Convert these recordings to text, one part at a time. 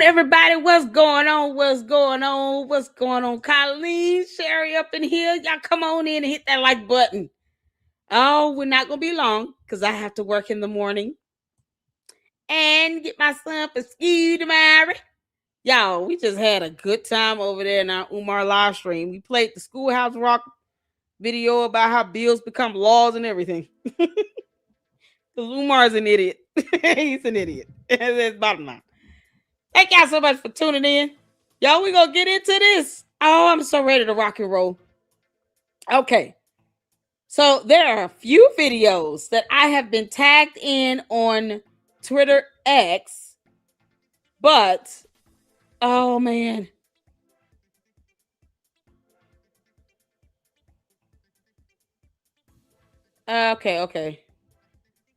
Everybody, what's going on? What's going on? What's going on? Colleen, Sherry up in here. Y'all come on in and hit that like button. Oh, we're not going to be long because I have to work in the morning and get my son for school tomorrow. Y'all, we just had a good time over there in our Umar live stream. We played the Schoolhouse Rock video about how bills become laws and everything. Because Umar's an idiot. He's an idiot. That's bottom line. Thank y'all so much for tuning in. Y'all, we gonna get into this. Oh, I'm so ready to rock and roll. Okay. So there are a few videos that I have been tagged in on Twitter X, but oh man. Okay.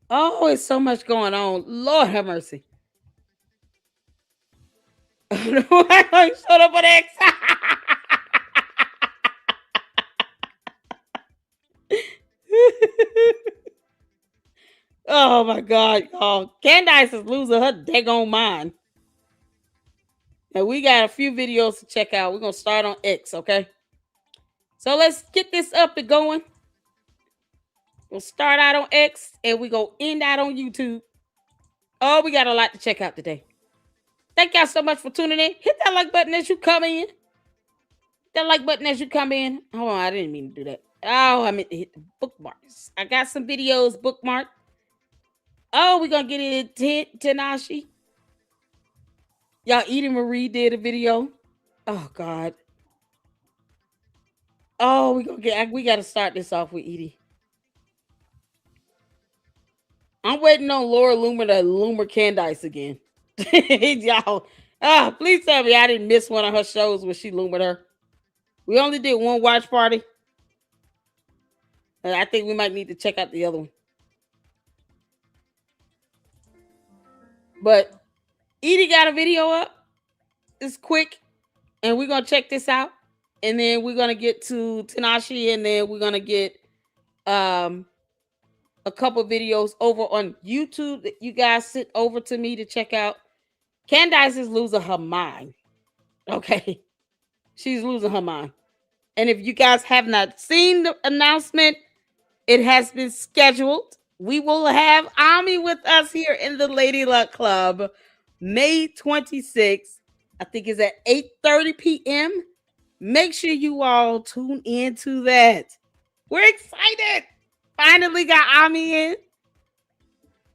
Oh, it's so much going on. Lord have mercy. Shut up on X. Oh my God, y'all. Candace is losing her daggone mind. And we got a few videos to check out. We're going to start on X, okay? So let's get this up and going. We'll start out on X and we go end out on YouTube. Oh, we got a lot to check out today. Thank y'all so much for tuning in. Hit that like button as you come in. Hit that like button as you come in. Hold on, I didn't mean to do that. Oh, I meant to hit the bookmarks. I got some videos bookmarked. Oh, we're going to get into Tanashi. Y'all, Edie Marie did a video. Oh, God. Oh, we got to start this off with Edie. I'm waiting on Laura Loomer to Loomer Candace again. Y'all, please tell me I didn't miss one of her shows where she Loomered her. We only did one watch party. And I think we might need to check out the other one. But Edie got a video up. It's quick. And we're going to check this out. And then we're going to get to Tanashi. And then we're going to get a couple videos over on YouTube that you guys sent over to me to check out. Candace is losing her mind. Okay. She's losing her mind. And if you guys have not seen the announcement, it has been scheduled. We will have Ami with us here in the Lady Luck Club May 26th. I think it's at 8:30 p.m. Make sure you all tune into that. We're excited. Finally got Ami in.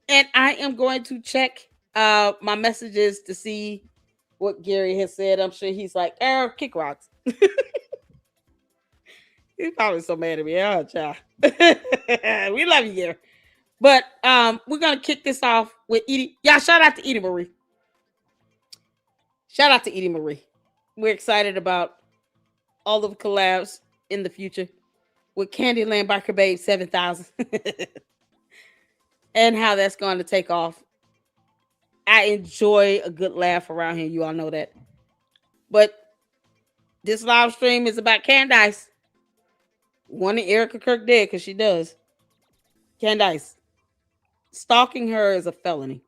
And I am going to check my messages to see what Gary has said. I'm sure he's like, kick rocks. He's probably so mad at me. Oh, child. We love you, Gary. But we're going to kick this off with Edie. Y'all, shout out to Edie Marie. Shout out to Edie Marie. We're excited about all of the collabs in the future with Candyland Biker Babe 7000 and how that's going to take off. I enjoy a good laugh around here. You all know that. But this live stream is about Candace. Wanting Erika Kirk dead because she does. Candace, stalking her is a felony.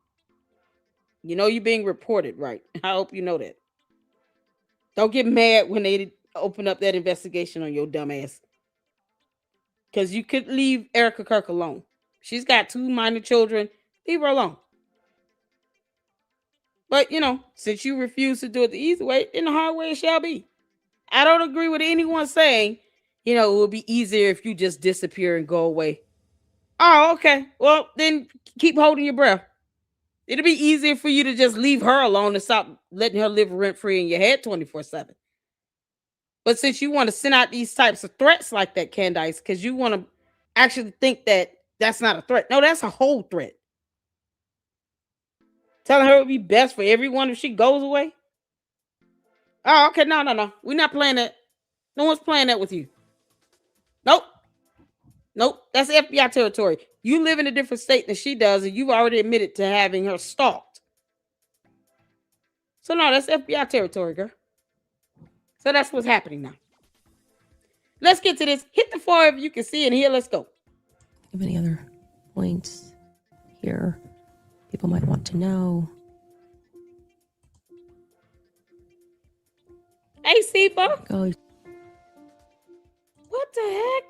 You know you're being reported, right? I hope you know that. Don't get mad when they open up that investigation on your dumb ass. Because you could leave Erika Kirk alone. She's got 2 minor children. Leave her alone. But, you know, since you refuse to do it the easy way, then the hard way it shall be. I don't agree with anyone saying, you know, it would be easier if you just disappear and go away. Oh, okay. Well, then keep holding your breath. It'll be easier for you to just leave her alone and stop letting her live rent-free in your head 24/7. But since you want to send out these types of threats like that, Candace, because you want to actually think that that's not a threat. No, that's a whole threat. Telling her it would be best for everyone if she goes away. Oh, okay. No. We're not playing that. No one's playing that with you. Nope. Nope, that's FBI territory. You live in a different state than she does, and you've already admitted to having her stalked. So no, that's FBI territory, girl. So that's what's happening now. Let's get to this. Hit the floor if you can see it here. Let's go. Have any other points here people might want to know? Hey, Sifa. Go. What the heck?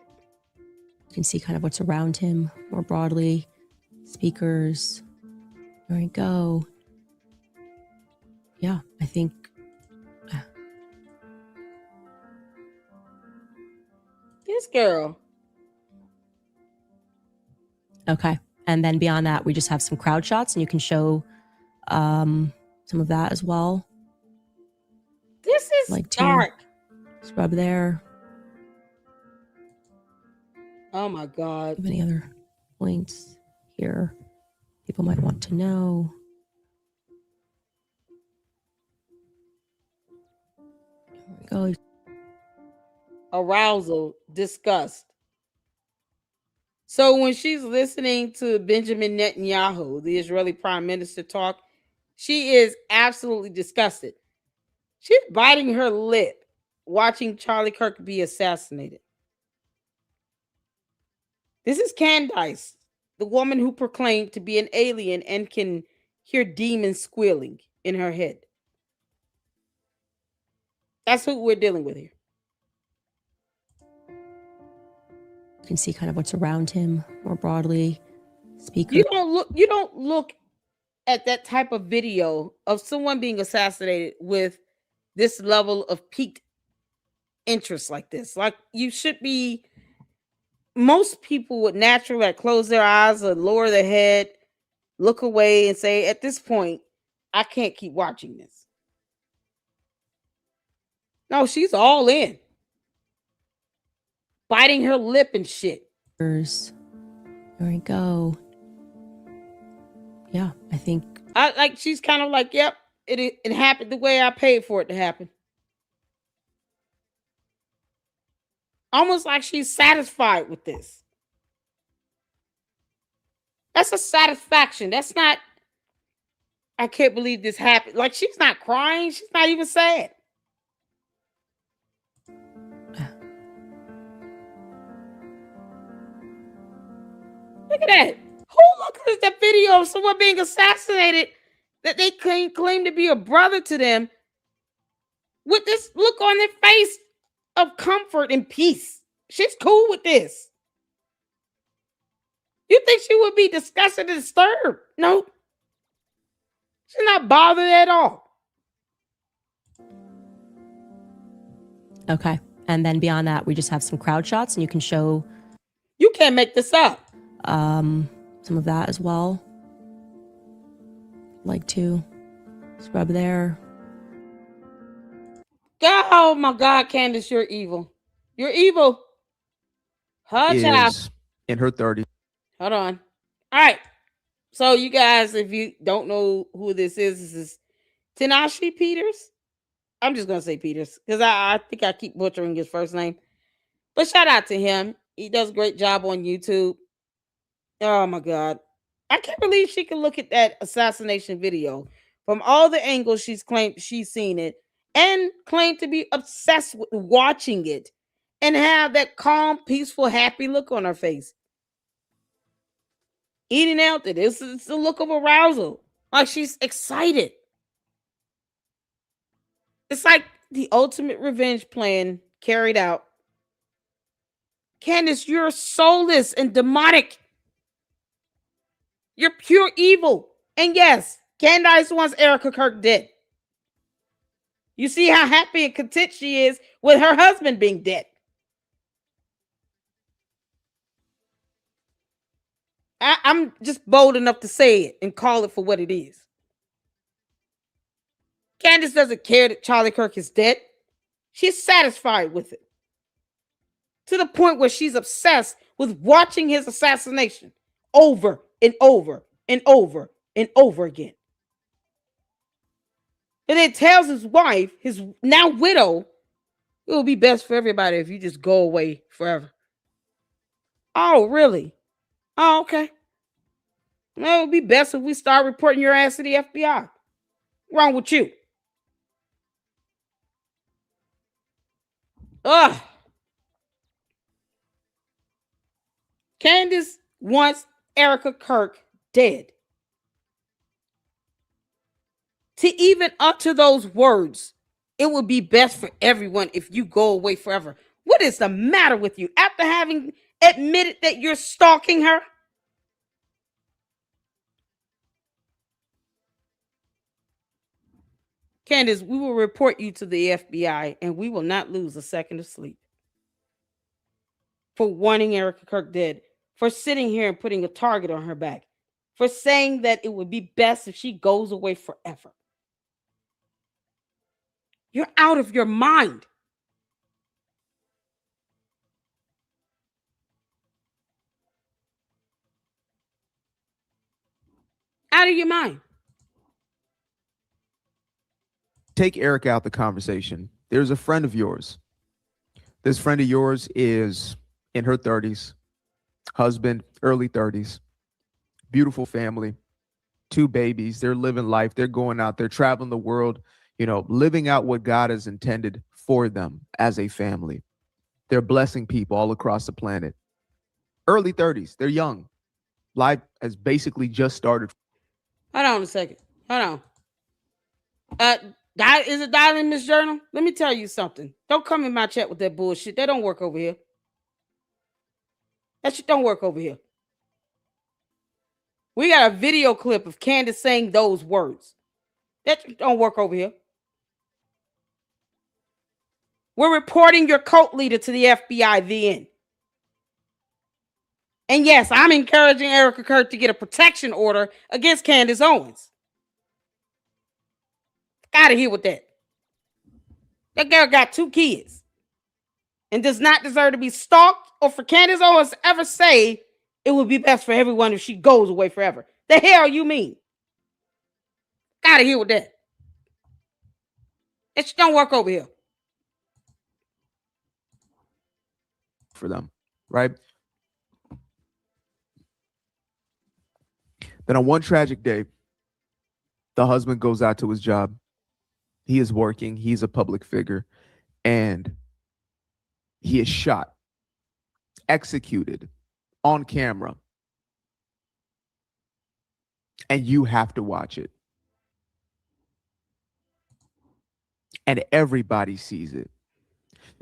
You can see kind of what's around him more broadly. Speakers. There we go. Yeah, I think. This girl. Okay. And then beyond that, we just have some crowd shots, and you can show some of that as well. This is like dark. Scrub there. Oh my God. Have any other points here people might want to know? There we go. Arousal, disgust. So when she's listening to Benjamin Netanyahu, the Israeli prime minister, talk, she is absolutely disgusted. She's biting her lip watching Charlie Kirk be assassinated. This is Candace, the woman who proclaimed to be an alien and can hear demons squealing in her head. That's who we're dealing with here. You can see kind of what's around him more broadly. Speaker. You don't look at that type of video of someone being assassinated with this level of piqued interest like this. Like, you should be. Most people would naturally close their eyes or lower their head, look away, and say, at this point, I can't keep watching this. No, she's all in. Biting her lip and shit. There we go. Yeah, I think. She's kind of like, yep, it happened the way I paid for it to happen. Almost like she's satisfied with this. That's a satisfaction. That's not, I can't believe this happened. Like, she's not crying. She's not even sad. Look at that. Who looked at that video of someone being assassinated that they claim to be a brother to them with this look on their face of comfort and peace? She's cool with this. You think she would be disgusted and disturbed? No. She's not bothered at all. Okay. And then beyond that, we just have some crowd shots, and you can show. You can't make this up. Some of that as well. Like to scrub there. Oh my God, Candace, you're evil. You're evil. Her child in her 30s. Hold on. All right. So you guys, if you don't know who this is Tanashi Peters. I'm just gonna say Peters because I think I keep butchering his first name. But shout out to him. He does a great job on YouTube. Oh my God. I can't believe she can look at that assassination video from all the angles she's claimed she's seen it and claimed to be obsessed with watching it and have that calm, peaceful, happy look on her face. Eating out to this is the look of arousal. Like she's excited. It's like the ultimate revenge plan carried out. Candace, you're soulless and demonic. You're pure evil. And yes, Candace wants Erika Kirk dead. You see how happy and content she is with her husband being dead. I'm just bold enough to say it and call it for what it is. Candace doesn't care that Charlie Kirk is dead. She's satisfied with it. To the point where she's obsessed with watching his assassination over and over and over and over again. And then tells his wife, his now widow, it will be best for everybody if you just go away forever. Oh, really? Oh, okay. Well, it would be best if we start reporting your ass to the FBI. What's wrong with you? Ugh. Candace wants Erika Kirk dead. To even utter those words, it would be best for everyone if you go away forever. What is the matter with you? After having admitted that you're stalking her? Candace, we will report you to the FBI and we will not lose a second of sleep. For wanting Erika Kirk dead, for sitting here and putting a target on her back, for saying that it would be best if she goes away forever. You're out of your mind. Out of your mind. Take Erika out the conversation. There's a friend of yours. This friend of yours is in her 30s, husband, early 30s, beautiful family, 2 babies. They're living life. They're going out. They're traveling the world, living out what God has intended for them as a family. They're blessing people all across the planet. Early 30s. They're young. Life has basically just started. Hold on a second. Hold on. Is it dialing, Miss Journal? Let me tell you something. Don't come in my chat with that bullshit. That don't work over here. That shit don't work over here. We got a video clip of Candace saying those words. That don't work over here. We're reporting your cult leader to the FBI, the end. And yes, I'm encouraging Erika Kirk to get a protection order against Candace Owens. Out of here with that. That girl got 2 kids and does not deserve to be stalked, or for Candace Owens to ever say it would be best for everyone if she goes away forever. The hell you mean? Out of here with that. It don't work over here. For them, right? Then on one tragic day, the husband goes out to his job. He is working. He's a public figure. And he is shot, executed on camera. And you have to watch it. And everybody sees it.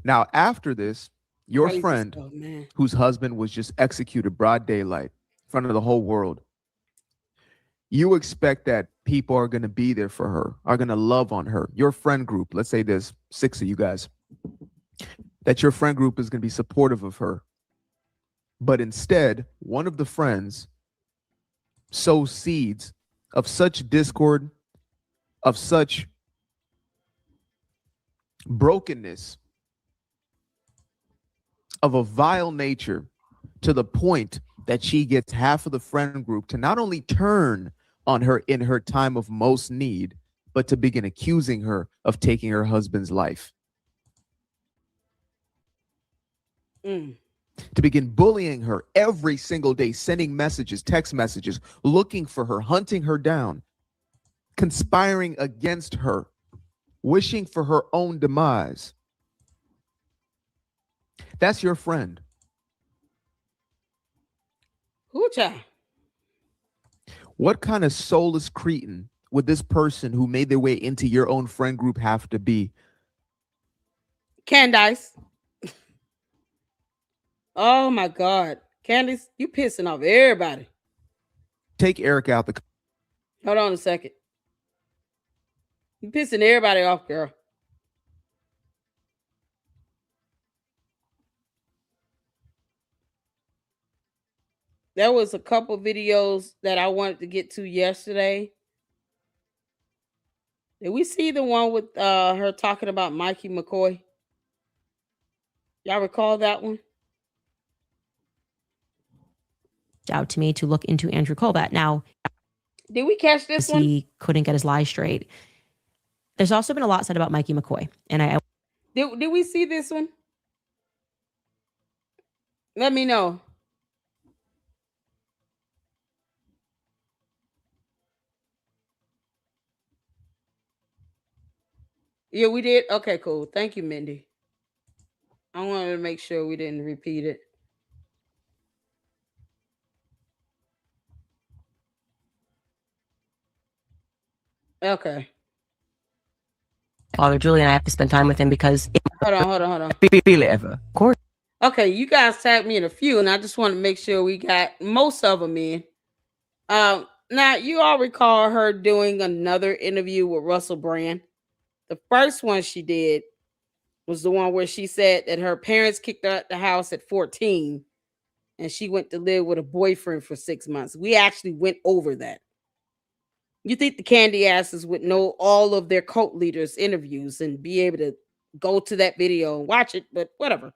Now, after this, your friend, whose husband was just executed broad daylight in front of the whole world, you expect that people are going to be there for her, are going to love on her. Your friend group, let's say there's 6 of you guys, that your friend group is going to be supportive of her. But instead, one of the friends sows seeds of such discord, of such brokenness, of a vile nature, to the point that she gets half of the friend group to not only turn on her in her time of most need, but to begin accusing her of taking her husband's life. To begin bullying her every single day, sending messages, text messages, looking for her, hunting her down, conspiring against her, wishing for her own demise. That's your friend. Hoocha. What kind of soulless cretin would this person who made their way into your own friend group have to be? Candace. Oh my God. Candace, you pissing off everybody. Take Erika out the... Hold on a second. You pissing everybody off, girl. There was a couple videos that I wanted to get to yesterday. Did we see the one with her talking about Mikey McCoy? Y'all recall that one? Out to me to look into Andrew Colbat. Now, did we catch this one? He couldn't get his lies straight. There's also been a lot said about Mikey McCoy, and I did we see this one? Let me know. Yeah, we did. Okay, cool. Thank you, Mindy. I wanted to make sure we didn't repeat it. Okay. Father Julian, I have to spend time with him because Hold on. feel it ever. Of course. Okay, you guys tagged me in a few, and I just want to make sure we got most of them in. Now you all recall her doing another interview with Russell Brand. The first one she did was the one where she said that her parents kicked her out the house at 14 and she went to live with a boyfriend for 6 months. We actually went over that. You think the candy asses would know all of their cult leaders' interviews and be able to go to that video and watch it, but whatever.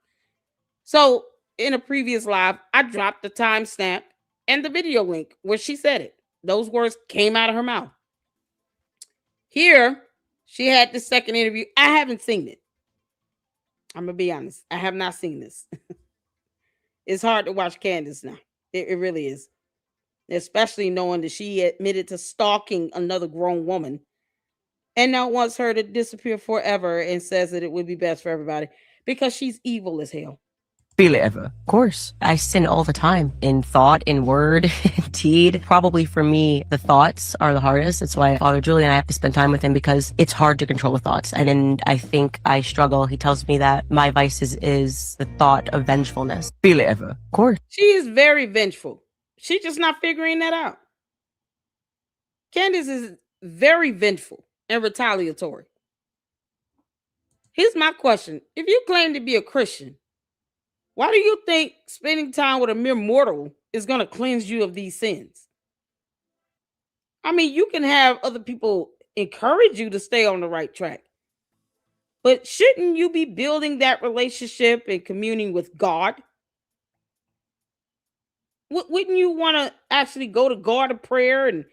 So, in a previous live, I dropped the timestamp and the video link where she said it. Those words came out of her mouth. Here, she had the second interview. I haven't seen it. I'm going to be honest. I have not seen this. It's hard to watch Candace now. It really is. Especially knowing that she admitted to stalking another grown woman and now wants her to disappear forever and says that it would be best for everybody because she's evil as hell. Feel it ever. Of course. I sin all the time in thought, in word, in deed. Probably for me, the thoughts are the hardest. That's why Father Julian, I have to spend time with him because it's hard to control the thoughts. And I think I struggle. He tells me that my vice is the thought of vengefulness. Feel it ever. Of course. She is very vengeful. She's just not figuring that out. Candace is very vengeful and retaliatory. Here's my question. If you claim to be a Christian, why do you think spending time with a mere mortal is going to cleanse you of these sins? I mean, you can have other people encourage you to stay on the right track. But shouldn't you be building that relationship and communing with God? Wouldn't you want to actually go to God in prayer and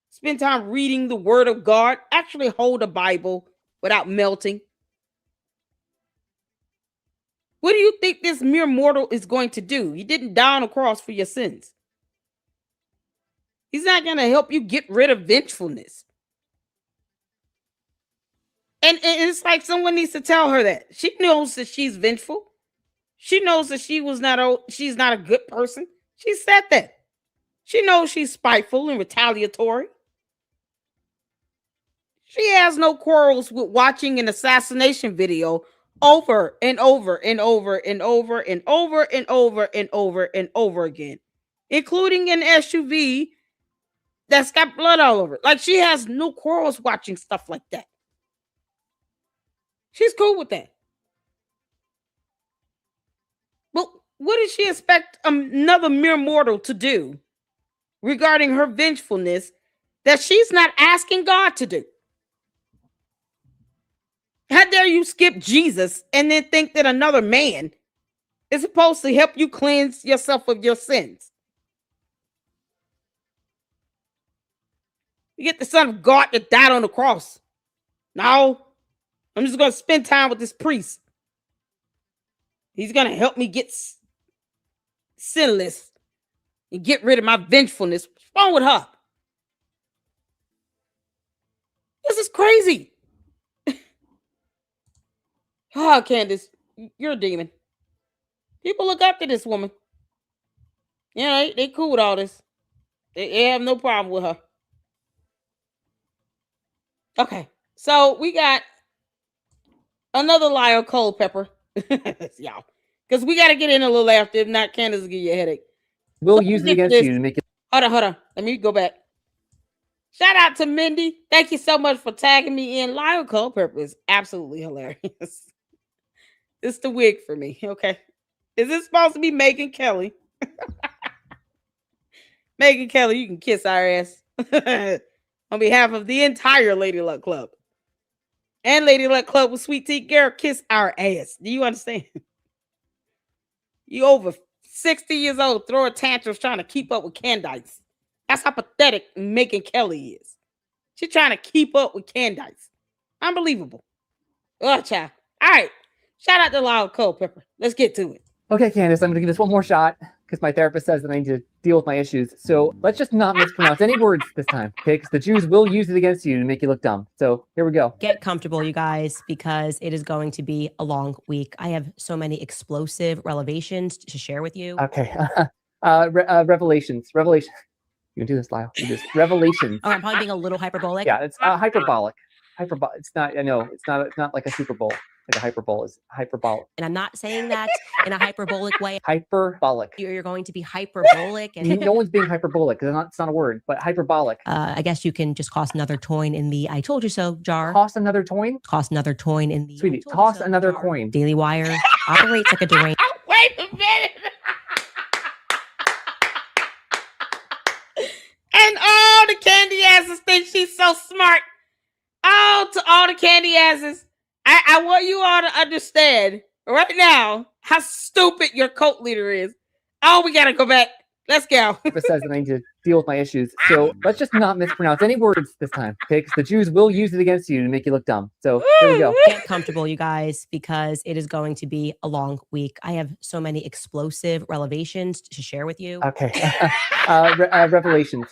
spend time reading the word of God? Actually hold a Bible without melting? What do you think this mere mortal is going to do? He didn't die on a cross for your sins. He's not going to help you get rid of vengefulness. And it's like someone needs to tell her that. She knows that she's vengeful. She knows that she's not a good person. She said that. She knows she's spiteful and retaliatory. She has no quarrels with watching an assassination video over and over and over and over and over and over and over and over again, including an SUV that's got blood all over it. Like, she has no quarrels watching stuff like that. She's cool with that. But what does she expect another mere mortal to do regarding her vengefulness that she's not asking God to do? How dare you skip Jesus and then think that another man is supposed to help you cleanse yourself of your sins? You get the Son of God that died on the cross. No, I'm just going to spend time with this priest. He's going to help me get sinless and get rid of my vengefulness. What's wrong with her? This is crazy. Oh, Candace, you're a demon. People look up to this woman. You know, they cool with all this. They have no problem with her. Okay, so we got another liar, cold pepper. Y'all. Because we got to get in a little after. If not, Candace will give you a headache. We'll use it against you to make it. Hold on. Let me go back. Shout out to Mindy. Thank you so much for tagging me in. Lyle Culpepper is absolutely hilarious. It's the wig for me, okay? Is this supposed to be Megyn Kelly? Megyn Kelly, you can kiss our ass. On behalf of the entire Lady Luck Club. And Lady Luck Club with Sweet Tea Girl, kiss our ass. Do you understand? You over 60 years old, throw a tantrum trying to keep up with Candace. That's how pathetic Megyn Kelly is. She's trying to keep up with Candace. Unbelievable. Oh, child. All right. Shout out to Lyle Culpepper. Let's get to it. Okay, Candace, I'm going to give this one more shot. because my therapist says that I need to deal with my issues. So let's just not mispronounce any words this time, okay? Because the Jews will use it against you to make you look dumb. So here we go. Get comfortable, you guys, because it is going to be a long week. I have so many explosive revelations to share with you. Okay. Revelations. You can do this, Lyle. You do this. Revelations. Oh, I'm probably being a little hyperbolic. Yeah, it's hyperbolic. It's not. I know it's not like a Super Bowl. Like a hyperbole is hyperbolic. And I'm not saying that in a hyperbolic way. Hyperbolic. You're going to be hyperbolic. And no one's being hyperbolic because it's not a word, but hyperbolic. I guess you can just toss another coin in the "I told you so" jar. Toss another coin. Toss another coin in the sweetie. Toss another coin. Daily Wire operates like a deranged. Wait a minute. And all the candy asses think she's so smart. Oh, to all the candy asses, I want you all to understand right now how stupid your cult leader is. Oh, we gotta go back. Let's go. It says that I need to deal with my issues. So let's just not mispronounce any words this time, okay? Because the Jews will use it against you to make you look dumb. So here we go. Get comfortable, you guys, because it is going to be a long week. I have so many explosive revelations to share with you. Okay. Revelations.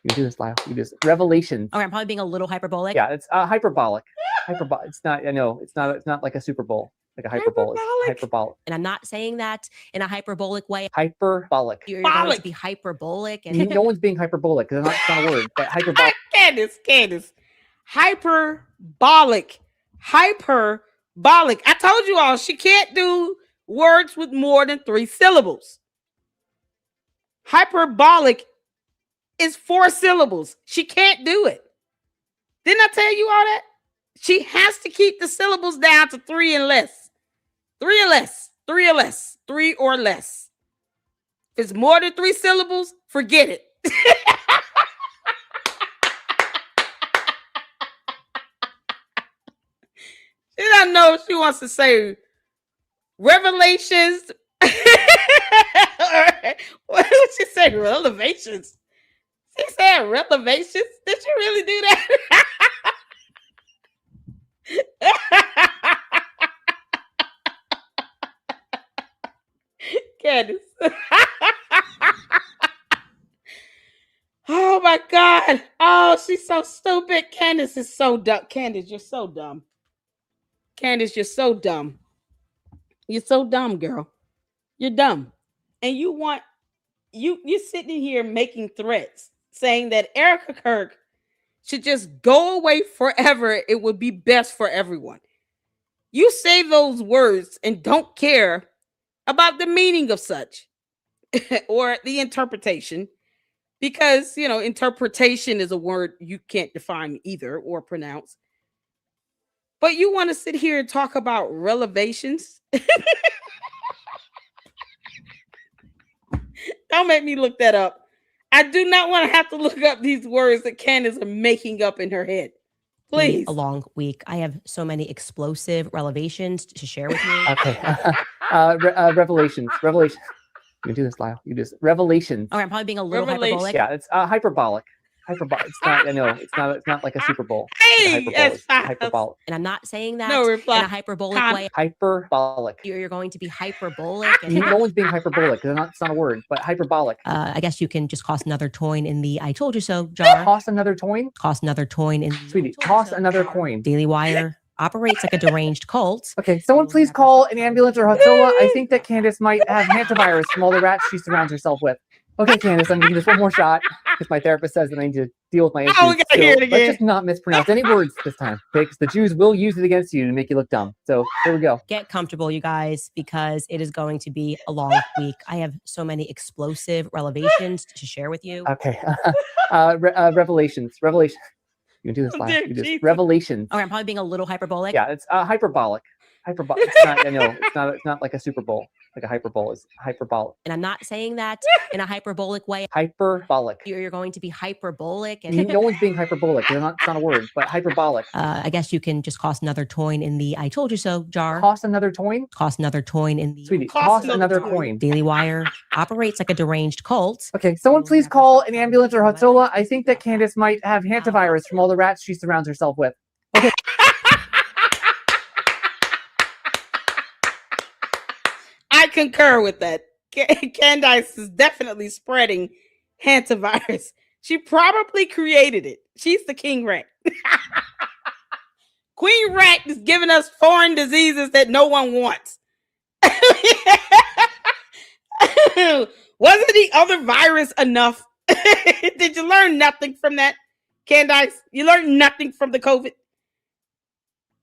You can do this, Lyle. You do this. Revelations. Okay, I'm probably being a little hyperbolic. Yeah, it's hyperbolic. It's not. I know it's not like a Super Bowl. Like a hyperbole is hyperbolic. And I'm not saying that in a hyperbolic way. Hyperbolic. You're going to be hyperbolic. And no one's being hyperbolic because it's not a word, but hyperbolic. Candace. Hyperbolic. I told you all she can't do words with more than 3 syllables. Hyperbolic is 4 syllables. She can't do it. Didn't I tell you all that? She has to keep the syllables down to 3 and less. 3 or less. 3 or less. 3 or less. If it's more than 3 syllables, forget it. She doesn't know if she wants to say revelations. What did she say? Revelations. She said revelations. Did she really do that? Candace. Oh my God. Oh, she's so stupid. Candace is so dumb. Candace, you're so dumb. Candace, you're so dumb. You're so dumb, girl. You're dumb. And you're sitting here making threats saying that Erika Kirk should just go away forever. It would be best for everyone. You say those words and don't care about the meaning of such or the interpretation, because, interpretation is a word you can't define either or pronounce. But you want to sit here and talk about revelations? Don't make me look that up. I do not want to have to look up these words that Candace is making up in her head. Please. A long week. I have so many explosive revelations to share with you. Okay. Revelations. You can do this, Lyle. You do this. Revelations. Okay, I'm probably being a little hyperbolic. Yeah, it's hyperbolic. It's not. I know it's not like a Super Bowl. Hey, it's hyperbolic. And I'm not saying that in a hyperbolic way. Hyperbolic. You're going to be hyperbolic. And no one's being hyperbolic because it's not a word, but hyperbolic. I guess you can just toss another coin in the "I told you so" jar. Toss another coin. Toss another coin in the sweetie. Toss another coin. Daily Wire operates like a deranged cult. Okay, someone please call an ambulance or Hotzola. I think that Candace might have hantavirus from all the rats she surrounds herself with. Okay, Candace, I'm giving this one more shot because my therapist says that I need to deal with my issues. we gotta hear it again. Let's just not mispronounce any words this time, okay? Because the Jews will use it against you to make you look dumb. So here we go. Get comfortable, you guys, because it is going to be a long week. I have so many explosive revelations to share with you. Okay. Revelations. You can do this, Lyle. You do this. Revelations. Okay, I'm probably being a little hyperbolic. Yeah, it's hyperbolic. It's not. I know it's not like a Super Bowl. Like a hyperbole is hyperbolic. And I'm not saying that in a hyperbolic way. Hyperbolic. You're going to be hyperbolic. And no one's being hyperbolic because it's not a word, but hyperbolic. I guess you can just toss another coin in the "I told you so" jar. Toss another coin. Toss another coin in the sweetie. Toss another coin. Daily Wire operates like a deranged cult. Okay, someone please call an ambulance or Hotzola. I think that Candace might have hantavirus from all the rats she surrounds herself with. Okay. I concur with that. Candace is definitely spreading hantavirus. She probably created it. She's the king rat. Queen rat is giving us foreign diseases that no one wants. Wasn't the other virus enough? Did you learn nothing from that, Candace? You learned nothing from the COVID?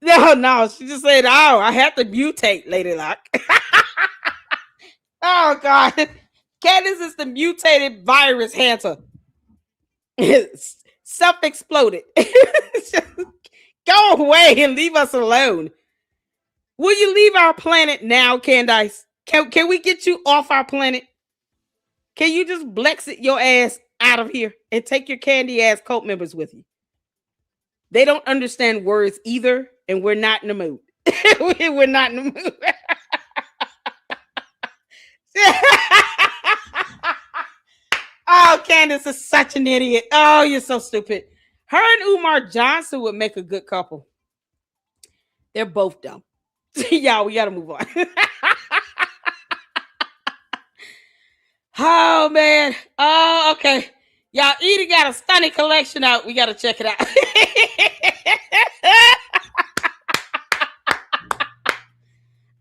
No. She just said, "Oh, I have to mutate, Lady Luck." Oh God, Candace is the mutated virus hunter. Self-exploded. Go away and leave us alone. Will you leave our planet now, Candace? Can we get you off our planet? Can you just Blexit your ass out of here and take your candy ass cult members with you? They don't understand words either, and we're not in the mood. We're not in the mood. Oh, Candace is such an idiot. Oh, you're so stupid. Her and Umar Johnson would make a good couple. They're both dumb. Y'all, we gotta move on. Oh man. Oh, okay. Y'all, Edie got a stunning collection out. We gotta check it out.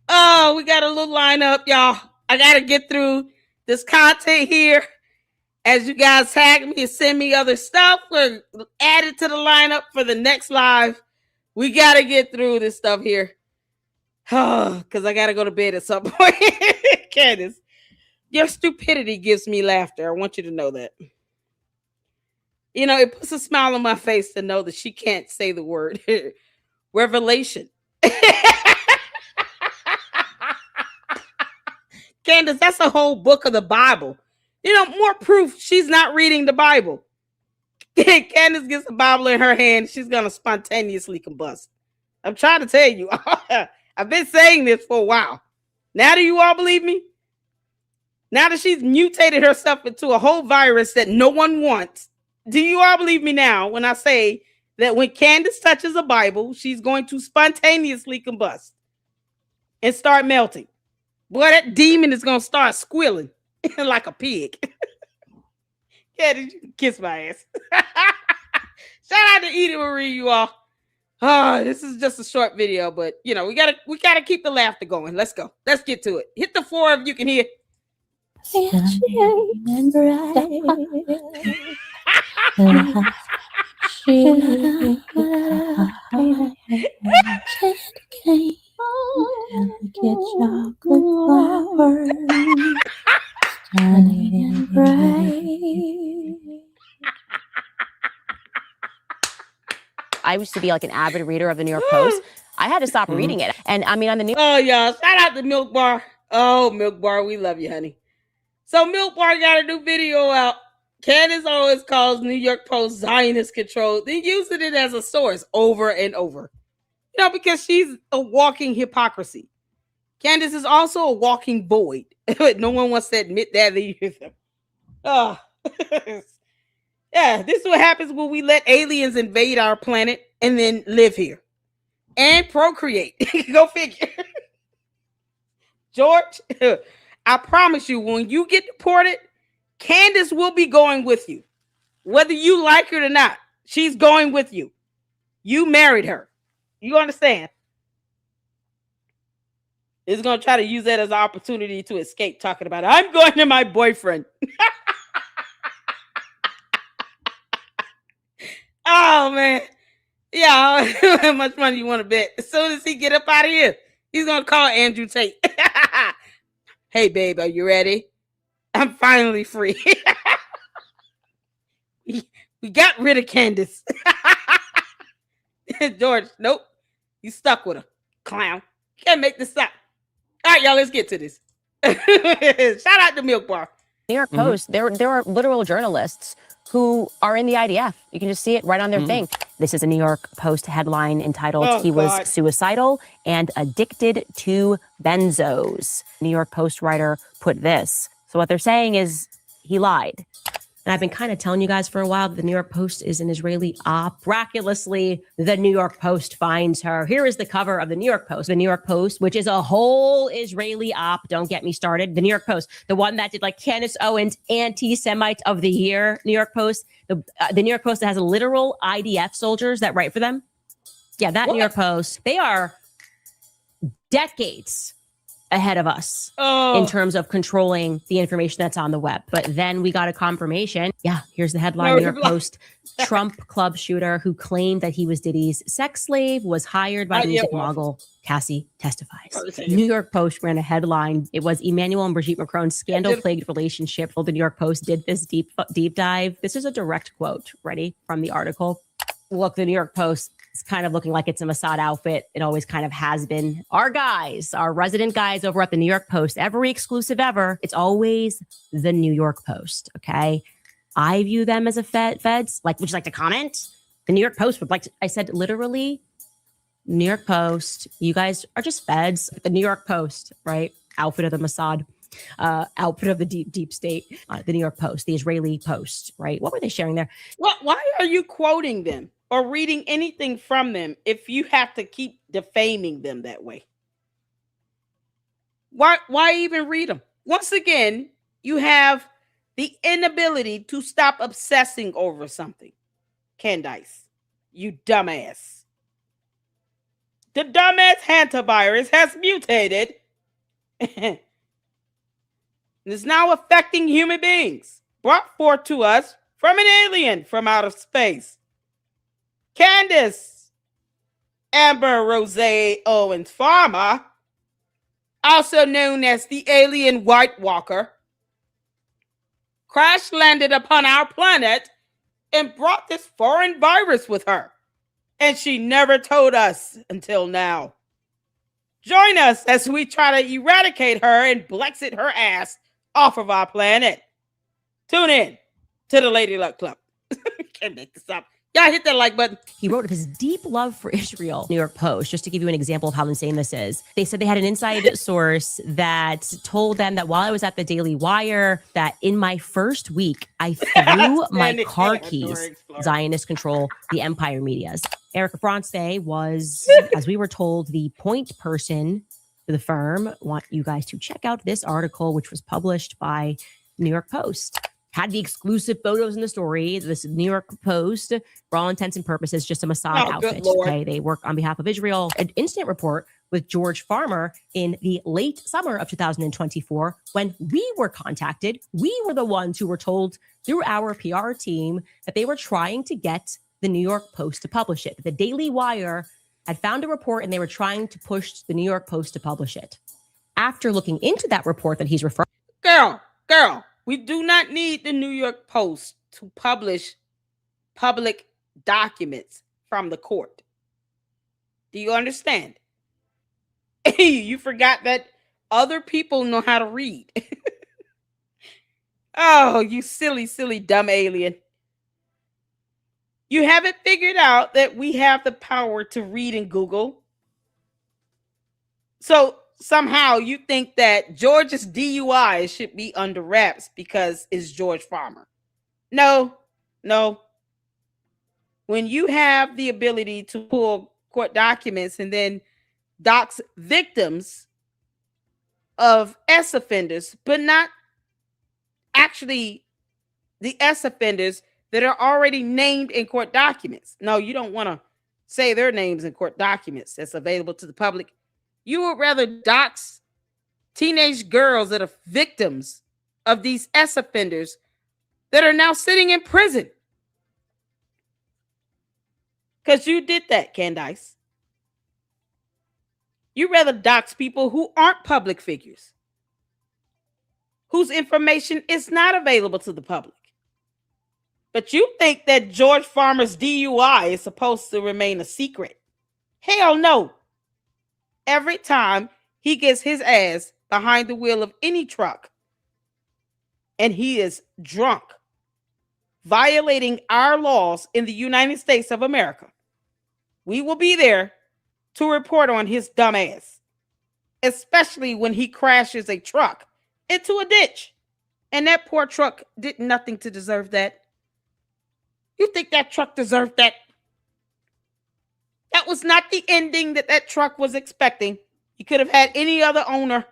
Oh, we got a little lineup, y'all. I gotta get through this content here. As you guys tag me and send me other stuff, we're added to the lineup for the next live. We gotta get through this stuff here. Oh, because I gotta go to bed at some point. Candace, your stupidity gives me laughter. I want you to know that. You know, it puts a smile on my face to know that she can't say the word revelation. Candace, that's a whole book of the Bible. You know, more proof she's not reading the Bible. Candace gets the Bible in her hand, she's going to spontaneously combust. I'm trying to tell you. I've been saying this for a while. Now do you all believe me? Now that she's mutated herself into a whole virus that no one wants, do you all believe me now when I say that when Candace touches a Bible, she's going to spontaneously combust and start melting? Boy, that demon is going to start squealing like a pig. Yeah, did you kiss my ass? Shout out to Edie Marie, you all. Oh, this is just a short video, but you know, we gotta keep the laughter going. Let's go. Let's get to it. Hit the 4 if you can hear. I used to be like an avid reader of the New York Post. I had to stop reading it. And I mean, on the New Oh, y'all, shout out to Milk Bar. Oh, Milk Bar, we love you, honey. So Milk Bar got a new video out. Candace always calls New York Post Zionist controlled. They're using it as a source over and over. You know, because she's a walking hypocrisy. Candace is also a walking void. No one wants to admit that either. Oh. Yeah, this is what happens when we let aliens invade our planet and then live here and procreate. Go figure. George, I promise you, when you get deported, Candace will be going with you. Whether you like it or not, she's going with you. You married her. You understand? Is going to try to use that as an opportunity to escape talking about it. I'm going to my boyfriend. Oh, man. Yeah, how much money you want to bet? As soon as he get up out of here, he's going to call Andrew Tate. Hey, babe, are you ready? I'm finally free. We got rid of Candace. George, nope. You stuck with her. Clown. Can't make this up. All right, y'all, let's get to this. Shout out to Milk Bar. New York Post, there are literal journalists who are in the IDF. You can just see it right on their thing. This is a New York Post headline entitled, "He was suicidal and addicted to benzos." New York Post writer put this. So what they're saying is he lied. And I've been kind of telling you guys for a while that the New York Post is an Israeli op. Miraculously, the New York Post finds her. Here is the cover of the New York Post. The New York Post, which is a whole Israeli op. Don't get me started. The New York Post, the one that did like Candace Owens, anti-Semite of the year. New York Post, the New York Post that has literal IDF soldiers that write for them. Yeah, that New York Post. They are decades ahead of us in terms of controlling the information that's on the web. But then we got a confirmation. Yeah, here's the headline. New York Post, Trump club shooter who claimed that he was Diddy's sex slave was hired by music mogul Cassie testifies. New York Post ran a headline. It was Emmanuel and Brigitte Macron's scandal-plagued relationship. The New York Post did this deep dive. This is a direct quote, ready, from the article. Look, the New York Post, it's kind of looking like it's a Mossad outfit. It always kind of has been. Our guys, our resident guys over at the New York Post, every exclusive ever, it's always the New York Post, okay? I view them as a feds. Like, would you like to comment? The New York Post would like to, I said literally, New York Post, you guys are just feds. The New York Post, right? Outfit of the Mossad. Outfit of the deep state, the New York Post, the Israeli Post, right? What were they sharing there? Why are you quoting them or reading anything from them if you have to keep defaming them that way? Why even read them? Once again, you have the inability to stop obsessing over something. Candace, you dumbass. The dumbass hantavirus has mutated and is now affecting human beings, brought forth to us from an alien from outer space. Candace Amber Rose Owens Farmer, also known as the alien White Walker, crash landed upon our planet and brought this foreign virus with her. And she never told us until now. Join us as we try to eradicate her and Blexit her ass off of our planet. Tune in to the Lady Luck Club. Can't make this up. Y'all hit that like button. He wrote of his deep love for Israel. New York Post, just to give you an example of how insane this is. They said they had an inside source that told them that while I was at the Daily Wire, that in my first week, I threw my car keys, Zionist control, the empire medias. Erika Bronste was, as we were told, the point person for the firm. I want you guys to check out this article, which was published by New York Post. Had the exclusive photos in the story. This New York Post, for all intents and purposes, just a Mossad outfit. Okay, they work on behalf of Israel. An incident report with George Farmer in the late summer of 2024, when we were contacted. We were the ones who were told through our PR team that they were trying to get the New York Post to publish it. The Daily Wire had found a report and they were trying to push the New York Post to publish it. After looking into that report that he's referring, girl. We do not need the New York Post to publish public documents from the court. Do you understand? You forgot that other people know how to read. Oh, you silly, dumb alien. You haven't figured out that we have the power to read in Google. So somehow you think that George's DUI should be under wraps because it's George Farmer. No. When you have the ability to pull court documents and then dox victims of S offenders, but not actually the S offenders that are already named in court documents. No, you don't want to say their names in court documents that's available to the public. You would rather dox teenage girls that are victims of these S offenders that are now sitting in prison. Because you did that, Candace. You rather dox people who aren't public figures, whose information is not available to the public. But you think that George Farmer's DUI is supposed to remain a secret. Hell no. Every time he gets his ass behind the wheel of any truck and he is drunk, violating our laws in the United States of America, we will be there to report on his dumb ass, especially when he crashes a truck into a ditch. And that poor truck did nothing to deserve that. You think that truck deserved that? That was not the ending that that truck was expecting. He could have had any other owner.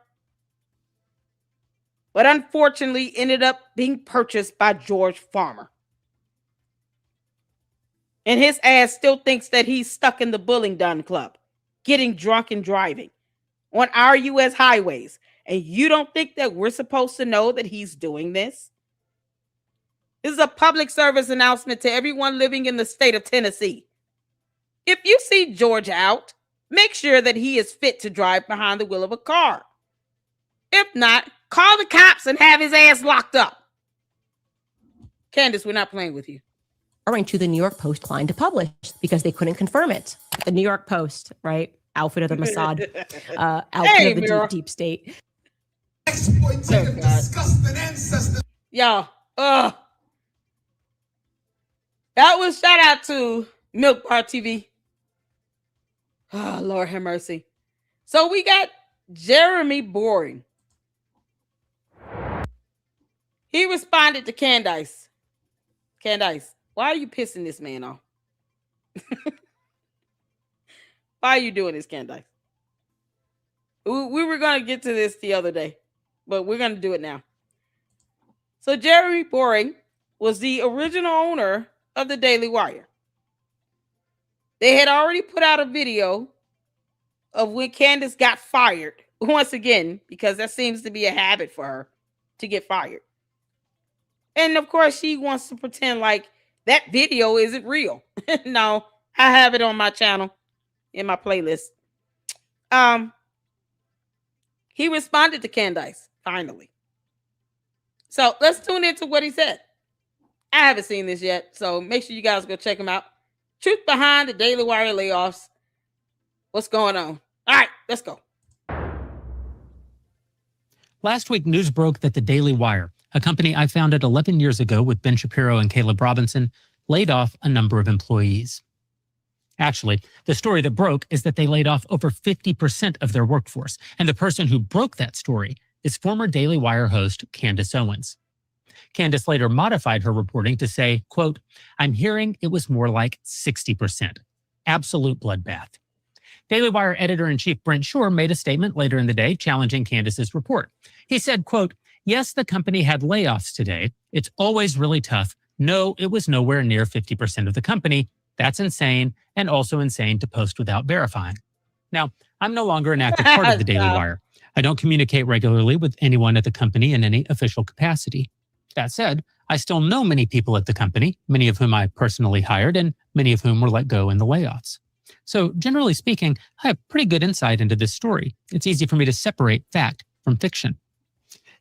But unfortunately ended up being purchased by George Farmer. And his ass still thinks that he's stuck in the Bullingdon Club, getting drunk and driving on our U.S. highways. And you don't think that we're supposed to know that he's doing this? This is a public service announcement to everyone living in the state of Tennessee. If you see George out, make sure that he is fit to drive behind the wheel of a car. If not, call the cops and have his ass locked up. Candace, we're not playing with you. To the New York Post declined to publish because they couldn't confirm it. The New York Post, right? Outfit of the Mossad, outfit of the deep state. Exploitative, disgusting ancestors. Y'all, that was shout out to Milk Bar TV. Oh, Lord have mercy. So we got Jeremy Boring. He responded to Candace. Candace, why are you pissing this man off? Why are you doing this, Candace? We were going to get to this the other day, but we're going to do it now. So Jeremy Boring was the original owner of the Daily Wire. They had already put out a video of when Candace got fired, once again, because that seems to be a habit for her to get fired. And of course, she wants to pretend like that video isn't real. No, I have it on my channel in my playlist. He responded to Candace, finally. So let's tune into what he said. I haven't seen this yet, so make sure you guys go check him out. Truth behind the Daily Wire layoffs. What's going on? All right, let's go. Last week, news broke that the Daily Wire, a company I founded 11 years ago with Ben Shapiro and Caleb Robinson, laid off a number of employees. Actually, the story that broke is that they laid off over 50% of their workforce, and the person who broke that story is former Daily Wire host Candace Owens. Candace later modified her reporting to say, quote, "I'm hearing it was more like 60%. Absolute bloodbath." Daily Wire editor-in-chief Brent Shore made a statement later in the day challenging Candace's report. He said, quote, "Yes, the company had layoffs today. It's always really tough. No, it was nowhere near 50% of the company. That's insane, and also insane to post without verifying." Now, I'm no longer an active part of the Daily Wire. I don't communicate regularly with anyone at the company in any official capacity. That said, I still know many people at the company, many of whom I personally hired, and many of whom were let go in the layoffs. So generally speaking, I have pretty good insight into this story. It's easy for me to separate fact from fiction.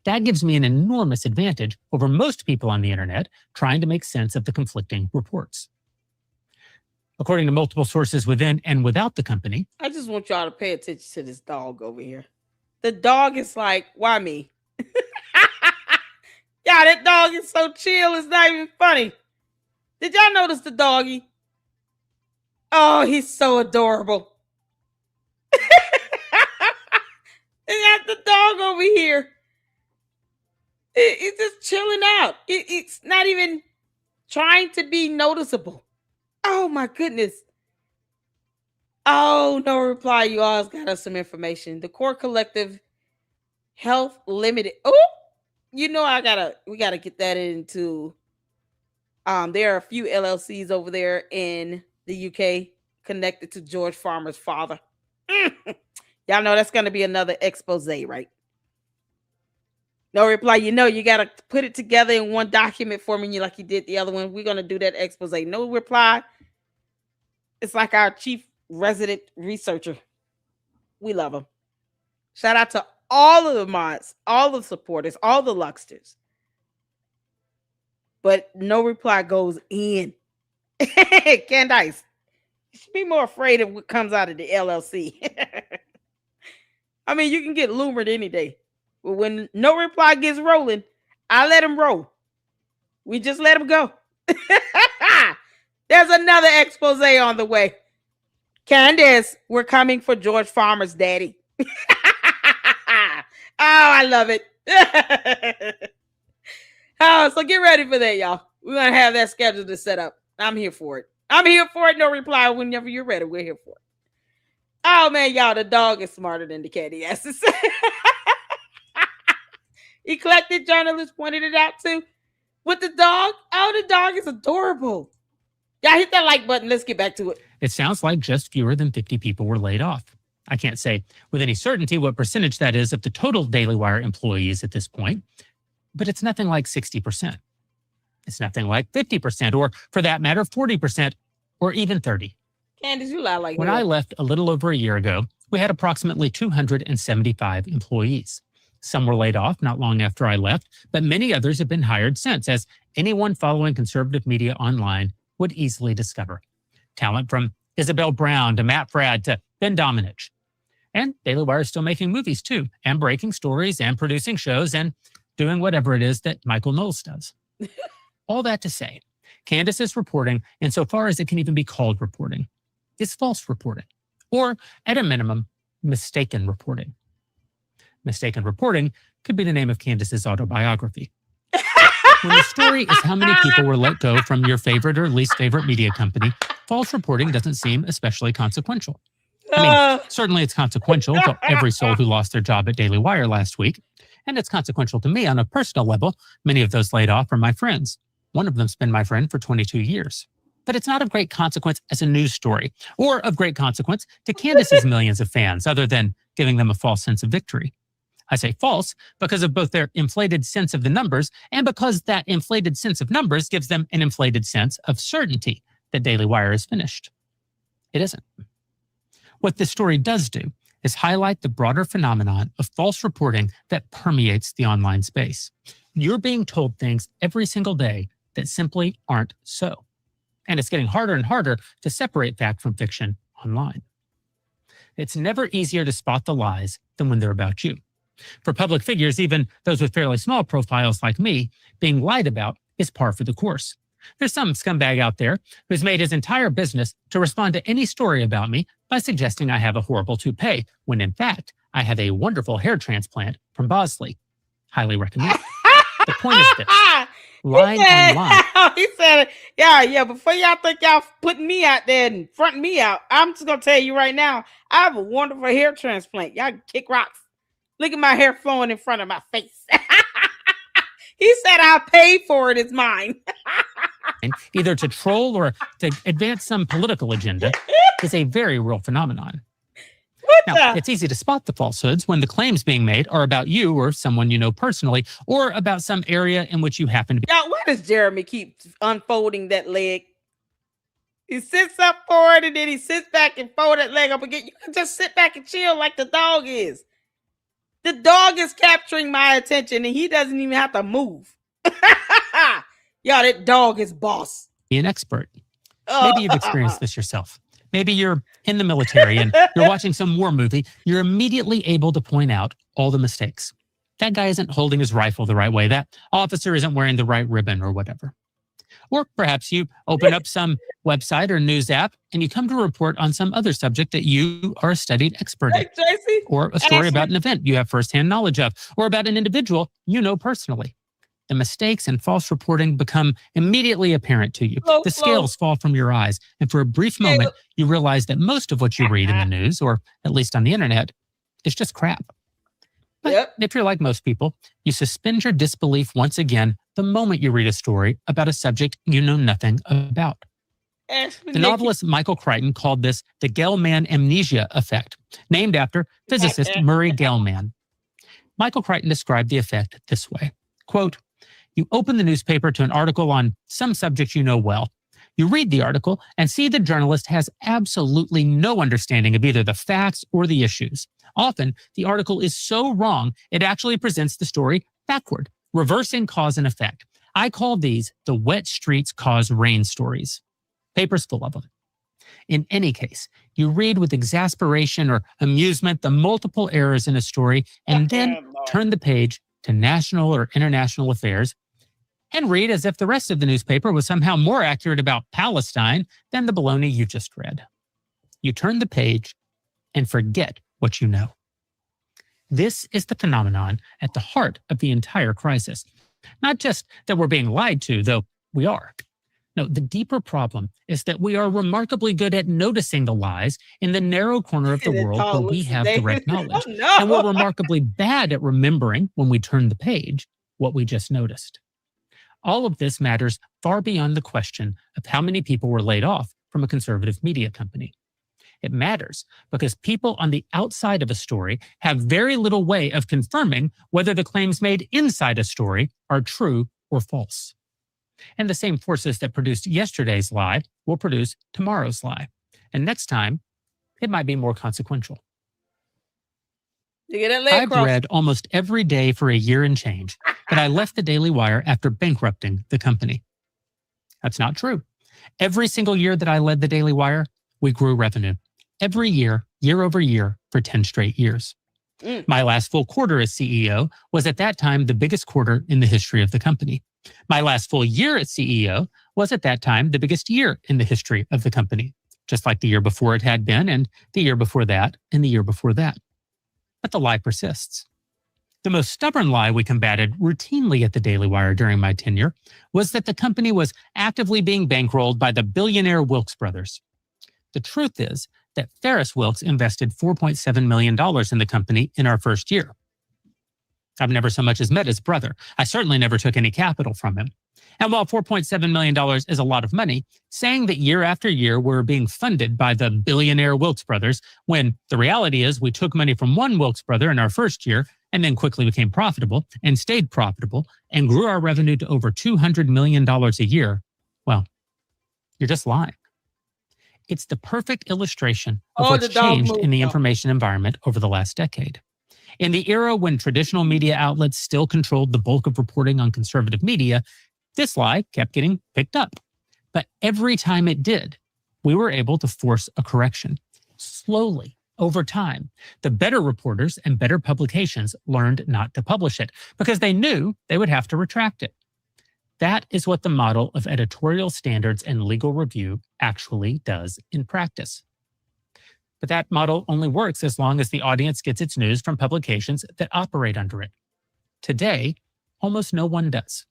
That gives me an enormous advantage over most people on the internet trying to make sense of the conflicting reports. According to multiple sources within and without the company. I just want y'all to pay attention to this dog over here. The dog is like, why me? Yeah, that dog is so chill, it's not even funny. Did y'all notice the doggy? Oh, he's so adorable. They got the dog over here. It's just chilling out. It's not even trying to be noticeable. Oh, my goodness. Oh, no reply. You always got us some information. The Core Collective Health Limited. Oh, you know, we gotta get that into. There are a few LLCs over there in the UK connected to George Farmer's father. Y'all know that's gonna be another expose, right? No reply. You know, you gotta put it together in one document for me, like you did the other one. We're gonna do that expose. No reply. It's like our chief resident researcher. We love him. Shout out to all of the mods, all the supporters, all the Luxters. But no reply goes in. Candace, you should be more afraid of what comes out of the LLC. I mean, you can get lured any day. But when no reply gets rolling, I let him roll. We just let him go. There's another expose on the way. Candace, we're coming for George Farmer's daddy. Oh, I love it. Oh, so get ready for that, y'all. We're going to have that schedule to set up. I'm here for it. I'm here for it. No reply whenever you're ready. We're here for it. Oh, man, y'all, the dog is smarter than the cat, he has to say. Eclectic journalist pointed it out, too. With the dog, the dog is adorable. Y'all hit that like button. Let's get back to it. It sounds like just fewer than 50 people were laid off. I can't say with any certainty what percentage that is of the total Daily Wire employees at this point, but it's nothing like 60%. It's nothing like 50%, or for that matter, 40%, or even 30%. Candace, you lie like When I left a little over a year ago, we had approximately 275 employees. Some were laid off not long after I left, but many others have been hired since, as anyone following conservative media online would easily discover. Talent from Isabel Brown to Matt Fradd to Ben Domenech. And Daily Wire is still making movies too, and breaking stories and producing shows and doing whatever it is that Michael Knowles does. All that to say, Candace's reporting, insofar as it can even be called reporting, is false reporting, or at a minimum, mistaken reporting. Mistaken reporting could be the name of Candace's autobiography. When the story is how many people were let go from your favorite or least favorite media company, false reporting doesn't seem especially consequential. I mean, certainly it's consequential to every soul who lost their job at Daily Wire last week, and it's consequential to me on a personal level. Many of those laid off are my friends. One of them's been my friend for 22 years. But it's not of great consequence as a news story, or of great consequence to Candace's millions of fans, other than giving them a false sense of victory. I say false because of both their inflated sense of the numbers and because that inflated sense of numbers gives them an inflated sense of certainty that Daily Wire is finished. It isn't. What this story does do is highlight the broader phenomenon of false reporting that permeates the online space. You're being told things every single day that simply aren't so. And it's getting harder and harder to separate fact from fiction online. It's never easier to spot the lies than when they're about you. For public figures, even those with fairly small profiles like me, being lied about is par for the course. There's some scumbag out there who's made his entire business to respond to any story about me by suggesting I have a horrible toupee, when in fact, I have a wonderful hair transplant from Bosley. Highly recommend. The point is this. Line on line. He said, yeah, before y'all think y'all putting me out there and fronting me out, I'm just going to tell you right now, I have a wonderful hair transplant. Y'all kick rocks. Look at my hair flowing in front of my face. He said, I'll pay for it. It's mine. Either to troll or to advance some political agenda is a very real phenomenon. Now, it's easy to spot the falsehoods when the claims being made are about you or someone you know personally, or about some area in which you happen to be. Y'all, why does Jeremy keep unfolding that leg? He sits up forward and then he sits back and fold that leg up again. You can just sit back and chill like the dog is. The dog is capturing my attention and he doesn't even have to move. Y'all, that dog is boss. Be an expert. Maybe you've experienced this yourself. Maybe you're in the military and you're watching some war movie. You're immediately able to point out all the mistakes. That guy isn't holding his rifle the right way. That officer isn't wearing the right ribbon or whatever. Or perhaps you open up some website or news app and you come to report on some other subject that you are a studied expert in. Or a story about an event you have firsthand knowledge of, or about an individual you know personally. The mistakes and false reporting become immediately apparent to you. The scales fall from your eyes. And for a brief moment, you realize that most of what you read in the news, or at least on the internet, is just crap. But if you're like most people, you suspend your disbelief once again the moment you read a story about a subject you know nothing about. The novelist Michael Crichton called this the Gell-Mann amnesia effect, named after physicist Murray Gell-Mann. Michael Crichton described the effect this way, quote, "You open the newspaper to an article on some subject you know well. You read the article and see the journalist has absolutely no understanding of either the facts or the issues. Often, the article is so wrong, it actually presents the story backward, reversing cause and effect. I call these the wet streets cause rain stories. Paper's full of them. In any case, you read with exasperation or amusement the multiple errors in a story and then turn the page to national or international affairs and read as if the rest of the newspaper was somehow more accurate about Palestine than the baloney you just read. You turn the page and forget what you know. This is the phenomenon at the heart of the entire crisis. Not just that we're being lied to, though we are. No, the deeper problem is that we are remarkably good at noticing the lies in the narrow corner of the world where we have direct knowledge. Oh, no. And we're remarkably bad at remembering, when we turn the page, what we just noticed. All of this matters far beyond the question of how many people were laid off from a conservative media company. It matters because people on the outside of a story have very little way of confirming whether the claims made inside a story are true or false. And the same forces that produced yesterday's lie will produce tomorrow's lie. And next time, it might be more consequential. You get that leg I've cross. read almost every day for a year and change that I left the Daily Wire after bankrupting the company. That's not true. Every single year that I led the Daily Wire, we grew revenue. Every year, year over year, for 10 straight years. My last full quarter as CEO was at that time the biggest quarter in the history of the company. My last full year as CEO was at that time the biggest year in the history of the company, just like the year before it had been, and the year before that, and the year before that. But the lie persists. The most stubborn lie we combated routinely at the Daily Wire during my tenure was that the company was actively being bankrolled by the billionaire Wilks brothers. The truth is that Ferris Wilks invested $4.7 million in the company in our first year. I've never so much as met his brother. I certainly never took any capital from him. And while $4.7 million is a lot of money, saying that year after year we're being funded by the billionaire Wilks brothers, when the reality is we took money from one Wilks brother in our first year and then quickly became profitable and stayed profitable and grew our revenue to over $200 million a year, well, you're just lying. It's the perfect illustration of what's changed in the information environment over the last decade. In the era when traditional media outlets still controlled the bulk of reporting on conservative media, this lie kept getting picked up. But every time it did, we were able to force a correction. Slowly, over time, the better reporters and better publications learned not to publish it because they knew they would have to retract it. That is what the model of editorial standards and legal review actually does in practice. But that model only works as long as the audience gets its news from publications that operate under it. Today, almost no one does.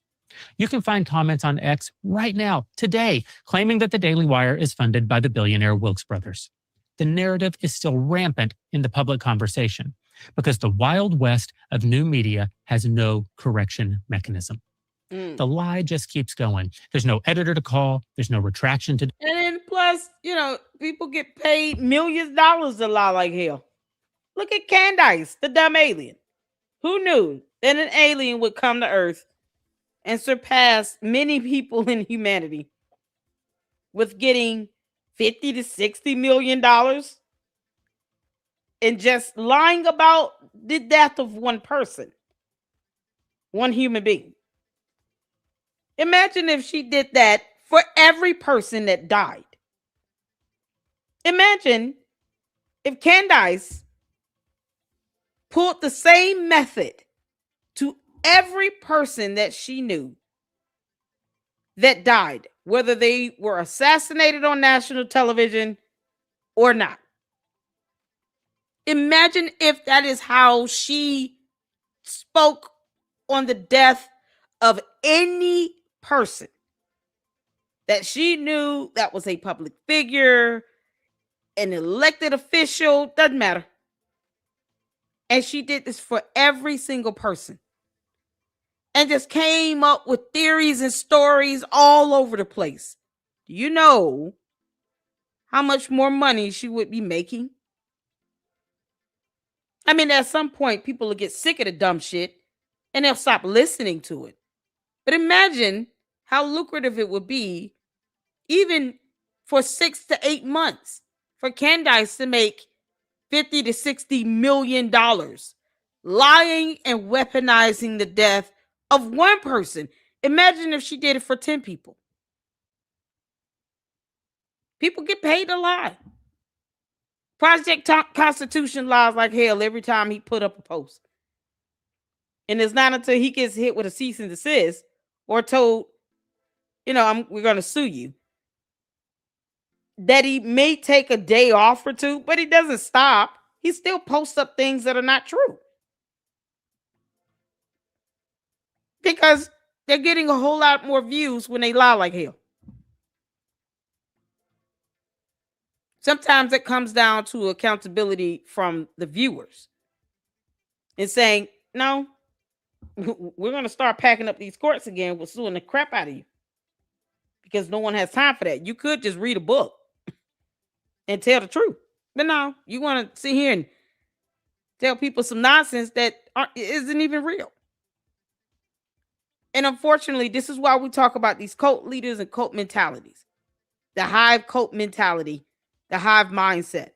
You can find comments on X right now, today, claiming that the Daily Wire is funded by the billionaire Wilks brothers. The narrative is still rampant in the public conversation because the Wild West of new media has no correction mechanism. The lie just keeps going. There's no editor to call. There's no retraction to. And then plus, people get paid millions of dollars to lie like hell. Look at Candace, the dumb alien. Who knew that an alien would come to Earth and surpass many people in humanity with getting $50 to $60 million and just lying about the death of one person, one human being? Imagine if she did that for every person that died. Imagine if Candace pulled the same method to every person that she knew that died, whether they were assassinated on national television or not. Imagine if that is how she spoke on the death of any person that she knew that was a public figure, an elected official, doesn't matter. And she did this for every single person and just came up with theories and stories all over the place. Do you know how much more money she would be making? I mean, at some point, people will get sick of the dumb shit and they'll stop listening to it. But imagine how lucrative it would be, even for 6 to 8 months, for Candace to make $50 to $60 million lying and weaponizing the death of one person. Imagine if she did it for 10 people. People get paid to lie. Project Constitution lies like hell every time he put up a post. And it's not until he gets hit with a cease and desist or told, we're going to sue you, that he may take a day off or two, but he doesn't stop. He still posts up things that are not true. Because They're getting a whole lot more views when they lie like hell. Sometimes it comes down to accountability from the viewers and saying, no, we're going to start packing up these courts again. We're suing the crap out of you because no one has time for that. You could just read a book and tell the truth. But no, you want to sit here and tell people some nonsense that isn't even real. And unfortunately, this is why we talk about these cult leaders and cult mentalities. The hive cult mentality, the hive mindset,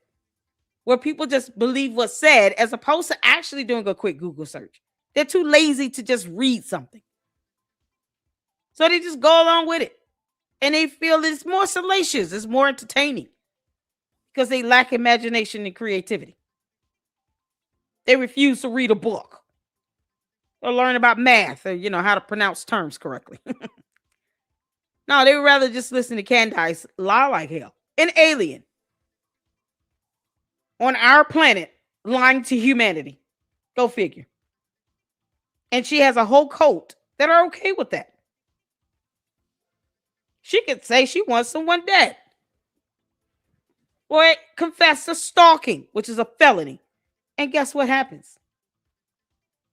where people just believe what's said as opposed to actually doing a quick Google search. They're too lazy to just read something. So they just go along with it. And they feel it's more salacious, it's more entertaining because they lack imagination and creativity. They refuse to read a book or learn about math or, how to pronounce terms correctly. No, they would rather just listen to Candace lie like hell. An alien on our planet lying to humanity. Go figure. And she has a whole cult that are okay with that. She could say she wants someone dead. Or confess to stalking, which is a felony. And guess what happens?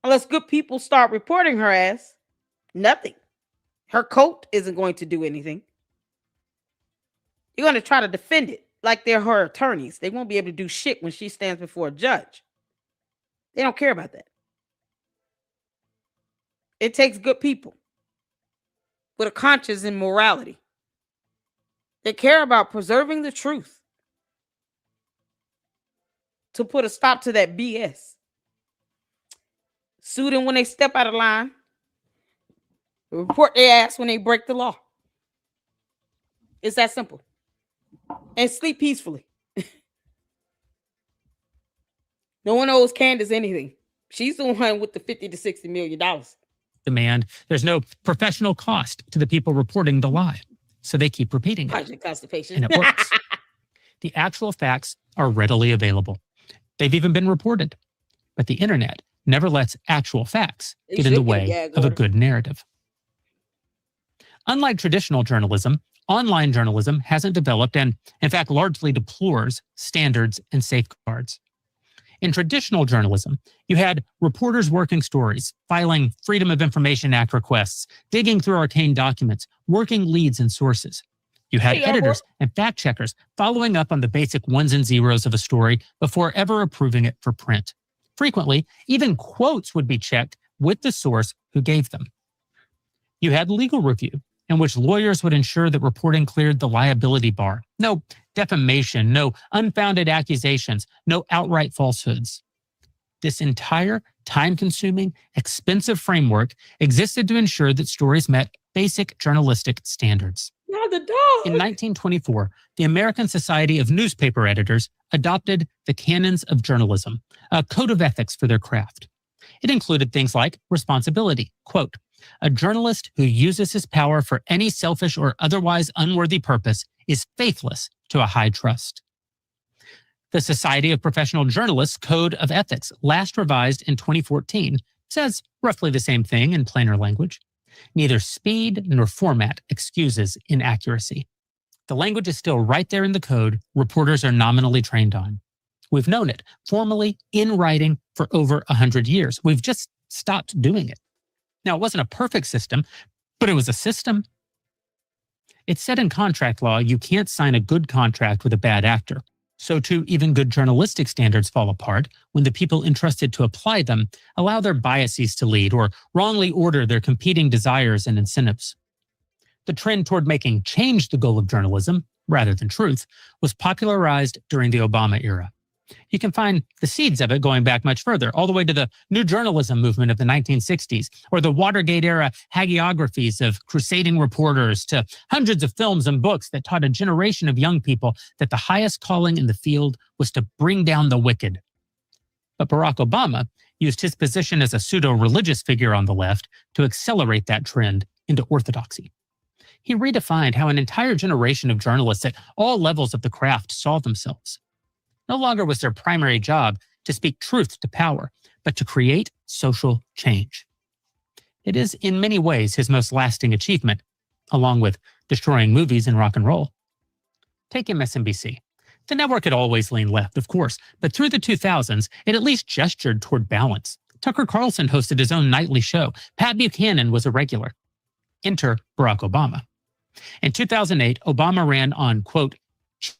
Unless good people start reporting her ass, nothing. Her cult isn't going to do anything. You're going to try to defend it like they're her attorneys. They won't be able to do shit when she stands before a judge. They don't care about that. It takes good people with a conscience and morality. They care about preserving the truth to put a stop to that BS. Sue them when they step out of line. Report their ass when they break the law. It's that simple. And sleep peacefully. No one owes Candace anything. She's the one with the $50 to $60 million. Demand. There's no professional cost to the people reporting the lie. So they keep repeating it. Project constipation. And it works. The actual facts are readily available. They've even been reported. But the internet never lets actual facts get in the way of a good narrative. Unlike traditional journalism, online journalism hasn't developed and, in fact, largely deplores standards and safeguards. In traditional journalism, you had reporters working stories, filing Freedom of Information Act requests, digging through arcane documents, working leads and sources. You had editors and fact checkers following up on the basic ones and zeros of a story before ever approving it for print. Frequently, even quotes would be checked with the source who gave them. You had legal review, in which lawyers would ensure that reporting cleared the liability bar. No defamation, no unfounded accusations, no outright falsehoods. This entire time-consuming, expensive framework existed to ensure that stories met basic journalistic standards. Not the dog. In 1924, the American Society of Newspaper Editors adopted the Canons of Journalism, a code of ethics for their craft. It included things like responsibility, quote, "A journalist who uses his power for any selfish or otherwise unworthy purpose is faithless to a high trust." The Society of Professional Journalists Code of Ethics, last revised in 2014, says roughly the same thing in plainer language. Neither speed nor format excuses inaccuracy. The language is still right there in the code reporters are nominally trained on. We've known it formally in writing for over 100 years. We've just stopped doing it. Now, it wasn't a perfect system, but it was a system. It said in contract law you can't sign a good contract with a bad actor. So too, even good journalistic standards fall apart when the people entrusted to apply them allow their biases to lead or wrongly order their competing desires and incentives. The trend toward making change the goal of journalism, rather than truth, was popularized during the Obama era. You can find the seeds of it going back much further, all the way to the New Journalism movement of the 1960s, or the Watergate-era hagiographies of crusading reporters, to hundreds of films and books that taught a generation of young people that the highest calling in the field was to bring down the wicked. But Barack Obama used his position as a pseudo-religious figure on the left to accelerate that trend into orthodoxy. He redefined how an entire generation of journalists at all levels of the craft saw themselves. No longer was their primary job to speak truth to power, but to create social change. It is in many ways his most lasting achievement, along with destroying movies and rock and roll. Take MSNBC. The network had always leaned left, of course, but through the 2000s, it at least gestured toward balance. Tucker Carlson hosted his own nightly show. Pat Buchanan was a regular. Enter Barack Obama. In 2008, Obama ran on, quote,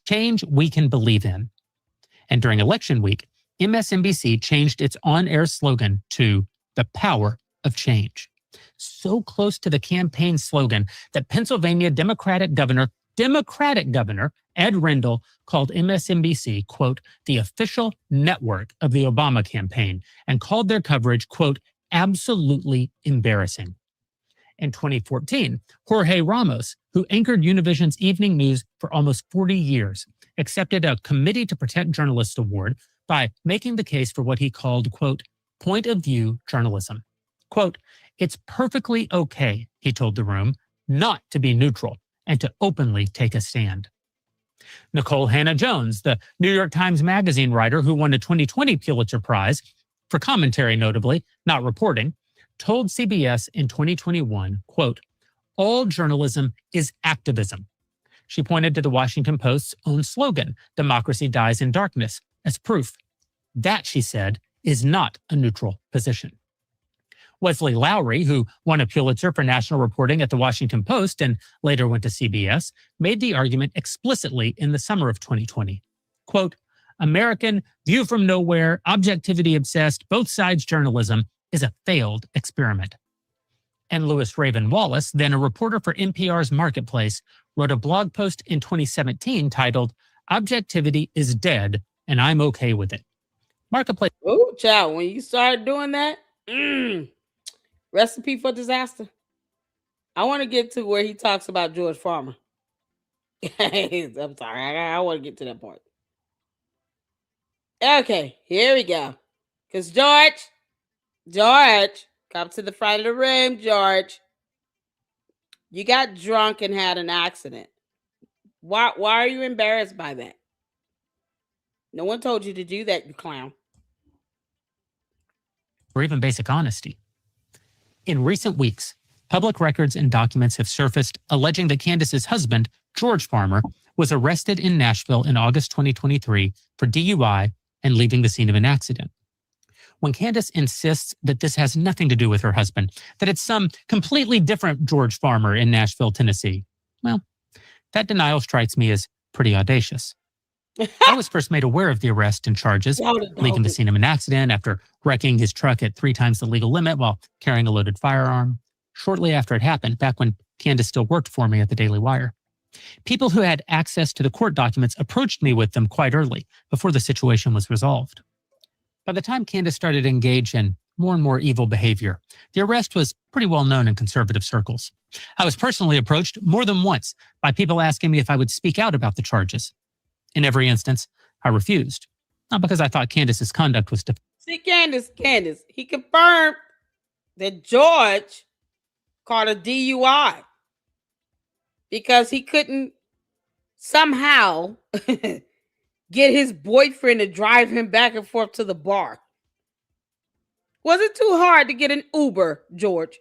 change we can believe in. And during election week, MSNBC changed its on-air slogan to the power of change. So close to the campaign slogan that Pennsylvania Democratic Governor Ed Rendell called MSNBC, quote, the official network of the Obama campaign, and called their coverage, quote, absolutely embarrassing. In 2014, Jorge Ramos, who anchored Univision's evening news for almost 40 years, accepted a Committee to Protect Journalists award by making the case for what he called, quote, point of view journalism. Quote, it's perfectly okay, he told the room, not to be neutral and to openly take a stand. Nicole Hannah-Jones, the New York Times Magazine writer who won a 2020 Pulitzer Prize, for commentary notably, not reporting, told CBS in 2021, quote, all journalism is activism. She pointed to the Washington Post's own slogan, democracy dies in darkness, as proof. That, she said, is not a neutral position. Wesley Lowery, who won a Pulitzer for national reporting at the Washington Post and later went to CBS, made the argument explicitly in the summer of 2020. Quote, American, view from nowhere, objectivity-obsessed, both sides journalism is a failed experiment. And Louis Raven Wallace, then a reporter for NPR's Marketplace, wrote a blog post in 2017 titled, Objectivity is Dead, and I'm okay with it. Marketplace. Oh, child, when you start doing that, recipe for disaster. I want to get to where he talks about George Farmer. I'm sorry, I want to get to that part. Okay, here we go. Because George, come to the front of the room, George. You got drunk and had an accident. Why are you embarrassed by that? No one told you to do that, you clown. Or even basic honesty. In recent weeks, public records and documents have surfaced alleging that Candace's husband, George Farmer, was arrested in Nashville in August 2023 for DUI and leaving the scene of an accident. When Candace insists that this has nothing to do with her husband, that it's some completely different George Farmer in Nashville, Tennessee, well, that denial strikes me as pretty audacious. I was first made aware of the arrest and charges, leaving the scene of an accident after wrecking his truck at 3 times the legal limit while carrying a loaded firearm, shortly after it happened, back when Candace still worked for me at the Daily Wire. People who had access to the court documents approached me with them quite early, before the situation was resolved. By the time Candace started to engage in more and more evil behavior, the arrest was pretty well known in conservative circles. I was personally approached more than once by people asking me if I would speak out about the charges. In every instance, I refused. Not because I thought Candace's conduct was See, Candace, he confirmed that George caught a DUI because he couldn't somehow get his boyfriend to drive him back and forth to the bar. Was it too hard to get an Uber, George?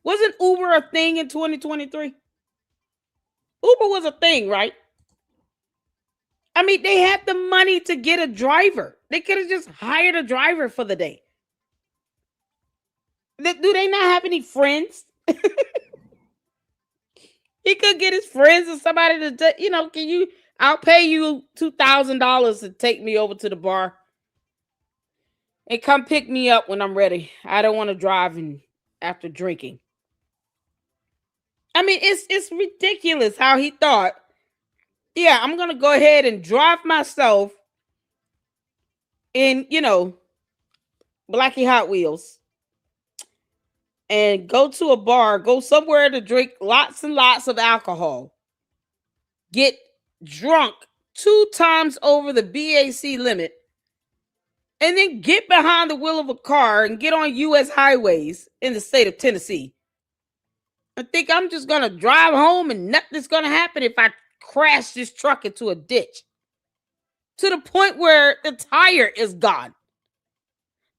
Wasn't Uber a thing in 2023? Uber was a thing, right? I mean, they had the money to get a driver. They could have just hired a driver for the day. Do they not have any friends? He could get his friends or somebody to, I'll pay you $2,000 to take me over to the bar and come pick me up when I'm ready. I don't want to drive after drinking. I mean, it's ridiculous how he thought, yeah, I'm going to go ahead and drive myself in, Blackie Hot Wheels and go to a bar, go somewhere to drink lots and lots of alcohol, get drunk 2 times over the BAC limit, and then get behind the wheel of a car and get on U.S. highways in the state of Tennessee. I think I'm just going to drive home and nothing's going to happen if I crash this truck into a ditch. To the point where the tire is gone.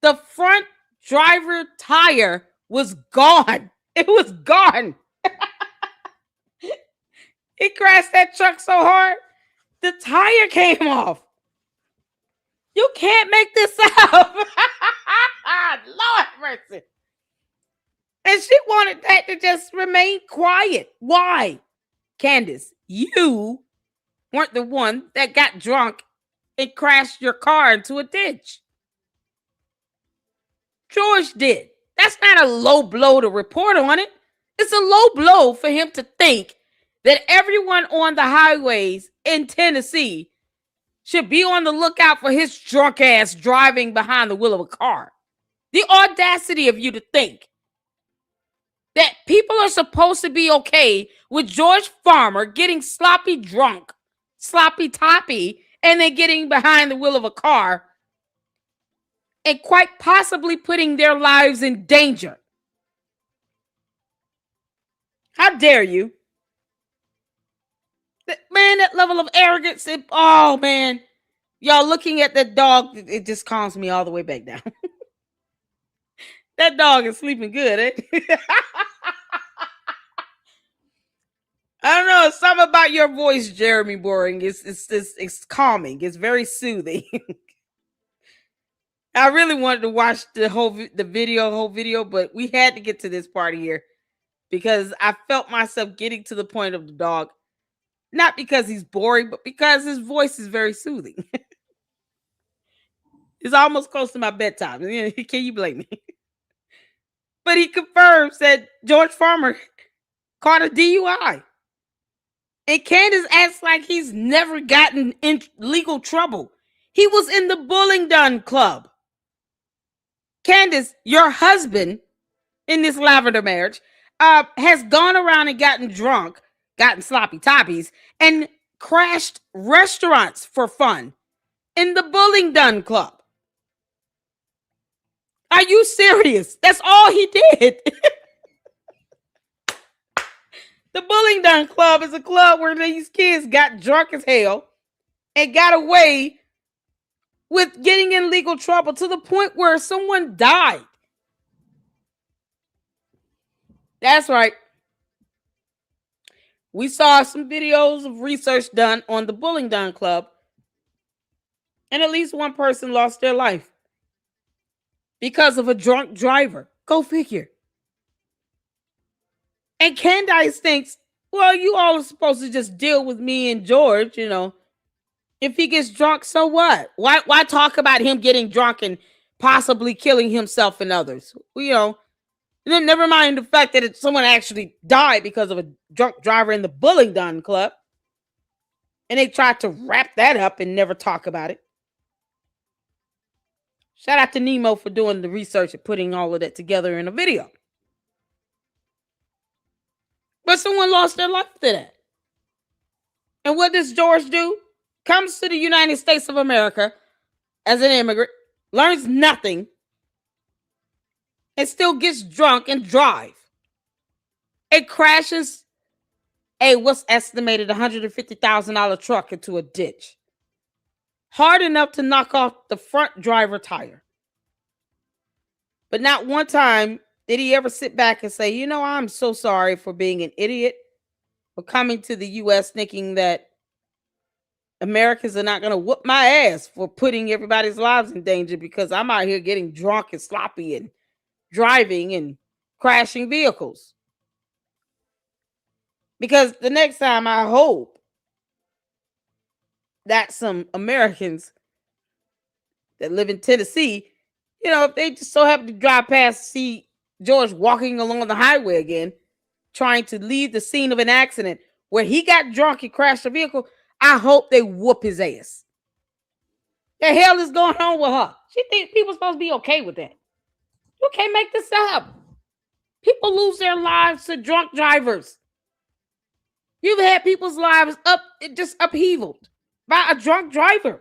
The front driver tire was gone. It was gone. He crashed that truck so hard, the tire came off. You can't make this up. Lord mercy. And she wanted that to just remain quiet. Why? Candace, you weren't the one that got drunk and crashed your car into a ditch. George did. That's not a low blow to report on it. It's a low blow for him to think that everyone on the highways in Tennessee should be on the lookout for his drunk ass driving behind the wheel of a car. The audacity of you to think that people are supposed to be okay with George Farmer getting sloppy drunk, sloppy toppy, and then getting behind the wheel of a car and quite possibly putting their lives in danger. How dare you? Man, that level of arrogance. Oh, man. Y'all looking at that dog, it just calms me all the way back down. That dog is sleeping good, eh? I don't know. Something about your voice, Jeremy Boring. It's calming. It's very soothing. I really wanted to watch the whole video, but we had to get to this part here because I felt myself getting to the point of the dog. Not because he's boring, but because his voice is very soothing. It's almost close to my bedtime. Can you blame me? But he confirms that George Farmer caught a DUI. And Candace acts like he's never gotten in legal trouble. He was in the Bullingdon Club. Candace, your husband in this lavender marriage, has gone around and gotten drunk, gotten sloppy toppies, and crashed restaurants for fun in the Bullingdon Club. Are you serious? That's all he did. The Bullingdon Club is a club where these kids got drunk as hell and got away with getting in legal trouble to the point where someone died. That's right. We saw some videos of research done on the Bullingdon Club, and at least one person lost their life because of a drunk driver. Go figure. And Candace thinks, well, you all are supposed to just deal with me and George, you know. If he gets drunk, so what? Why talk about him getting drunk and possibly killing himself and others? You know, then never mind the fact that someone actually died because of a drunk driver in the Bullingdon Club. And they tried to wrap that up and never talk about it. Shout out to Nemo for doing the research and putting all of that together in a video. But someone lost their life to that. And what does George do? Comes to the United States of America as an immigrant, learns nothing, and still gets drunk and drive. It crashes a what's estimated $150,000 truck into a ditch. Hard enough to knock off the front driver tire. But not one time did he ever sit back and say, you know, I'm so sorry for being an idiot, for coming to the U.S. thinking that Americans are not going to whoop my ass for putting everybody's lives in danger because I'm out here getting drunk and sloppy and driving and crashing vehicles. Because the next time, I hope that some Americans that live in Tennessee, you know, if they just so happen to drive past, see George walking along the highway again, trying to leave the scene of an accident where he got drunk and crashed a vehicle, I hope they whoop his ass. The hell is going on with her? She thinks people are supposed to be okay with that. You can't make this up. People lose their lives to drunk drivers. You've had people's lives just upheavaled by a drunk driver.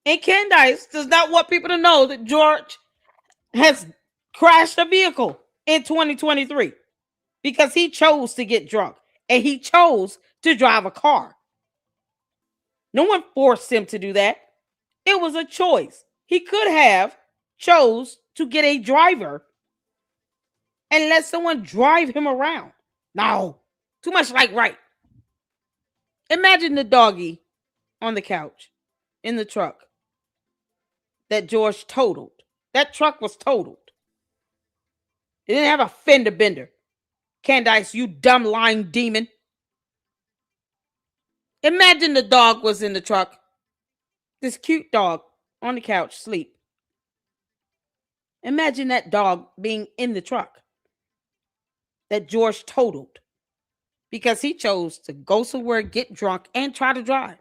And Candace does not want people to know that George has crashed a vehicle in 2023 because he chose to get drunk and he chose to drive a car. No one forced him to do that. It was a choice. He could have chose to get a driver and let someone drive him around. No, too much like right. Imagine the doggy on the couch in the truck that George totaled. That truck was totaled. It didn't have a fender bender. Candace, you dumb lying demon. Imagine the dog was in the truck. This cute dog on the couch, sleep. Imagine that dog being in the truck that George totaled because he chose to go somewhere, get drunk, and try to drive.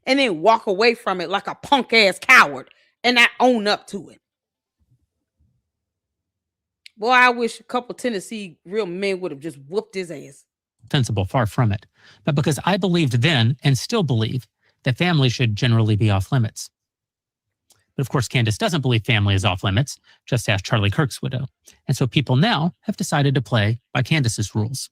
And then walk away from it like a punk ass coward and not own up to it. Boy, I wish a couple Tennessee real men would have just whooped his ass. Defensible, far from it. But because I believed then and still believe that family should generally be off limits. But of course, Candace doesn't believe family is off limits, just ask Charlie Kirk's widow. And so people now have decided to play by Candace's rules.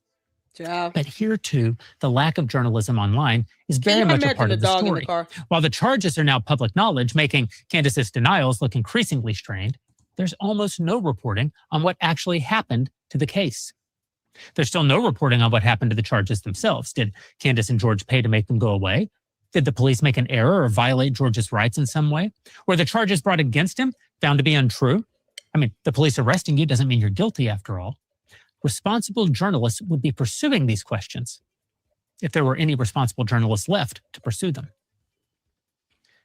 Ciao. But here, too, the lack of journalism online is very much a part of the story. While the charges are now public knowledge, making Candace's denials look increasingly strained, there's almost no reporting on what actually happened to the case. There's still no reporting on what happened to the charges themselves. Did Candace and George pay to make them go away? Did the police make an error or violate George's rights in some way? Were the charges brought against him found to be untrue? I mean, the police arresting you doesn't mean you're guilty after all. Responsible journalists would be pursuing these questions if there were any responsible journalists left to pursue them.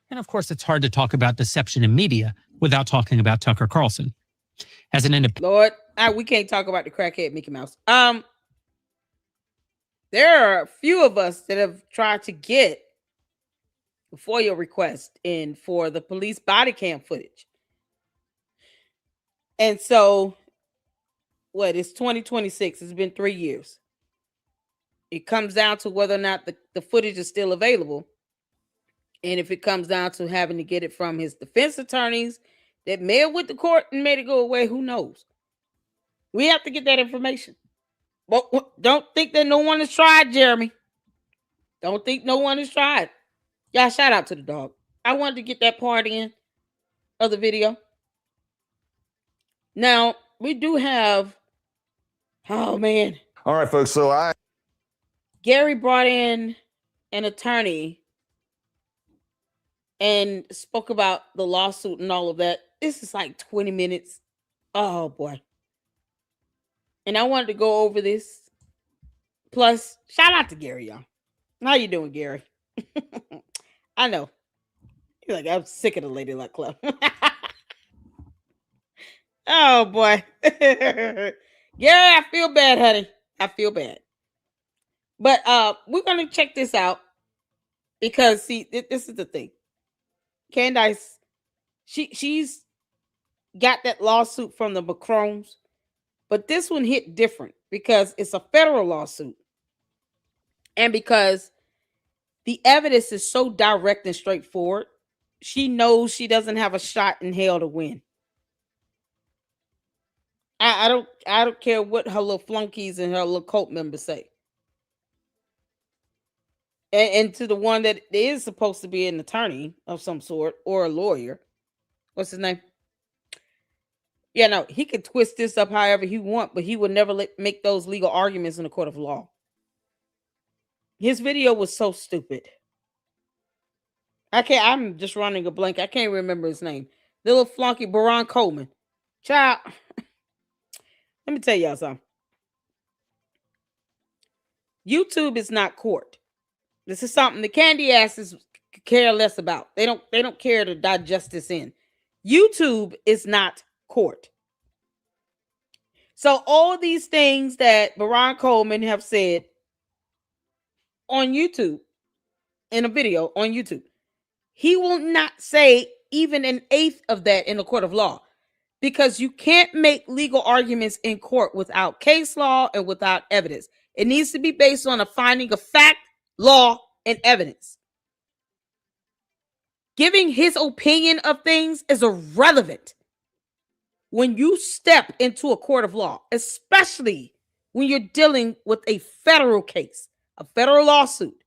And of course, it's hard to talk about deception in media without talking about Tucker Carlson. As an Lord, we can't talk about the crackhead Mickey Mouse. There are a few of us that have tried to get a FOIA request in for the police body cam footage. And so, it's 2026. It's been 3 years. It comes down to whether or not the footage is still available. And if it comes down to having to get it from his defense attorneys that may have went to court and made it go away, who knows? We have to get that information. But don't think that no one has tried, Jeremy. Don't think no one has tried. Y'all, shout out to the dog. I wanted to get that part in of the video. Now, we do have, oh man. All right, folks. So Gary brought in an attorney and spoke about the lawsuit and all of that. This is like 20 minutes. Oh boy. And I wanted to go over this. Plus, shout out to Gary, y'all. How you doing, Gary? I know. You're like, I'm sick of the Lady Luck Club. Oh boy. Gary, I feel bad, honey. I feel bad. But we're gonna check this out because see, this is the thing. Candace, she's got that lawsuit from the Macrones, but this one hit different because it's a federal lawsuit. And because the evidence is so direct and straightforward, she knows she doesn't have a shot in hell to win. I don't care what her little flunkies and her little cult members say. And to the one that is supposed to be an attorney of some sort or a lawyer, what's his name? Yeah, no, he could twist this up however he wants, but he would never make those legal arguments in a court of law. His video was so stupid. I'm just running a blank. I can't remember his name. The little flunky, Baron Coleman. Child, let me tell y'all something. YouTube is not court. This is something the candy asses care less about. They don't care to digest this in. YouTube is not court. So all these things that Baron Coleman have said on YouTube, in a video on YouTube, he will not say even an eighth of that in a court of law. Because you can't make legal arguments in court without case law and without evidence. It needs to be based on a finding of fact, law, and evidence. Giving his opinion of things is irrelevant when you step into a court of law, especially when you're dealing with a federal case, a federal lawsuit.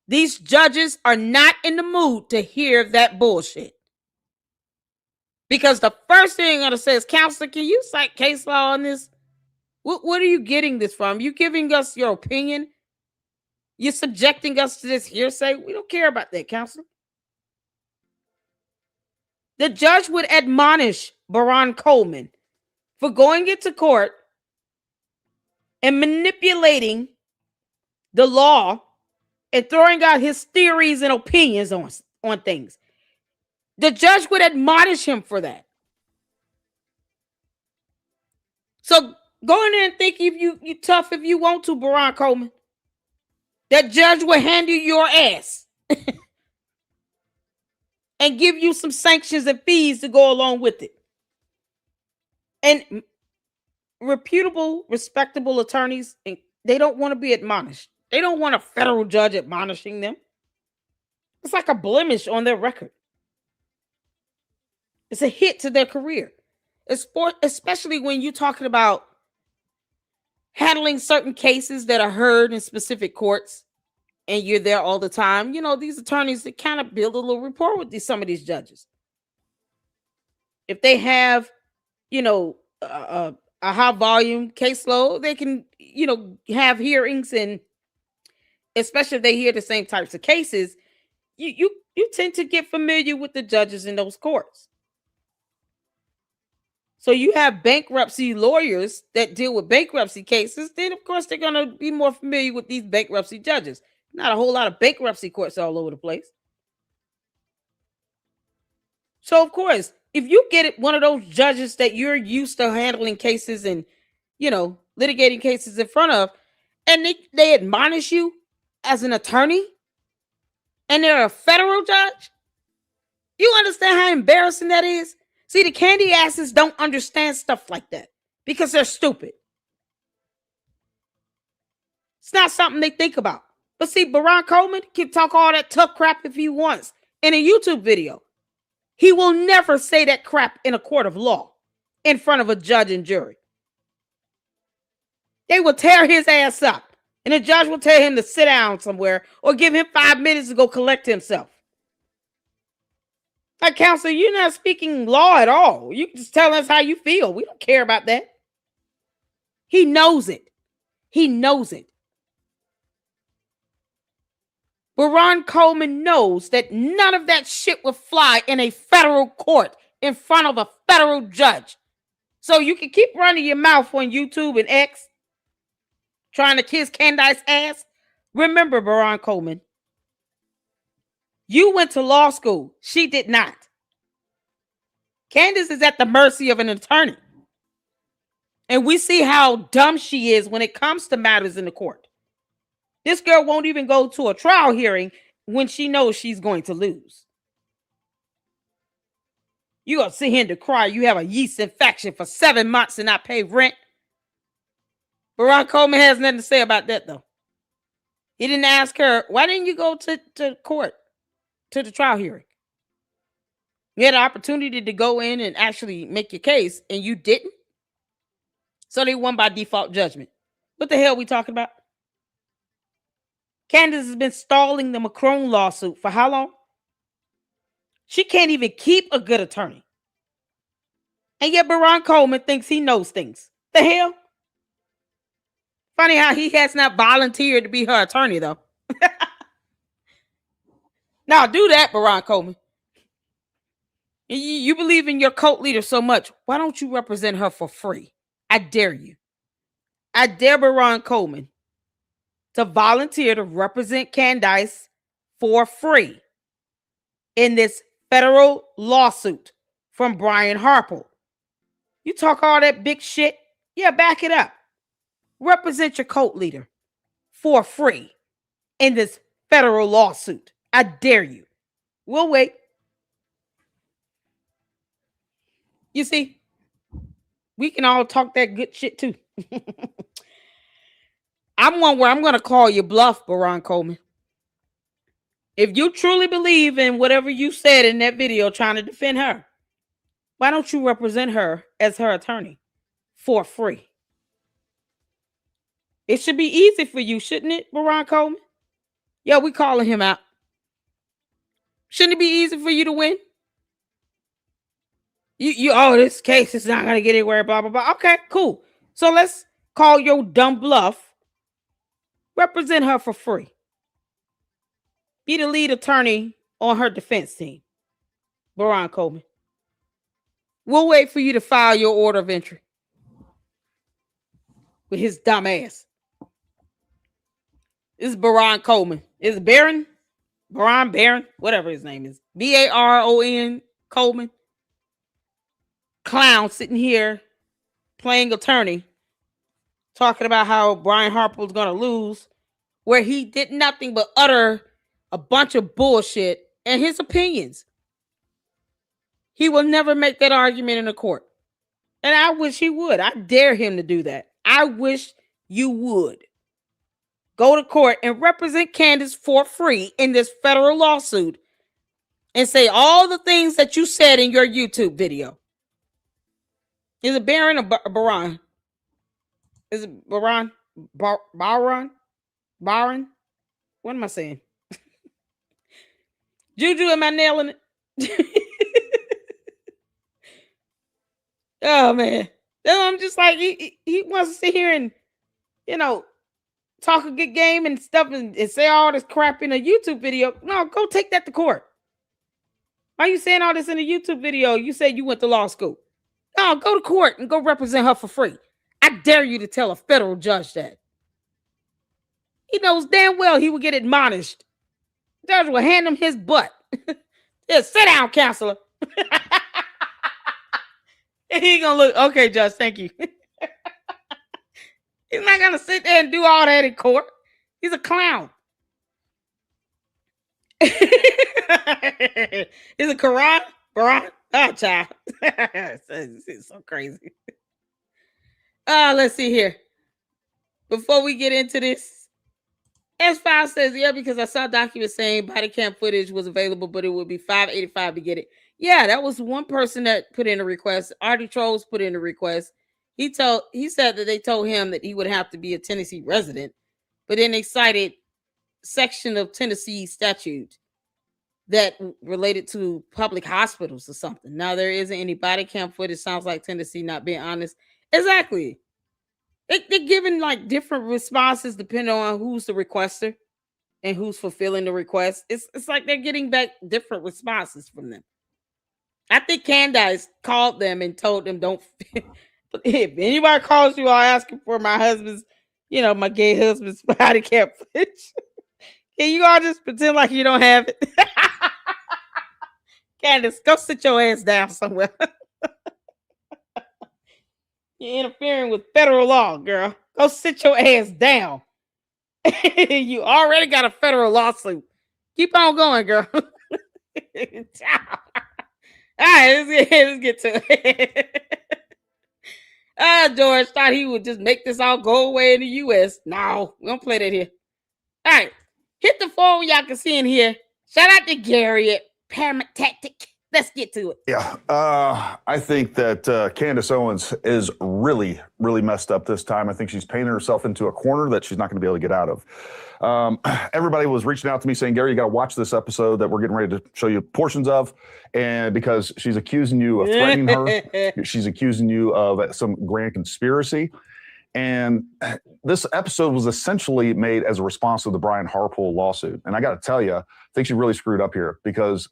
These judges are not in the mood to hear that bullshit. Because the first thing I'm going to say is, counselor, can you cite case law on this? What are you getting this from? You giving us your opinion? You're subjecting us to this hearsay? We don't care about that, counselor. The judge would admonish Baron Coleman for going into court and manipulating the law and throwing out his theories and opinions on things. The judge would admonish him for that. So go in there and think if you tough if you want to, Baron Coleman. That judge will handle your ass and give you some sanctions and fees to go along with it. And reputable, respectable attorneys, they don't want to be admonished. They don't want a federal judge admonishing them. It's like a blemish on their record. It's a hit to their career. Especially when you're talking about handling certain cases that are heard in specific courts and you're there all the time. You know, these attorneys, they kind of build a little rapport with some of these judges. If they have, you know, a high volume caseload, they can, you know, have hearings, and especially if they hear the same types of cases, you tend to get familiar with the judges in those courts. So you have bankruptcy lawyers that deal with bankruptcy cases, then of course they're going to be more familiar with these bankruptcy judges. Not a whole lot of bankruptcy courts all over the place. So of course, if you get one of those judges that you're used to handling cases and, you know, litigating cases in front of, and they admonish you as an attorney, and they're a federal judge, you understand how embarrassing that is? See, the candy asses don't understand stuff like that because they're stupid. It's not something they think about. But see, Baron Coleman can talk all that tough crap if he wants in a YouTube video. He will never say that crap in a court of law in front of a judge and jury. They will tear his ass up, and the judge will tell him to sit down somewhere or give him 5 minutes to go collect himself. Like, counselor, you're not speaking law at all. You just tell us how you feel. We don't care about that. He knows it. He knows it. Baron Coleman knows that none of that shit will fly in a federal court in front of a federal judge. So you can keep running your mouth on YouTube and X, trying to kiss Candace's ass. Remember, Baron Coleman, you went to law school. She did not. Candace is at the mercy of an attorney. And we see how dumb she is when it comes to matters in the court. This girl won't even go to a trial hearing when she knows she's going to lose. You're going to sit here and decry you have a yeast infection for 7 months and not pay rent. Baron Coleman has nothing to say about that, though. He didn't ask her, why didn't you go to court, to the trial hearing? You had an opportunity to go in and actually make your case, and you didn't. So they won by default judgment. What the hell are we talking about? Candace has been stalling the Macron lawsuit for how long? She can't even keep a good attorney. And yet Baron Coleman thinks he knows things. The hell? Funny how he has not volunteered to be her attorney, though. Now do that, Baron Coleman. You believe in your cult leader so much. Why don't you represent her for free? I dare you. I dare Baron Coleman to volunteer to represent Candace for free in this federal lawsuit from Brian Harper. You talk all that big shit. Yeah, back it up. Represent your cult leader for free in this federal lawsuit. I dare you. We'll wait. You see, we can all talk that good shit too. I'm one where I'm going to call you bluff, Baron Coleman. If you truly believe in whatever you said in that video trying to defend her, why don't you represent her as her attorney for free? It should be easy for you, shouldn't it, Baron Coleman? Yeah, we calling him out. Shouldn't it be easy for you to win? This case is not gonna get anywhere, blah blah blah. Okay, cool. So let's call your dumb bluff. Represent her for free. Be the lead attorney on her defense team, Baron Coleman. We'll wait for you to file your order of entry with his dumb ass. This is Baron Coleman. Is it Baron? Baron, whatever his name is. Baron Coleman. Clown sitting here playing attorney, talking about how Brian Harper was going to lose, where he did nothing but utter a bunch of bullshit and his opinions. He will never make that argument in a court. And I wish he would. I dare him to do that. I wish you would. Go to court and represent Candace for free in this federal lawsuit and say all the things that you said in your YouTube video. Is it Baron or Baron? Is it Baron? Baron? What am I saying? Juju, am I nailing it? Oh, man. I'm just like, he wants to sit here and, talk a good game and stuff and say all this crap in a YouTube video. No, go take that to court. Why are you saying all this in a YouTube video? You said you went to law school. No, go to court and go represent her for free. I dare you to tell a federal judge that. He knows damn well he will get admonished. The judge will hand him his butt. Yeah, sit down, counselor. And he gonna look, okay, Judge, thank you. He's not gonna sit there and do all that in court. He's a clown. Is it Quran? Oh, child. It's so crazy. Let's see here. Before we get into this, S5 says, yeah, because I saw documents saying body cam footage was available, but it would be $585 to get it. Yeah, that was one person that put in a request. Artie Trolls put in a request. He said that they told him that he would have to be a Tennessee resident, but then they cited section of Tennessee statute that related to public hospitals or something. Now there isn't any body cam footage. Sounds like Tennessee not being honest. Exactly. They're giving like different responses depending on who's the requester and who's fulfilling the request. It's like they're getting back different responses from them. I think Candace called them and told them, don't, if anybody calls you, I'll ask for my husband's, my gay husband's body cam footage. Can you all just pretend like you don't have it? Candace, go sit your ass down somewhere. You're interfering with federal law, girl. Go sit your ass down. You already got a federal lawsuit. Keep on going, girl. All right, let's get to it. George thought he would just make this all go away in the U.S. No, we don't play that here. All right, hit the phone y'all can see in here. Shout out to Gary at Paramount Tactic. Let's get to it. Yeah, I think that Candace Owens is really, really messed up this time. I think she's painted herself into a corner that she's not going to be able to get out of. Everybody was reaching out to me saying, Gary, you got to watch this episode that we're getting ready to show you portions of. And because she's accusing you of threatening her, she's accusing you of some grand conspiracy. And this episode was essentially made as a response to the Brian Harper lawsuit. And I got to tell you, I think she really screwed up here because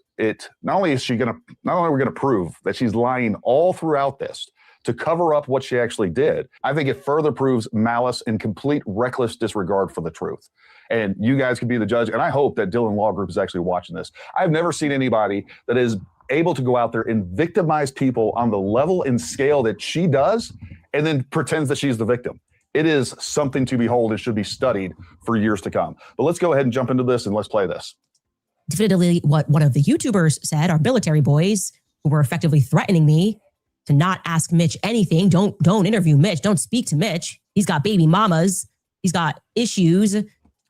not only are we going to prove that she's lying all throughout this to cover up what she actually did, I think it further proves malice and complete reckless disregard for the truth. And you guys can be the judge. And I hope that Dylan Law Group is actually watching this. I've never seen anybody that is able to go out there and victimize people on the level and scale that she does and then pretends that she's the victim. It is something to behold and should be studied for years to come. But let's go ahead and jump into this and let's play this. Definitively what one of the YouTubers said, our military boys who were effectively threatening me to not ask Mitch anything. Don't interview Mitch. Don't speak to Mitch. He's got baby mamas. He's got issues.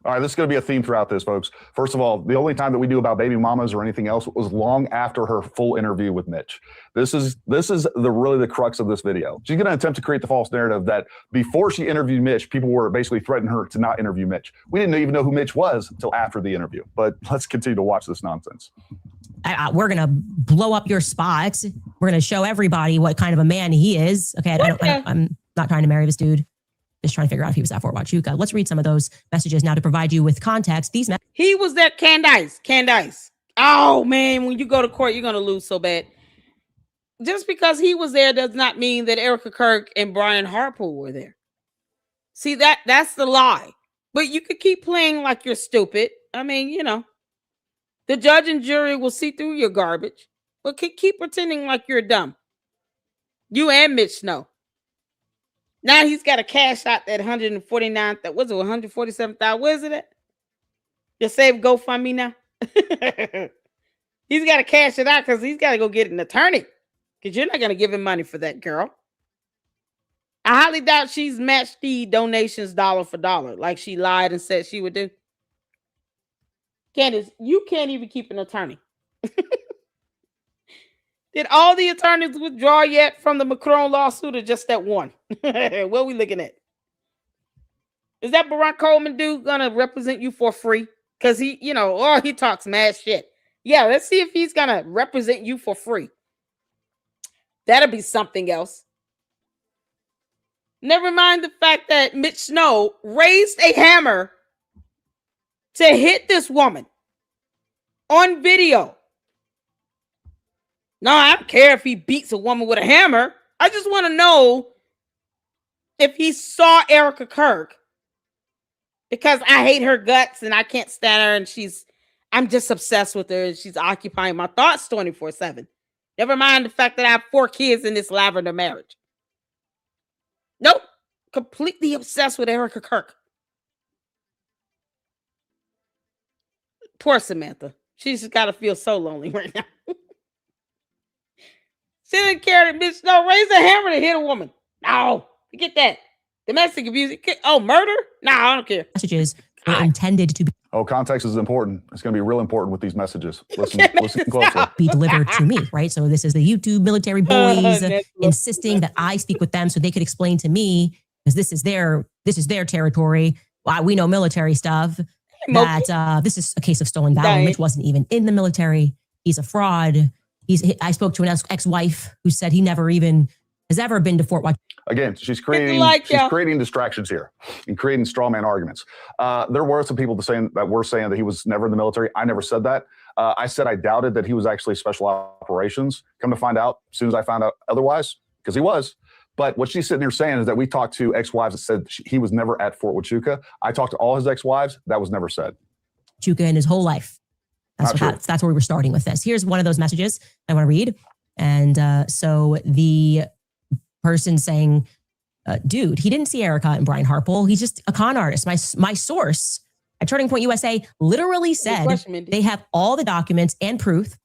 All right, this is going to be a theme throughout this, folks. First of all, the only time that we knew about baby mamas or anything else was long after her full interview with Mitch. This is really the crux of this video. She's going to attempt to create the false narrative that before she interviewed Mitch, people were basically threatening her to not interview Mitch. We didn't even know who Mitch was until after the interview. But let's continue to watch this nonsense. we're going to blow up your spot. We're going to show everybody what kind of a man he is. Okay. I'm not trying to marry this dude. Just trying to figure out if he was at Fort Huachuca. Let's read some of those messages now to provide you with context. He was there, Candace. Oh man, when you go to court, you're gonna lose so bad. Just because he was there does not mean that Erika Kirk and Brian Harpool were there. See, that's the lie. But you could keep playing like you're stupid. I mean, the judge and jury will see through your garbage. But keep pretending like you're dumb. You and Mitch know. Now he's got to cash out that 149. Was it 147,000? What is it at? Just save GoFundMe now. He's got to cash it out because he's got to go get an attorney. Because you're not going to give him money for that, girl. I highly doubt she's matched the donations dollar for dollar like she lied and said she would do. Candace, you can't even keep an attorney. Did all the attorneys withdraw yet from the Macron lawsuit or just that one? What are we looking at? Is that Barack Coleman dude gonna represent you for free? Because he talks mad shit. Yeah, let's see if he's gonna represent you for free. That'll be something else. Never mind the fact that Mitch Snow raised a hammer to hit this woman on video. No, I don't care if he beats a woman with a hammer. I just want to know if he saw Erika Kirk, because I hate her guts and I can't stand her and I'm just obsessed with her and she's occupying my thoughts 24/7. Never mind the fact that I have 4 kids in this lavender marriage. Nope. Completely obsessed with Erika Kirk. Poor Samantha. She's just got to feel so lonely right now. She didn't care that bitch. No, raise a hammer to hit a woman. No, forget that. Domestic abuse. Oh, murder? No, I don't care. Messages are intended to context is important. It's going to be real important with these messages. Listen closer. be delivered to me, right? So this is the YouTube military boys insisting that I speak with them so they could explain to me, because this is their territory. Well, we know military stuff. That this is a case of stolen valor. Mitch wasn't even in the military. He's a fraud. I spoke to an ex-wife who said he never even has ever been to Fort Huachuca. Again, she's creating distractions here and creating straw man arguments. There were some people saying that he was never in the military. I never said that. I said I doubted that he was actually special operations. Come to find out, as soon as I found out otherwise, because he was. But what she's sitting here saying is that we talked to ex-wives that said he was never at Fort Huachuca. I talked to all his ex-wives. That was never said. Huachuca in his whole life. That's where we were starting with this. Here's one of those messages I want to read. And so the person saying, dude, he didn't see Erika and Brian Harpool. He's just a con artist. My source at Turning Point USA literally said they have all the documents and proof.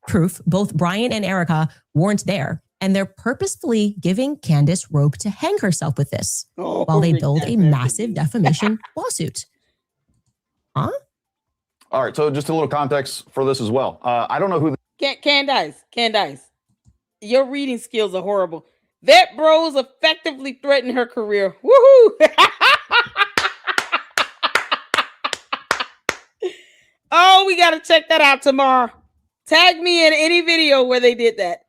Both Brian and Erika weren't there. And they're purposefully giving Candace rope to hang herself with this while they build a massive defamation lawsuit. Huh? All right, so just a little context for this as well. I don't know who. Candace, your reading skills are horrible. Vet bros effectively threatened her career. Woohoo! Oh, we got to check that out tomorrow. Tag me in any video where they did that.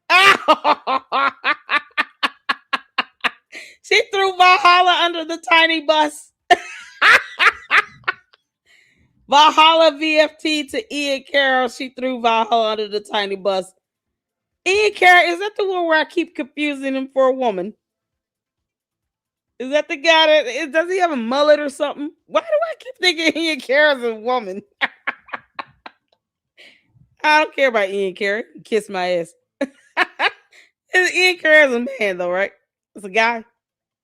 She threw Valhalla under the tiny bus. Valhalla VFT to Ian Carroll. She threw Valhalla under the tiny bus. Ian Carroll, is that the one where I keep confusing him for a woman? Is that the guy that does he have a mullet or something? Why do I keep thinking Ian Carroll's a woman? I don't care about Ian Carroll. Kiss my ass. Ian Carroll's a man, though, right? It's a guy.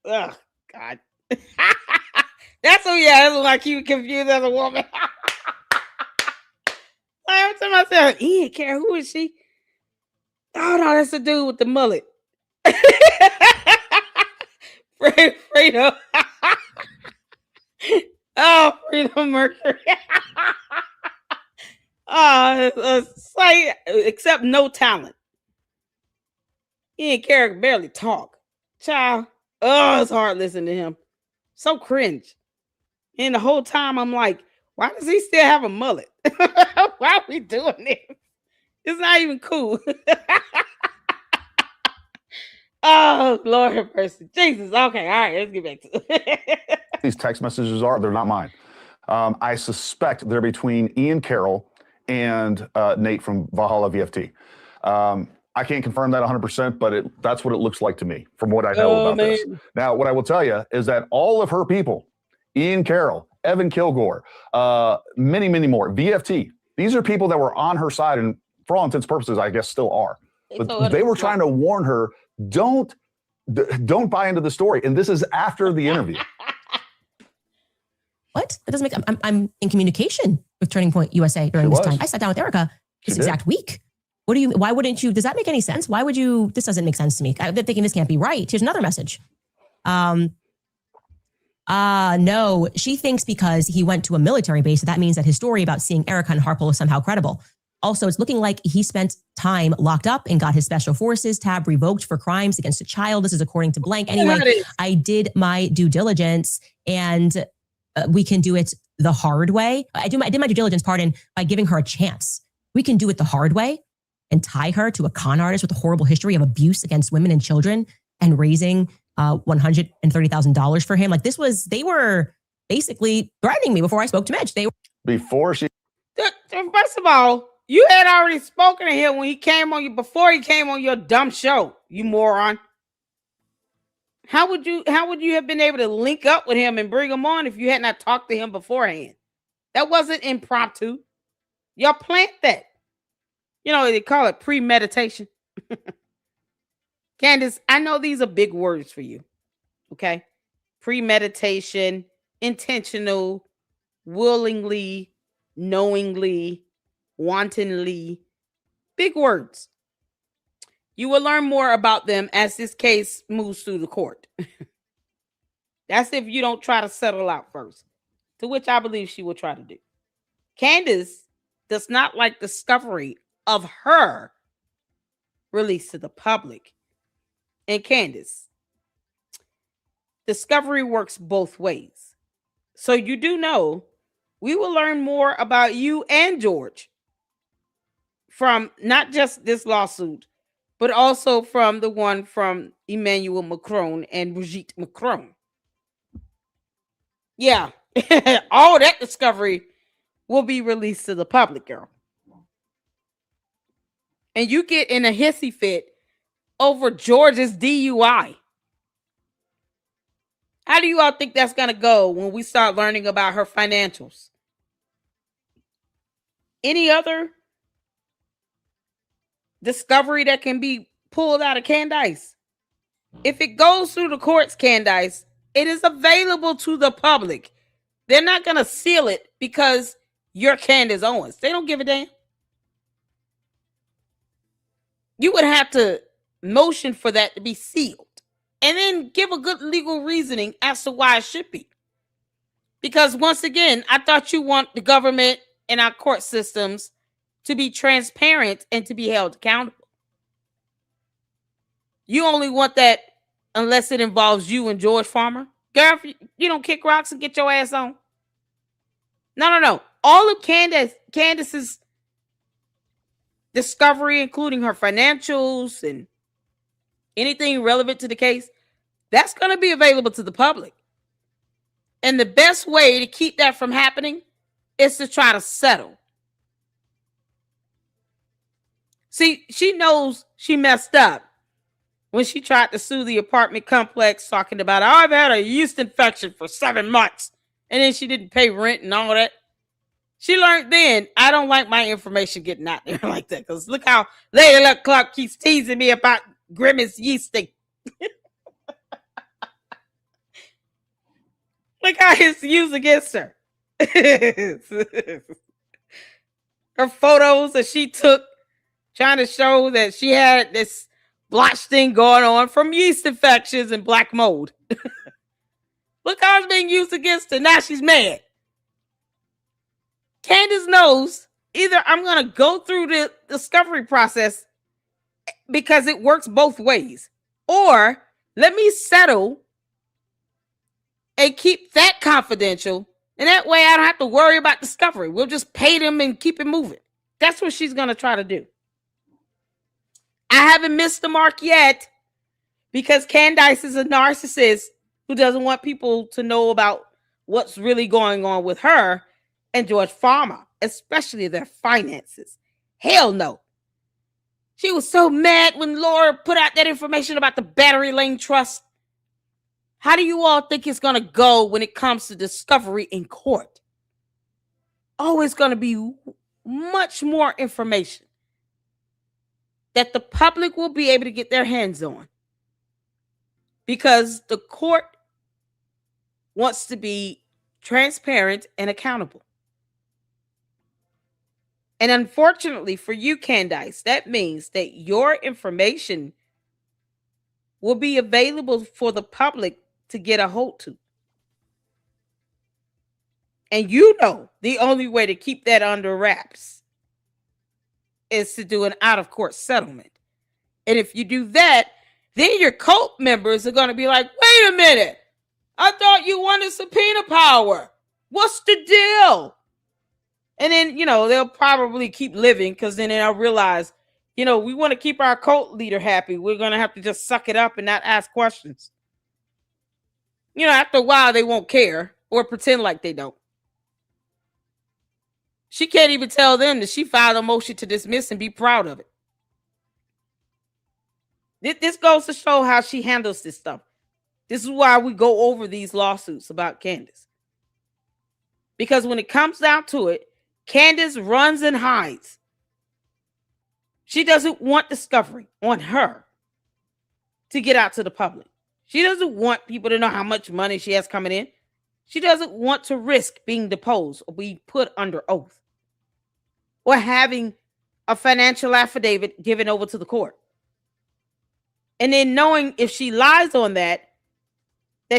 Oh God. That's what I keep confused as a woman. Every time I say Ian Carroll, who is she? Oh no, that's the dude with the mullet. Freedom. Oh, Freedom Mercury. Except no talent. Ian Carroll can barely talk. Child. Oh, it's hard listening to him. So cringe. And the whole time I'm like, why does he still have a mullet? Why are we doing this? It's not even cool. Oh, Lord have mercy. Jesus. Okay, all right, let's get back to it. These text messages are, they're not mine. I suspect they're between Ian Carroll and Nate from Valhalla VFT. I can't confirm that 100%, but that's what it looks like to me from what I know about this. Now, what I will tell you is that all of her people, Ian Carroll, Evan Kilgore, many, many more, VFT, these are people that were on her side and for all intents and purposes, I guess still are. But they were trying to warn her, don't buy into the story. And this is after the interview. What? That doesn't make. I'm in communication with Turning Point USA during this time. I sat down with Erika this exact week. What do you? Why wouldn't you? Does that make any sense? Why would you? This doesn't make sense to me. I'm thinking this can't be right. Here's another message. No, she thinks because he went to a military base, that means that his story about seeing Erika and Harpole is somehow credible. Also, it's looking like he spent time locked up and got his special forces tab revoked for crimes against a child. This is according to blank. Anyway, I did my due diligence, and we can do it the hard way. I did my due diligence, by giving her a chance. We can do it the hard way and tie her to a con artist with a horrible history of abuse against women and children and raising $130,000 for him. Like they were basically threatening me before I spoke to Mitch. First of all, you had already spoken to him when he came on you, before he came on your dumb show, you moron. How would you have been able to link up with him and bring him on if you had not talked to him beforehand? That wasn't impromptu. Y'all plant that. You know, they call it premeditation. Candace, I know these are big words for you. Okay? Premeditation, intentional, willingly, knowingly, wantonly. Big words. You will learn more about them as this case moves through the court. That's if you don't try to settle out first, to which I believe she will try to do. Candace does not like discovery of her released to the public. And Candace, discovery works both ways. So you do know we will learn more about you and George from not just this lawsuit, but also from the one from Emmanuel Macron and Brigitte Macron. Yeah, all that discovery will be released to the public, girl. And you get in a hissy fit over George's DUI. How do you all think that's going to go when we start learning about her financials? Any other discovery that can be pulled out of Candace? If it goes through the courts, Candace, it is available to the public. They're not going to seal it because you're Candace Owens. They don't give a damn. You would have to motion for that to be sealed and then give a good legal reasoning as to why it should be. Because once again, I thought you want the government and our court systems to be transparent and to be held accountable. You only want that unless it involves you and George Farmer. Girl, if you don't kick rocks and get your ass on. No. All of Candace's discovery, including her financials and anything relevant to the case, that's going to be available to the public. And the best way to keep that from happening is to try to settle. See, she knows she messed up when she tried to sue the apartment complex, talking about, I've had a yeast infection for 7 months. And then she didn't pay rent and all that. She learned then, I don't like my information getting out there like that. Because look how Lady Luck Clark keeps teasing me about Grimace yeasting. Look how it's used against her. Her photos that she took trying to show that she had this blotch thing going on from yeast infections and black mold. Look how it's being used against her. Now she's mad. Candace knows either I'm going to go through the discovery process because it works both ways, or let me settle and keep that confidential. And that way I don't have to worry about discovery. We'll just pay them and keep it moving. That's what she's going to try to do. I haven't missed the mark yet because Candace is a narcissist who doesn't want people to know about what's really going on with her and George Farmer, especially their finances. Hell no. She was so mad when Laura put out that information about the Battery Lane Trust. How do you all think it's going to go when it comes to discovery in court? Always going to be much more information that the public will be able to get their hands on because the court wants to be transparent and accountable. And unfortunately for you, Candace, that means that your information will be available for the public to get a hold to. And you know the only way to keep that under wraps is to do an out-of-court settlement. And if you do that, then your cult members are going to be like, wait a minute, I thought you wanted subpoena power. What's the deal? And then, they'll probably keep living because then they'll realize, we want to keep our cult leader happy. We're going to have to just suck it up and not ask questions. After a while, they won't care or pretend like they don't. She can't even tell them that she filed a motion to dismiss and be proud of it. This goes to show how she handles this stuff. This is why we go over these lawsuits about Candace. Because when it comes down to it, Candace runs and hides. She doesn't want discovery on her to get out to the public. She doesn't want people to know how much money she has coming in. She doesn't want to risk being deposed or being put under oath or having a financial affidavit given over to the court. And then knowing if she lies on that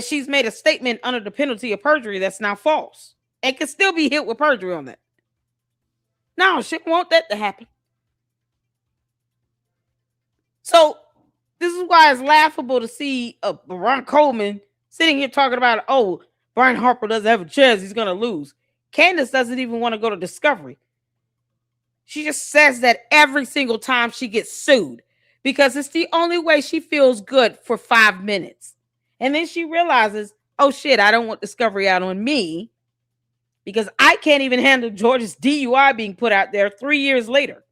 she's made a statement under the penalty of perjury that's now false and can still be hit with perjury on that. No, she won't want that to happen. So this is why it's laughable to see Ron Coleman sitting here talking about, Brian Harper doesn't have a chance. He's going to lose. Candace doesn't even want to go to discovery. She just says that every single time she gets sued because it's the only way she feels good for 5 minutes. And then she realizes, oh shit, I don't want discovery out on me because I can't even handle George's DUI being put out there 3 years later.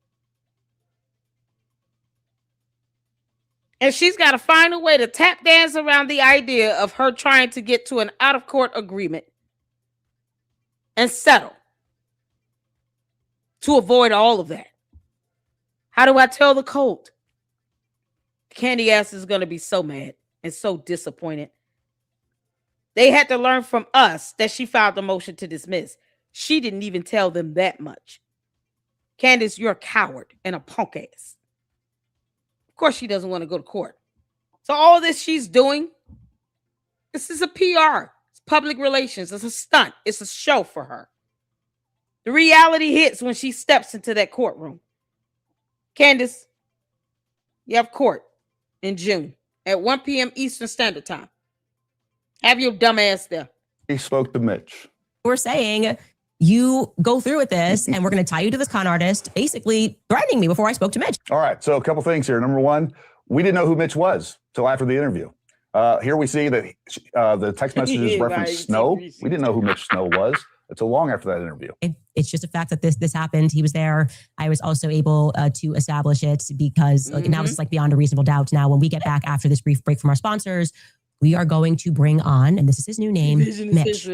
And she's got to find a way to tap dance around the idea of her trying to get to an out-of-court agreement and settle to avoid all of that. How do I tell the cult? Candy ass is going to be so mad and so disappointed. They had to learn from us that she filed a motion to dismiss. She didn't even tell them that much. Candace, you're a coward and a punk ass. Of course, she doesn't want to go to court. So all this she's doing, this is a PR. It's public relations. It's a stunt. It's a show for her. The reality hits when she steps into that courtroom. Candace, you have court in June at 1 p.m. Eastern Standard Time. Have your dumb ass there. He spoke to Mitch. We're saying you go through with this and we're going to tie you to this con artist, basically threatening me before I spoke to Mitch. All right. So a couple things here. Number one, we didn't know who Mitch was till after the interview. Here we see that the text messages reference Snow. We didn't know who Mitch Snow was until long after that interview. It's just a fact that this happened. He was there. I was also able to establish it because now it's like beyond a reasonable doubt. Now, when we get back after this brief break from our sponsors, we are going to bring on, and this is his new name, Mitch.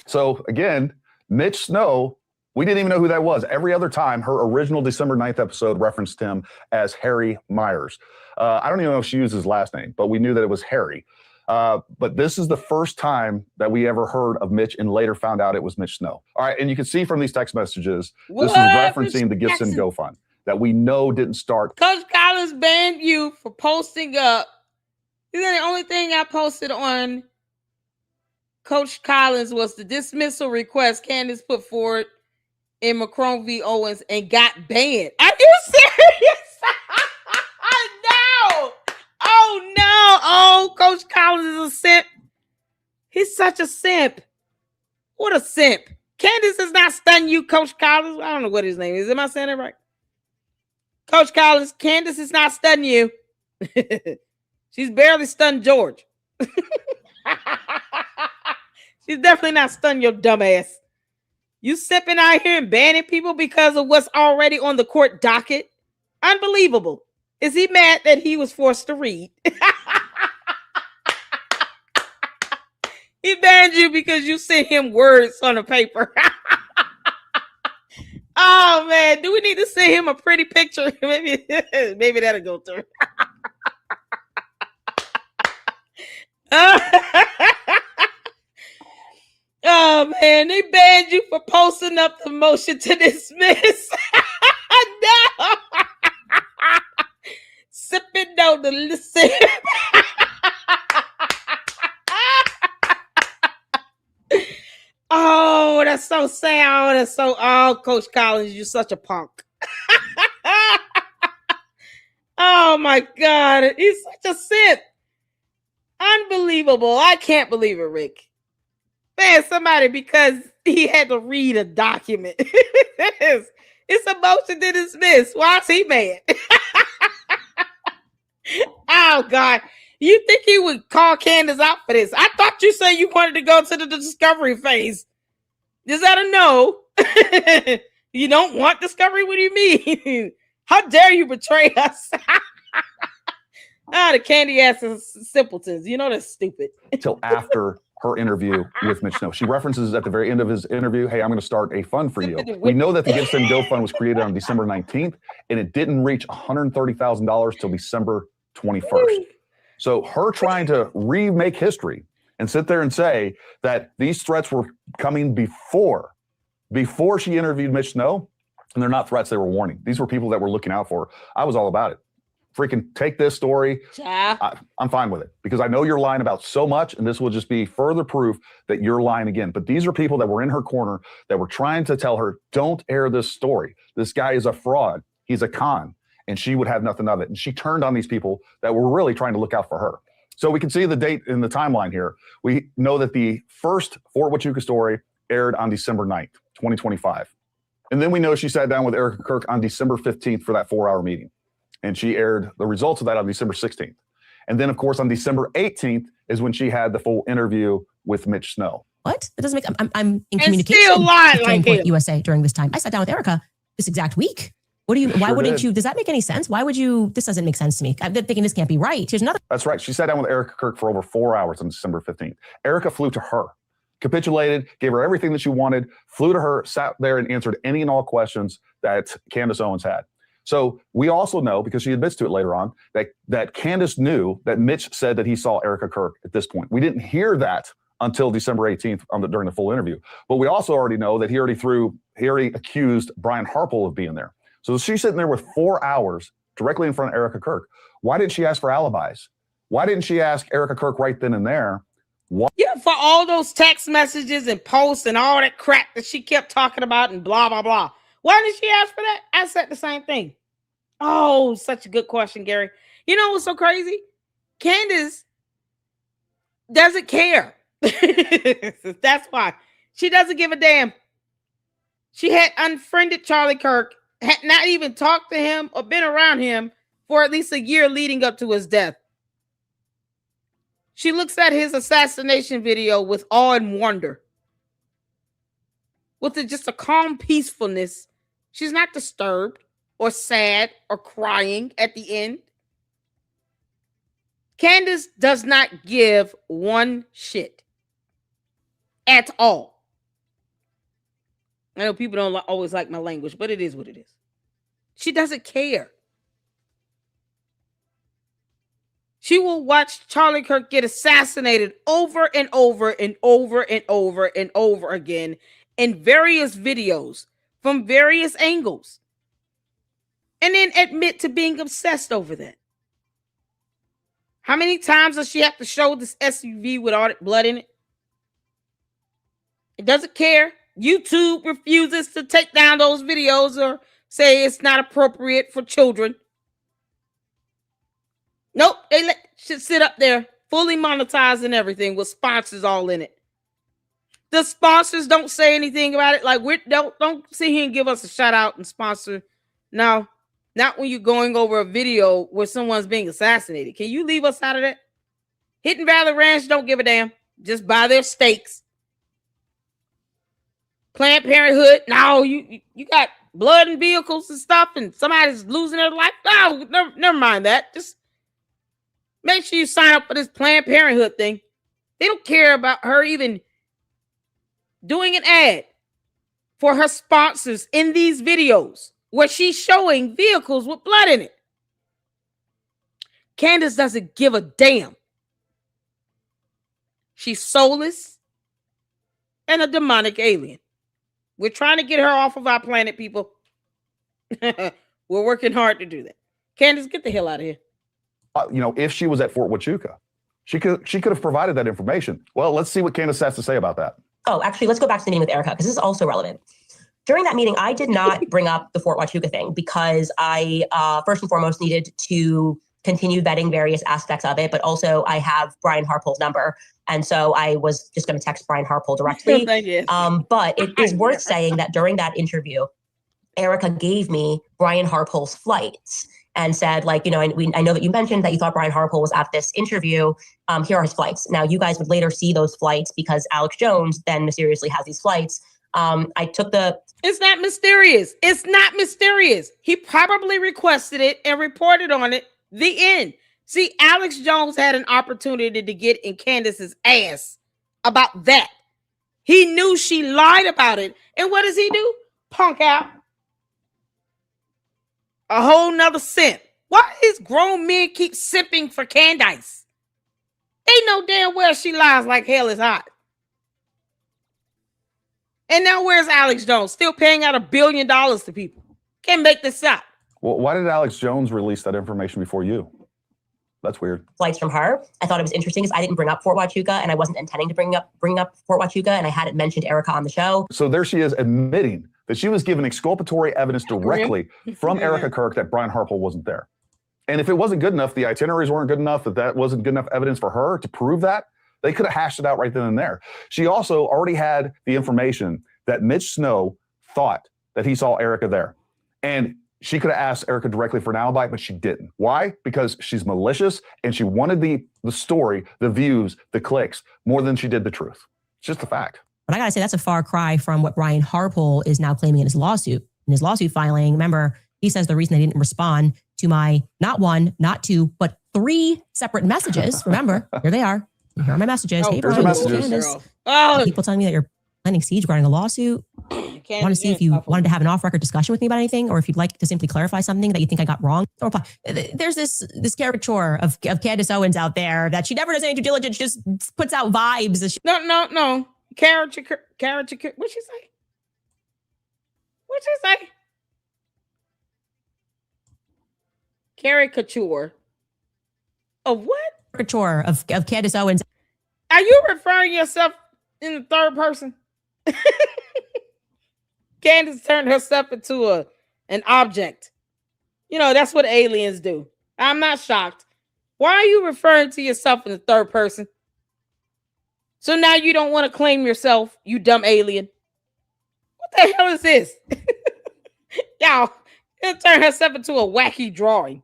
So again, Mitch Snow, we didn't even know who that was. Every other time, her original December 9th episode referenced him as Harry Myers. I don't even know if she used his last name, but we knew that it was Harry. But this is the first time that we ever heard of Mitch and later found out it was Mitch Snow. All right, and you can see from these text messages, this is referencing the Gibson GoFund that we know didn't start. Coach Collins banned you for posting up. The only thing I posted on Coach Collins was the dismissal request Candace put forward in Macron v. Owens and got banned. Are you serious? No. Oh, no. Oh, Coach Collins is a simp. He's such a simp. What a simp. Candace is not stunning you, Coach Collins. I don't know what his name is. Am I saying it right? Coach Collins, Candace is not stunning you. She's barely stunned George. She's definitely not stunning your dumb ass. You sipping out here and banning people because of what's already on the court docket? Unbelievable. Is he mad that he was forced to read? He banned you because you sent him words on a paper. Oh man, do we need to send him a pretty picture? Maybe that'll go through. Oh man, they banned you for posting up the motion to dismiss. No. Sipping down the listen. Oh, that's so sad. That's so, oh, Coach Collins, you're such a punk. Oh my God, he's such a simp. Unbelievable. I can't believe it, Rick. Man, somebody, because he had to read a document. It's a motion to dismiss. Why is he mad? Oh God. You think he would call Candace out for this? I thought you said you wanted to go to the discovery phase. Is that a no? You don't want discovery? What do you mean? How dare you betray us? The candy ass simpletons. You know that's stupid. Until after her interview with Mitch Snow. She references at the very end of his interview, hey, I'm going to start a fund for you. We know that the Give Send Go fund was created on December 19th, and it didn't reach $130,000 till December 21st. So her trying to remake history and sit there and say that these threats were coming before she interviewed Mitch Snow, and they're not threats, they were warning. These were people that were looking out for her. I was all about it. Freaking take this story. I'm fine with it because I know you're lying about so much, and this will just be further proof that you're lying again. But these are people that were in her corner that were trying to tell her, don't air this story. This guy is a fraud. He's a con. And she would have nothing of it. And she turned on these people that were really trying to look out for her. So we can see the date in the timeline here. We know that the first Fort Huachuca story aired on December 9th, 2025. And then we know she sat down with Erika Kirk on December 15th for that 4-hour meeting. And she aired the results of that on December 16th. And then, of course, on December 18th is when she had the full interview with Mitch Snow. What? That doesn't make, I'm in communication still lying with like him. USA during this time. I sat down with Erika this exact week. What do you, why wouldn't you, does that make any sense? Why would you, this doesn't make sense to me. I'm thinking this can't be right. Here's another. That's right. She sat down with Erika Kirk for over 4 hours on December 15th. Erika flew to her, capitulated, gave her everything that she wanted, flew to her, sat there and answered any and all questions that Candace Owens had. So we also know, because she admits to it later on, that Candace knew that Mitch said that he saw Erika Kirk at this point. We didn't hear that until December 18th during the full interview. But we also already know that he already accused Brian Harple of being there. So she's sitting there with 4 hours directly in front of Erika Kirk. Why didn't she ask for alibis? Why didn't she ask Erika Kirk right then and there? Yeah, for all those text messages and posts and all that crap that she kept talking about and blah, blah, blah. Why didn't she ask for that? I said the same thing. Oh, such a good question, Gary. You know what's so crazy? Candace doesn't care. That's why. She doesn't give a damn. She had unfriended Charlie Kirk, had not even talked to him or been around him for at least a year leading up to his death. She looks at his assassination video with awe and wonder. With just a calm peacefulness. She's not disturbed or sad or crying at the end. Candace does not give one shit at all. I know people don't always like my language, but it is what it is. She doesn't care. She will watch Charlie Kirk get assassinated over and over and over and over and over again in various videos from various angles. And then admit to being obsessed over that. How many times does she have to show this SUV with all that blood in it? It doesn't care. YouTube refuses to take down those videos or say it's not appropriate for children. Nope, they should sit up there fully monetized and everything with sponsors all in it. The sponsors don't say anything about it. Like, don't sit here and give us a shout out and sponsor. No, Not when you're going over a video where someone's being assassinated. Can you leave us out of that? Hidden Valley Ranch don't give a damn. Just buy their steaks. Planned Parenthood, no, you got blood and vehicles and stuff, and somebody's losing their life. No, never mind that. Just make sure you sign up for this Planned Parenthood thing. They don't care about her even doing an ad for her sponsors in these videos where she's showing vehicles with blood in it. Candace doesn't give a damn. She's soulless and a demonic alien. We're trying to get her off of our planet, people. We're working hard to do that. Candace, get the hell out of here. If she was at Fort Huachuca, she could have provided that information. Well, let's see what Candace has to say about that. Oh, actually, let's go back to the meeting with Erika, because this is also relevant. During that meeting, I did not bring up the Fort Huachuca thing because I, first and foremost, needed to continue vetting various aspects of it, but also I have Brian Harpole's number. And so I was just going to text Brian Harpole directly. But it is worth saying that during that interview, Erika gave me Brian Harpole's flights and said, I know that you mentioned that you thought Brian Harpole was at this interview. Here are his flights. Now, you guys would later see those flights because Alex Jones then mysteriously has these flights. I took the... It's not mysterious. It's not mysterious. He probably requested it and reported on it. The end. See, Alex Jones had an opportunity to get in Candace's ass about that. He knew she lied about it. And what does he do? Punk out. A whole nother simp. Why these grown men keep simping for Candace? They know damn well she lies like hell is hot. And now where's Alex Jones? Still paying out $1 billion to people. Can't make this up. Well, why did Alex Jones release that information before you? That's weird. Flights from her. I thought it was interesting because I didn't bring up Fort Huachuca and I wasn't intending to bring up Fort Huachuca, and I hadn't mentioned Erika on the show. So there she is admitting that she was given exculpatory evidence directly from Erika Kirk that Brian Harpole wasn't there. And if it wasn't good enough, the itineraries weren't good enough, that wasn't good enough evidence for her to prove that, they could have hashed it out right then and there. She also already had the information that Mitch Snow thought that he saw Erika there. And she could have asked Erika directly for an alibi, but she didn't. Why? Because she's malicious and she wanted the story, the views, the clicks, more than she did the truth. It's just a fact. But I got to say, that's a far cry from what Brian Harpole is now claiming in his lawsuit. In his lawsuit filing, remember, he says the reason they didn't respond to my not one, not two, but 3 separate messages. Remember, here they are. Here are my messages. Hey, Brian, Candace. People telling me that you're planning siege regarding a lawsuit. I want to see if you wanted to have an off-record discussion with me about anything, or if you'd like to simply clarify something that you think I got wrong. There's this caricature of Candace Owens out there that she never does any due diligence, just puts out vibes. No. Caricature. What'd she say? Caricature of what? Caricature of Candace Owens. Are you referring yourself in the third person? Candace turned herself into an object. That's what aliens do. I'm not shocked. Why are you referring to yourself in the third person? So now you don't want to claim yourself, you dumb alien. What the hell is this? Y'all, it'll turn herself into a wacky drawing.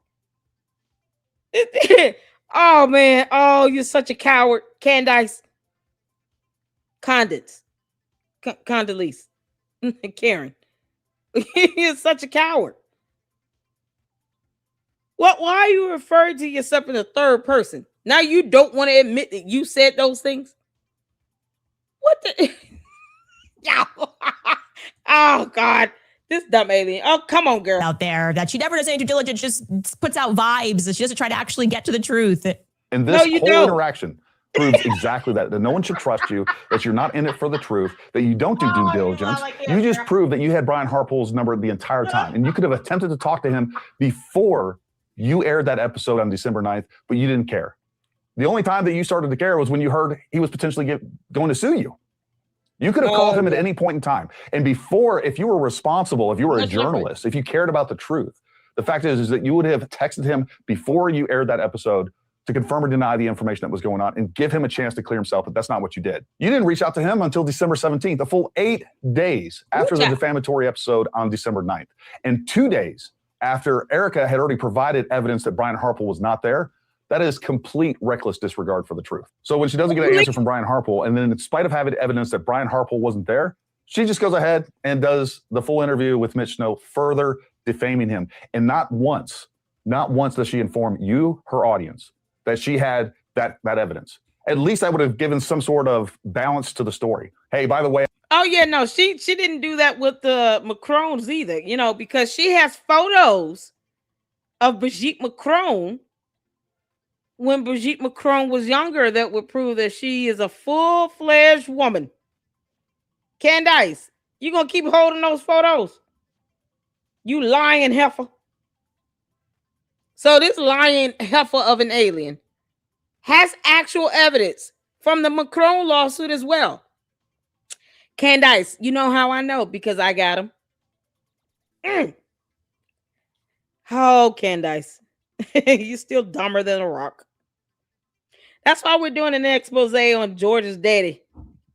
Oh, man. Oh, you're such a coward. Candace. Condoleezza. Karen. You're such a coward. Why are you referring to yourself in the third person? Now you don't want to admit that you said those things? What the? Oh, God. This dumb alien. Oh, come on, girl. Out there that she never does any due diligence, just puts out vibes. She doesn't try to actually get to the truth. And this whole interaction proves exactly that no one should trust you, that you're not in it for the truth, that you don't do due diligence. You just proved that you had Brian Harpole's number the entire time. And you could have attempted to talk to him before you aired that episode on December 9th, but you didn't care. The only time that you started to care was when you heard he was potentially going to sue you. You could have called him at any point in time. And before, if you were responsible, if you were a journalist, if you cared about the truth, the fact is that you would have texted him before you aired that episode to confirm or deny the information that was going on and give him a chance to clear himself, but that's not what you did. You didn't reach out to him until December 17th, a full 8 days after the defamatory episode on December 9th, and 2 days after Erika had already provided evidence that Brian Harpel was not there. That is complete reckless disregard for the truth. So when she doesn't get an answer from Brian Harpel, and then in spite of having evidence that Brian Harpel wasn't there, she just goes ahead and does the full interview with Mitch Snow, further defaming him. And not once does she inform you, her audience, that she had that evidence. At least I would have given some sort of balance to the story. Hey, by the way. Oh, yeah, no, she didn't do that with the Macrons either, you know, because she has photos of Brigitte Macron when Brigitte Macron was younger that would prove that she is a full-fledged woman. Candace, you gonna keep holding those photos? You lying heifer. So this lying heifer of an alien has actual evidence from the Macron lawsuit as well. Candace, you know how I know? Because I got him. Oh, Candace, you still dumber than a rock. That's why we're doing an expose on George's daddy.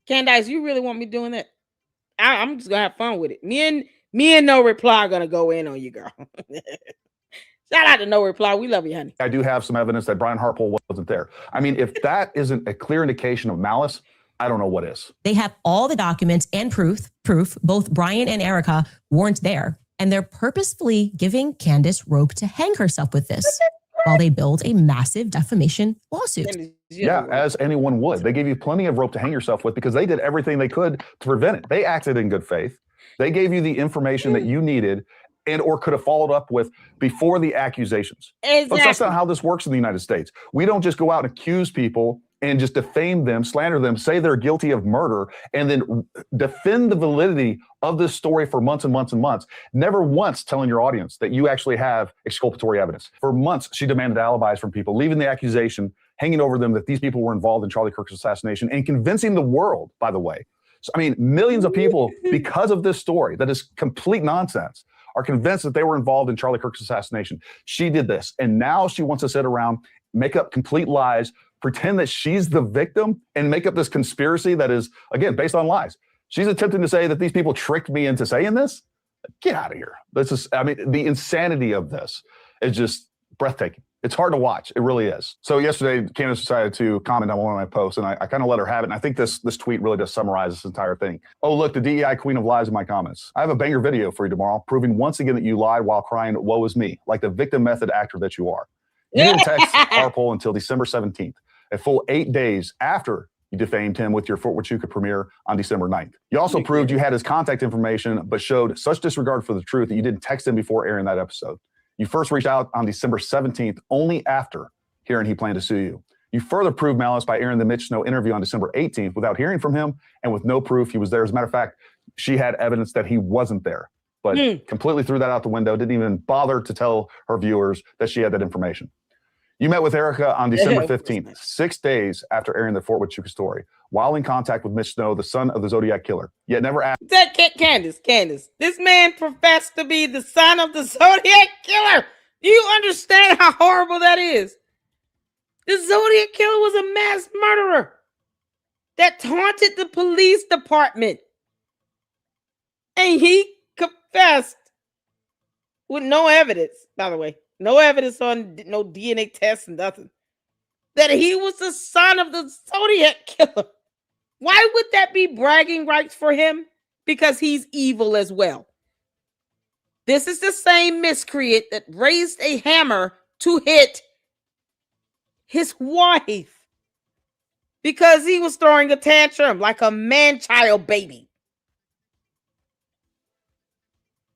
Candace, you really want me doing that? I'm just gonna have fun with it. Me and No Reply are gonna go in on you, girl. Shout out to No Reply. We love you, honey. I do have some evidence that Brian Harpel wasn't there. I mean, if that isn't a clear indication of malice, I don't know what is. They have all the documents and proof. Both Brian and Erika weren't there. And they're purposefully giving Candace rope to hang herself with this while they build a massive defamation lawsuit. Yeah, as anyone would. They gave you plenty of rope to hang yourself with because they did everything they could to prevent it. They acted in good faith. They gave you the information that you needed and or could have followed up with before the accusations. Exactly. But that's not how this works in the United States. We don't just go out and accuse people and just defame them, slander them, say they're guilty of murder, and then defend the validity of this story for months and months and months, never once telling your audience that you actually have exculpatory evidence. For months, she demanded alibis from people, leaving the accusation hanging over them that these people were involved in Charlie Kirk's assassination and convincing the world, by the way. So, I mean, millions of people, because of this story that is complete nonsense, are convinced that they were involved in Charlie Kirk's assassination. She did this, and now she wants to sit around, make up complete lies, pretend that she's the victim, and make up this conspiracy that is, again, based on lies. She's attempting to say that these people tricked me into saying this. Get out of here. This is, I mean, the insanity of this is just breathtaking. It's hard to watch. It really is. So yesterday, Candace decided to comment on one of my posts, and I kind of let her have it. And I think this tweet really does summarize this entire thing. Oh, look, the DEI queen of lies in my comments. I have a banger video for you tomorrow, proving once again that you lied while crying, woe is me, like the victim method actor that you are. You didn't text Harpel until December 17th, a full 8 days after you defamed him with your Fort Huachuca premiere on December 9th. You also proved you had his contact information, but showed such disregard for the truth that you didn't text him before airing that episode. You first reached out on December 17th, only after hearing he planned to sue you. You further proved malice by airing the Mitch Snow interview on December 18th without hearing from him and with no proof he was there. As a matter of fact, she had evidence that he wasn't there, but completely threw that out the window, didn't even bother to tell her viewers that she had that information. You met with Erika on December 15th, 6 days after airing the Fort Huachuca story, while in contact with Mitch Snow, the son of the Zodiac Killer, yet never asked. Candace, this man professed to be the son of the Zodiac Killer. Do you understand how horrible that is? The Zodiac Killer was a mass murderer that taunted the police department. And he confessed with no evidence, by the way. No evidence on no DNA tests and nothing. That he was the son of the Zodiac Killer. Why would that be bragging rights for him? Because he's evil as well. This is the same miscreant that raised a hammer to hit his wife because he was throwing a tantrum like a man-child baby.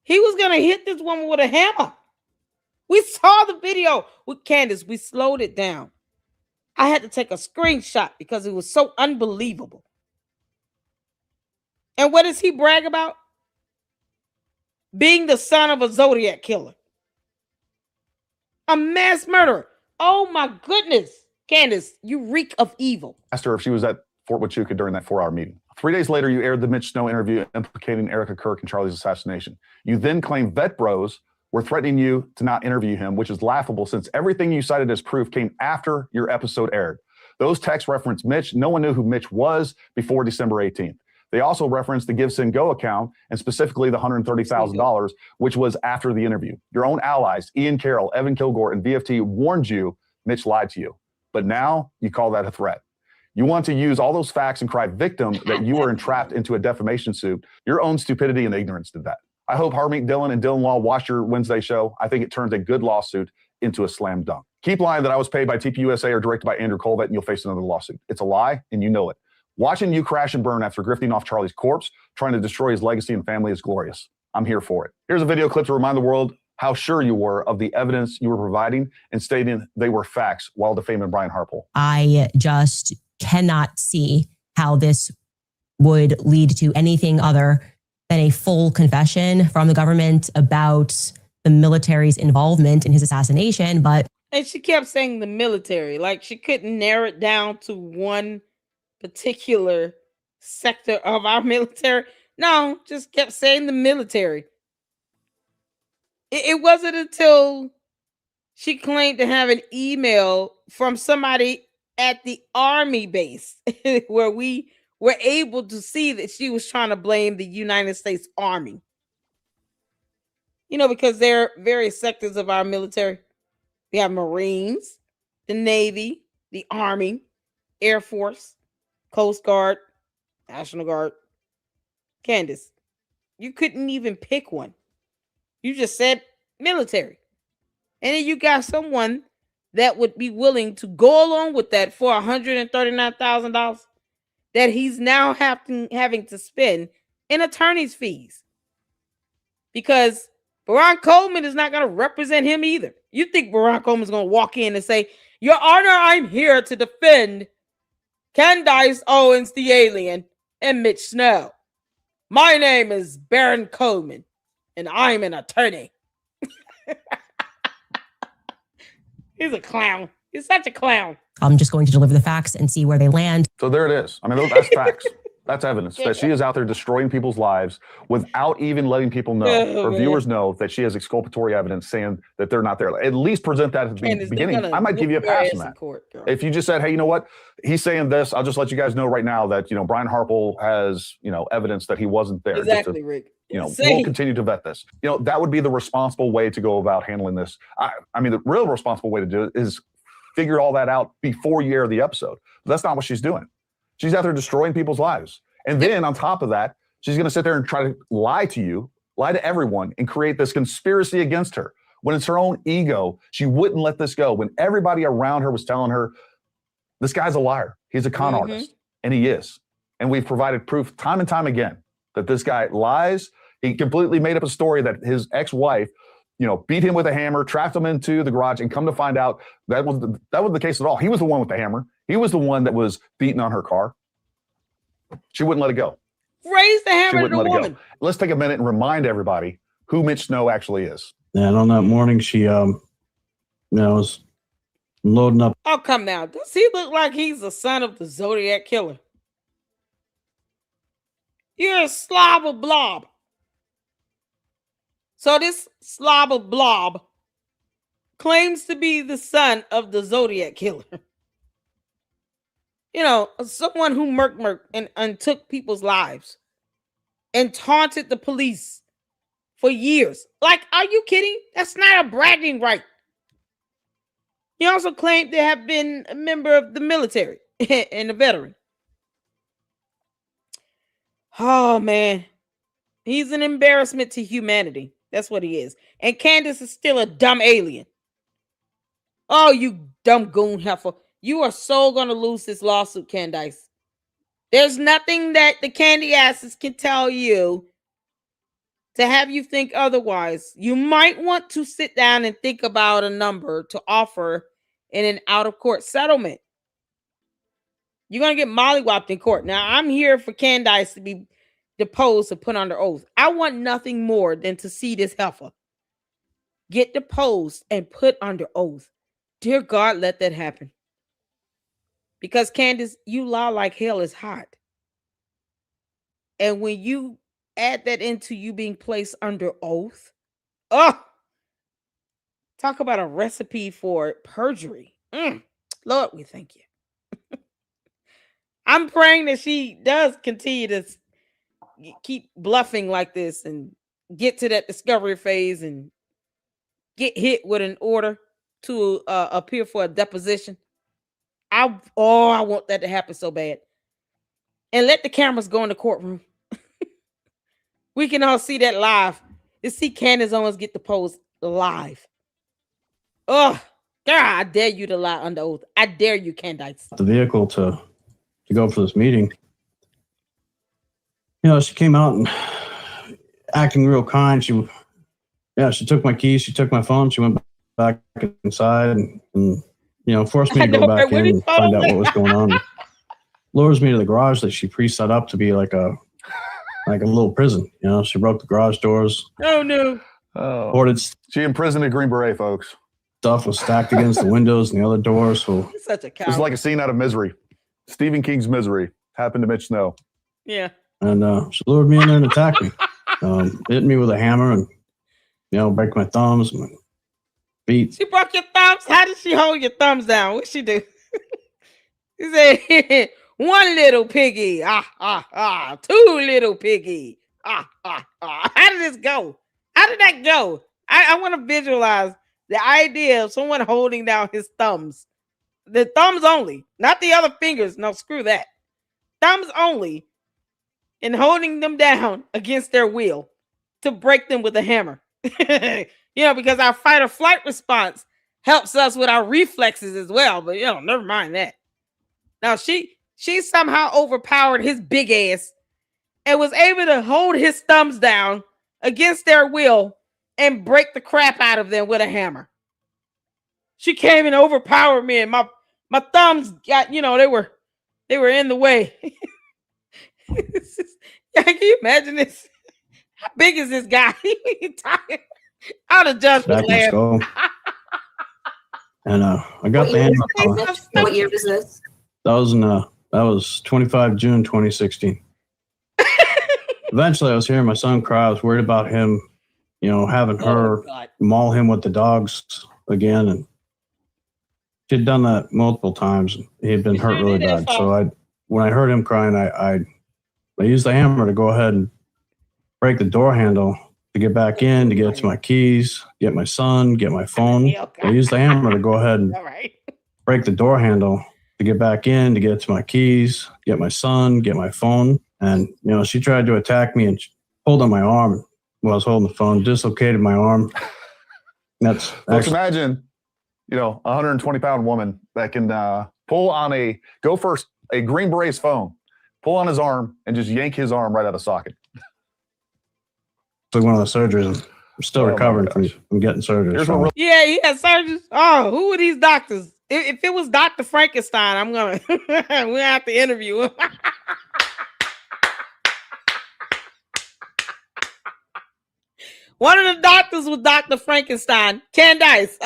He was going to hit this woman with a hammer. We saw the video with Candace. We slowed it down. I had to take a screenshot because it was so unbelievable. And what does he brag about? Being the son of a Zodiac Killer. A mass murderer. Oh my goodness. Candace, you reek of evil. Asked her if she was at Fort Huachuca during that 4-hour meeting. 3 days later, you aired the Mitch Snow interview implicating Erika, Kirk, and Charlie's assassination. You then claimed vet bros were threatening you to not interview him, which is laughable since everything you cited as proof came after your episode aired. Those texts referenced Mitch. No one knew who Mitch was before December 18th. They also referenced the Give, Send, Go account and specifically the $130,000, which was after the interview. Your own allies, Ian Carroll, Evan Kilgore, and VFT warned you Mitch lied to you. But now you call that a threat. You want to use all those facts and cry victim that you were entrapped into a defamation suit. Your own stupidity and ignorance did that. I hope Harmeet Dillon and Dylan Law watch your Wednesday show. I think it turns a good lawsuit into a slam dunk. Keep lying that I was paid by TPUSA or directed by Andrew Colvett and you'll face another lawsuit. It's a lie and you know it. Watching you crash and burn after grifting off Charlie's corpse, trying to destroy his legacy and family is glorious. I'm here for it. Here's a video clip to remind the world how sure you were of the evidence you were providing and stating they were facts while defaming Brian Harpole. I just cannot see how this would lead to anything other than a full confession from the government about the military's involvement in his assassination. And she kept saying the military, like she couldn't narrow it down to one particular sector of our military. No, just kept saying the military. It wasn't until she claimed to have an email from somebody at the Army base where we were able to see that she was trying to blame the United States Army. You know, because there are various sectors of our military. We have Marines, the Navy, the Army, Air Force, Coast Guard, National Guard. Candace, you couldn't even pick one. You just said military. And then you got someone that would be willing to go along with that for $139,000 that he's now having to spend in attorney's fees. Because Baron Coleman is not going to represent him either. You think Baron Coleman is going to walk in and say, Your Honor, I'm here to defend Candace Owens, the alien, and Mitch Snow. My name is Baron Coleman, and I'm an attorney. He's a clown. He's such a clown. I'm just going to deliver the facts and see where they land. So there it is. I mean, that's facts. That's evidence that she is out there destroying people's lives without even letting people know, or viewers know, that she has exculpatory evidence saying that they're not there. At least present that at the beginning. I might give you a pass on that. If you just said, hey, you know what? He's saying this. I'll just let you guys know right now that, Brian Harpole has, evidence that he wasn't there. Exactly, Rick. We'll continue to vet this. That would be the responsible way to go about handling this. I mean, the real responsible way to do it is figure all that out before you air the episode. But that's not what she's doing. She's out there destroying people's lives. And then on top of that, she's going to sit there and try to lie to you, lie to everyone, and create this conspiracy against her. When it's her own ego, she wouldn't let this go. When everybody around her was telling her, this guy's a liar. He's a con artist. And he is. And we've provided proof time and time again that this guy lies. He completely made up a story that his ex-wife, beat him with a hammer, trapped him into the garage, and come to find out that wasn't the case at all. He was the one with the hammer. He was the one that was beating on her car. She wouldn't let it go. Raise the hammer to the woman. Let's take a minute and remind everybody who Mitch Snow actually is. And on that morning, she was loading up. Oh, come now. Does he look like he's the son of the Zodiac Killer? You're a slobber blob. So this slobber blob claims to be the son of the Zodiac Killer. Someone who murked and took people's lives and taunted the police for years. Like, are you kidding? That's not a bragging right. He also claimed to have been a member of the military and a veteran. Oh, man. He's an embarrassment to humanity. That's what he is. And Candace is still a dumb alien. Oh, you dumb goon heifer. You are so going to lose this lawsuit, Candace. There's nothing that the candy asses can tell you to have you think otherwise. You might want to sit down and think about a number to offer in an out-of-court settlement. You're going to get mollywopped in court. Now, I'm here for Candace to be deposed and put under oath. I want nothing more than to see this heifer get deposed and put under oath. Dear God, let that happen. Because Candace, you lie like hell is hot. And when you add that into you being placed under oath, talk about a recipe for perjury. Lord, we thank you. I'm praying that she does continue to keep bluffing like this and get to that discovery phase and get hit with an order to appear for a deposition. I want that to happen so bad. And let the cameras go in the courtroom. We can all see that live. To see Candace Owens get the pose live. Oh, girl, I dare you to lie under oath. I dare you, Candace. The vehicle to go for this meeting. You know, she came out and acting real kind. She took my keys, she took my phone, she went back inside and forced me to go back in and find out what was going on. Lures me to the garage that she pre-set up to be like a little prison. You know, she broke the garage doors. Oh no. Hoarded She imprisoned a Green Beret, folks. stuff was stacked against the windows and the other doors. So You're such a coward. It's like a scene out of Misery. Stephen King's Misery happened to Mitch Snow. Yeah. And she lured me in there and attacked me. Hit me with a hammer and break my thumbs, my feet. She broke your thumbs. How did she hold your thumbs down? What she do? She said, one little piggy. Two little piggy. How did this go? How did that go? I want to visualize the idea of someone holding down his thumbs. The thumbs only, not the other fingers. No, screw that. Thumbs only. And holding them down against their will to break them with a hammer. Because our fight or flight response helps us with our reflexes as well. But never mind that. Now she somehow overpowered his big ass and was able to hold his thumbs down against their will and break the crap out of them with a hammer. She came and overpowered me, and my thumbs got, they were in the way. Can you imagine this? How big is this guy? I'd have just laughed. And I got the hammer. What year was this? That was 25 June 2016. Eventually, I was hearing my son cry. I was worried about him, having her maul him with the dogs again. And she had done that multiple times. He had been hurt really bad. So when I heard him crying, I used the hammer to go ahead and break the door handle to get back in, to get to my keys, get my son, get my phone. I used the hammer to go ahead and break the door handle to get back in, to get to my keys, get my son, get my phone. And, she tried to attack me and pulled on my arm while I was holding the phone, dislocated my arm. That's Let's imagine, a 120-pound woman that can pull on a Green Beret's phone, pull on his arm, and just yank his arm right out of socket. It's like one of the surgeries. I'm still recovering from getting surgery. So. Yeah, he had surgeries. Oh, who are these doctors? If it was Dr. Frankenstein, we'll have to interview him. One of the doctors was Dr. Frankenstein. Candace,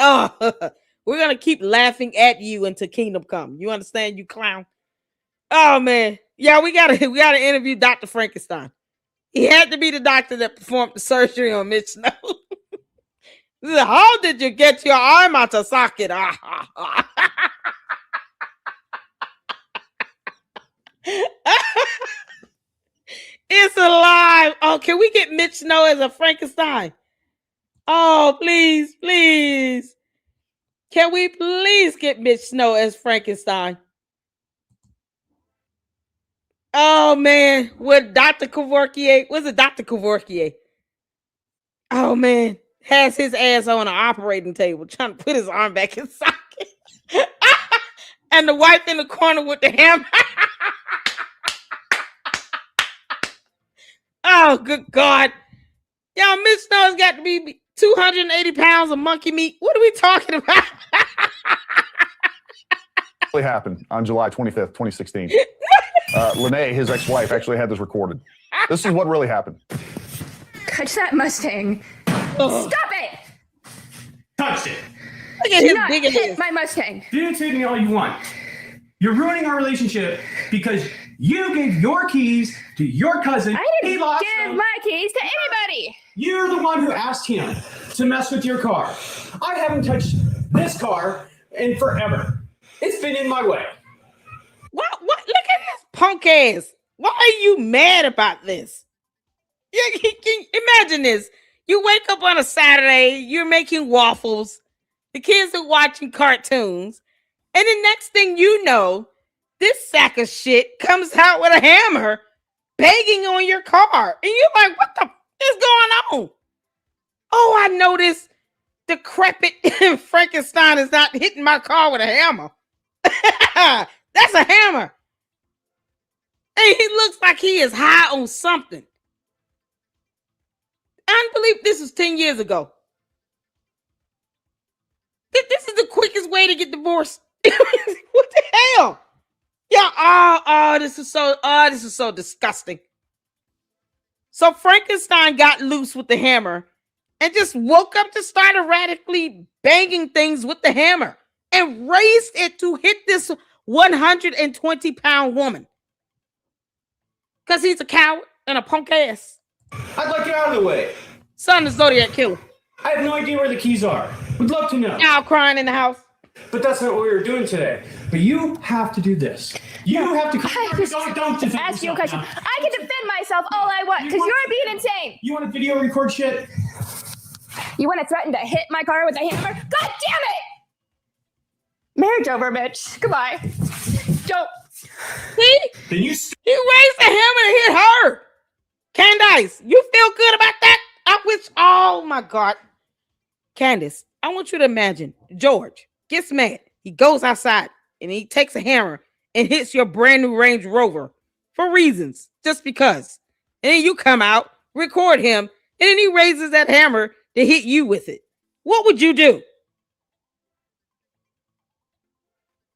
we're going to keep laughing at you until kingdom come. You understand, you clown? Oh, man. Yeah, we gotta interview Dr. Frankenstein. He had to be the doctor that performed the surgery on Mitch Snow. How did you get your arm out of socket? It's alive. Oh, can we get Mitch Snow as a Frankenstein? Oh, please, please. Can we please get Mitch Snow as Frankenstein? Oh, man. With Dr. Kevorkian. Was it Dr. Kevorkian? Oh, man. Has his ass on an operating table trying to put his arm back in socket. And the wife in the corner with the hammer. Oh, good God. Y'all, Mitch Snow's got to be 280 pounds of monkey meat. What are we talking about? It happened on July 25th, 2016. Lene, his ex-wife, actually had this recorded. This is what really happened. Touch that Mustang. Oh. Stop it! Touched it. Look at Do his not big hit ass. my Mustang. Irritate me all you want. You're ruining our relationship because you gave your keys to your cousin. I He didn't lost give them. my keys to anybody. You're the one who asked him to mess with your car. I haven't touched this car in forever. It's been in my way. What? Look at this punk ass. Why are you mad about this? Imagine this. You wake up on a Saturday, you're making waffles, the kids are watching cartoons, and the next thing you know, this sack of shit comes out with a hammer banging on your car. And you're like, what the is going on? Oh, I noticed decrepit Frankenstein is not hitting my car with a hammer. That's a hammer. And he looks like he is high on something. Unbelievable. This was 10 years ago. This is the quickest way to get divorced. What the hell? Yeah, this is so disgusting. So Frankenstein got loose with the hammer and just woke up to start erratically banging things with the hammer and raised it to hit this 120-pound woman. Because he's a coward and a punk ass. I'd like it out of the way. Son of Zodiac Killer. I have no idea where the keys are. Would love to know. Now crying in the house. But that's not what we were doing today. But you have to do this. You have to. Don't defend ask you a question. now. I can defend myself all I want because you're being insane. You want to video record shit? You want to threaten to hit my car with a hammer? God damn it! Marriage over, Mitch. Goodbye. Don't. See? Then you. He raised the hammer and hit her. Candace, you feel good about that? I wish. Oh my God. Candace, I want you to imagine George gets mad. He goes outside and he takes a hammer and hits your brand new Range Rover for reasons, just because. And then you come out, record him, and then he raises that hammer to hit you with it. What would you do?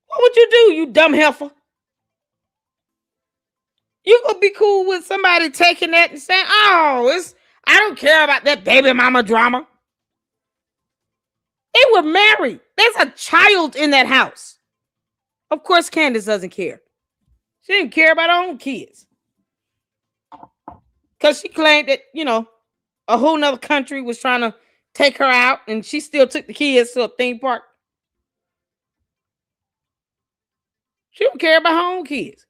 What would you do, you dumb heifer? You gonna be cool with somebody taking that and saying, "Oh, I don't care about that baby mama drama." They were married. There's a child in that house. Of course, Candace doesn't care. She didn't care about her own kids. Because she claimed that, a whole nother country was trying to take her out, and she still took the kids to a theme park. She don't care about her own kids.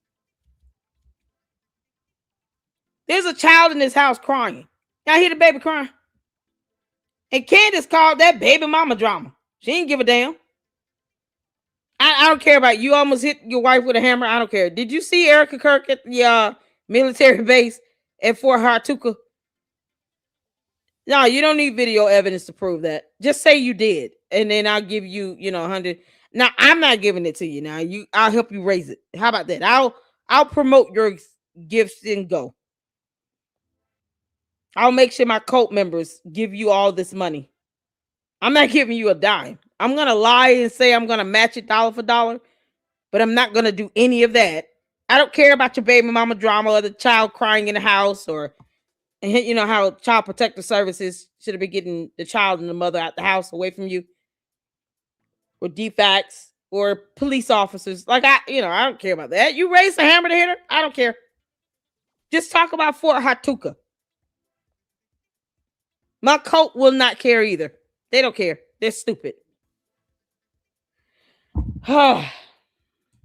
There's a child in this house crying. Y'all hear the baby crying? And Candace called that baby mama drama. She didn't give a damn. I don't care about you almost hit your wife with a hammer. I don't care. Did you see Erika Kirk at the military base at Fort Hartuka? No, you don't need video evidence to prove that. Just say you did, and then I'll give you, 100. Now I'm not giving it to you. Now I'll help you raise it. How about that? I'll promote your gifts and go. I'll make sure my cult members give you all this money. I'm not giving you a dime. I'm going to lie and say I'm going to match it dollar for dollar, but I'm not going to do any of that. I don't care about your baby mama drama or the child crying in the house, or how Child Protective Services should have been getting the child and the mother out the house away from you, or DFACs or police officers. Like I don't care about that. You raised a hammer to hit her. I don't care. Just talk about Fort Hartuka. My cult will not care either. They don't care. They're stupid. Stop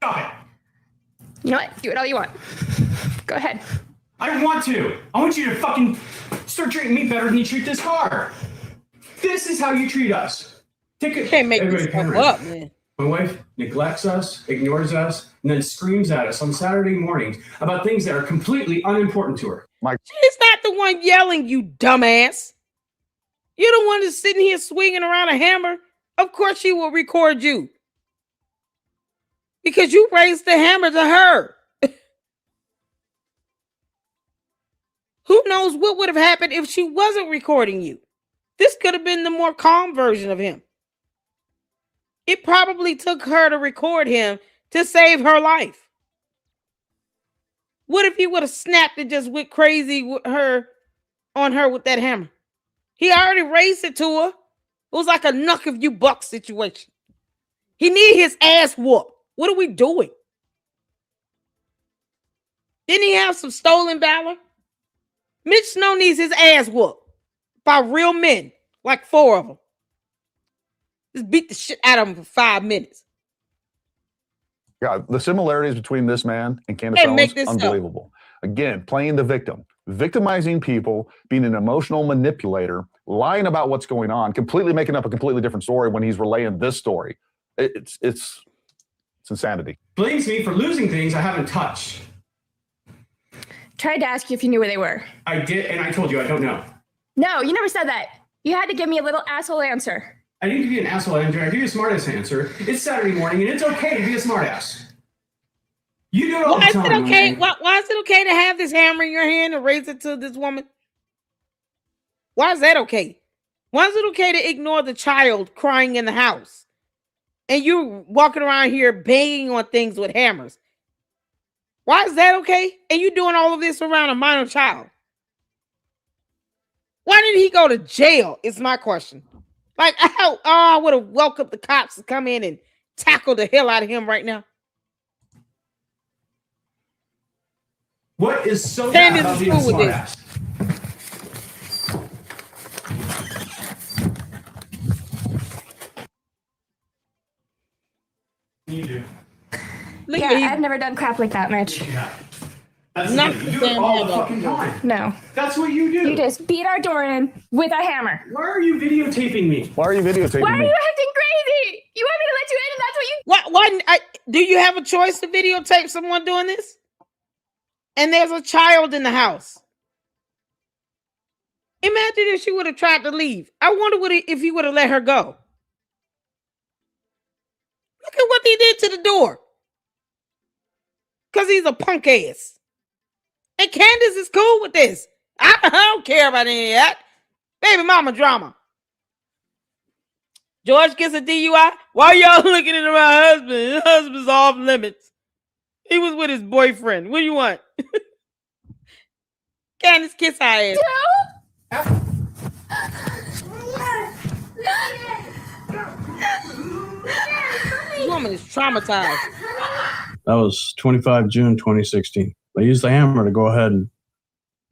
it. You know what? Do it all you want. Go ahead. I want to. I want you to fucking start treating me better than you treat this car. This is how you treat us. Can't make this stuff up, man. My wife neglects us, ignores us, and then screams at us on Saturday mornings about things that are completely unimportant to her. She's not the one yelling, you dumbass. You're the one that's sitting here swinging around a hammer. Of course she will record you. Because you raised the hammer to her. Who knows what would have happened if she wasn't recording you? This could have been the more calm version of him. It probably took her to record him to save her life. What if he would have snapped and just went crazy with her with that hammer? He already raised it to her. It was like a knuck if you buck situation. He needed his ass whooped. What are we doing? Didn't he have some stolen valor? Mitch Snow needs his ass whooped by real men, like 4 of them. Just beat the shit out of him for 5 minutes. Yeah, the similarities between this man and Candace Owens, unbelievable. Again, playing the victim, victimizing people, being an emotional manipulator, lying about what's going on, completely making up a completely different story when he's relaying this story. It's insanity. Blames me for losing things I haven't touched. Tried to ask you if you knew where they were. I did, and I told you I don't know. No, you never said that. You had to give me a little asshole answer. I didn't give you an asshole answer. I give you a smartass answer. It's Saturday morning, and it's okay to be a smartass. You do it all the time. Why is it okay? Why is it okay to have this hammer in your hand and raise it to this woman? Why is that okay? Why is it okay to ignore the child crying in the house? And you walking around here banging on things with hammers. Why is that okay? And you doing all of this around a minor child. Why didn't he go to jail? Is my question. Like, I would have welcomed the cops to come in and tackle the hell out of him right now. What is so bad about being a smartass? You do. I've never done crap like that, Mitch. Yeah. That's not you do it all the fucking time. No. That's what you do. You just beat our door in with a hammer. Why are you videotaping me? Why are you videotaping Why are me? you acting crazy? You want me to let you in and that's what you... Why do you have a choice to videotape someone doing this? And there's a child in the house. Imagine if she would have tried to leave. I wonder if he would have let her go. Look at what he did to the door. Because he's a punk ass. And Candace is cool with this. I don't care about any of that. Baby mama drama. George gets a DUI. Why y'all looking at my husband? His husband's off limits. He was with his boyfriend. What do you want? Candace, kiss her ass. This woman is traumatized. That was 25 June 2016. I used the hammer to go ahead and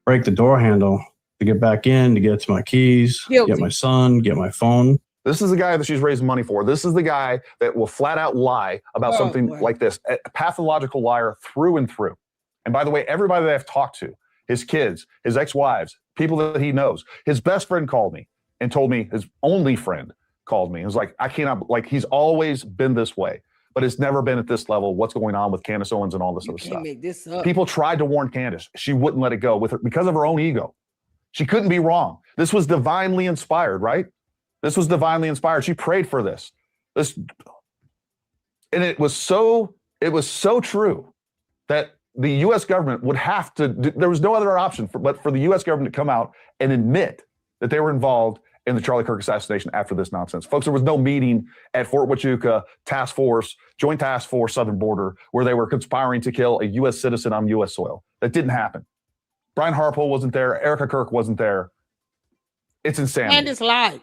break the door handle to get back in, to get to my keys, get my son, get my phone. This is the guy that she's raising money for. This is the guy that will flat out lie about something like this. A pathological liar through and through. And by the way, everybody that I've talked to, his kids, his ex-wives, people that he knows, his best friend called me and told me, his only friend called me. It was like, I cannot, like, he's always been this way, but it's never been at this level. What's going on with Candace Owens and all this other stuff. Make this up. People tried to warn Candace. She wouldn't let it go with her because of her own ego. She couldn't be wrong. This was divinely inspired, right? This was divinely inspired. She prayed for this. And it was so true that the U.S. government would have to, there was no other option but for the U.S. government to come out and admit that they were involved in the Charlie Kirk assassination after this nonsense. Folks, there was no meeting at Fort Huachuca Task Force, Joint Task Force Southern Border, where they were conspiring to kill a U.S. citizen on U.S. soil. That didn't happen. Brian Harpole wasn't there. Erika Kirk wasn't there. It's insanity. Candace lied.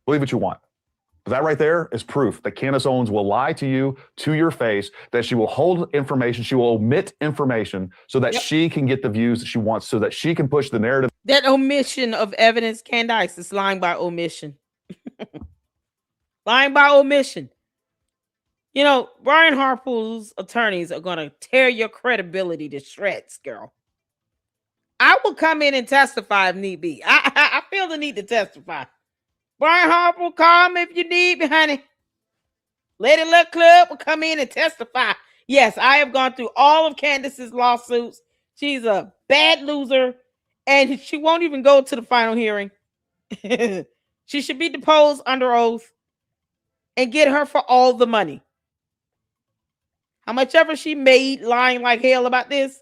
Believe what you want. But that right there is proof that Candace Owens will lie to you to your face, that she will hold information, she will omit information so that she can get the views that she wants, so that she can push the narrative. That omission of evidence, Candace, is lying by omission. Lying by omission. You know, Brian Harpole's attorneys are going to tear your credibility to shreds, girl. I will come in and testify if need be. I feel the need to testify. Brian Harpole, call me if you need me, honey. Lady Luck Club will come in and testify. Yes, I have gone through all of Candace's lawsuits. She's a bad loser, and she won't even go to the final hearing. She should be deposed under oath and get her for all the money. How much ever she made lying like hell about this,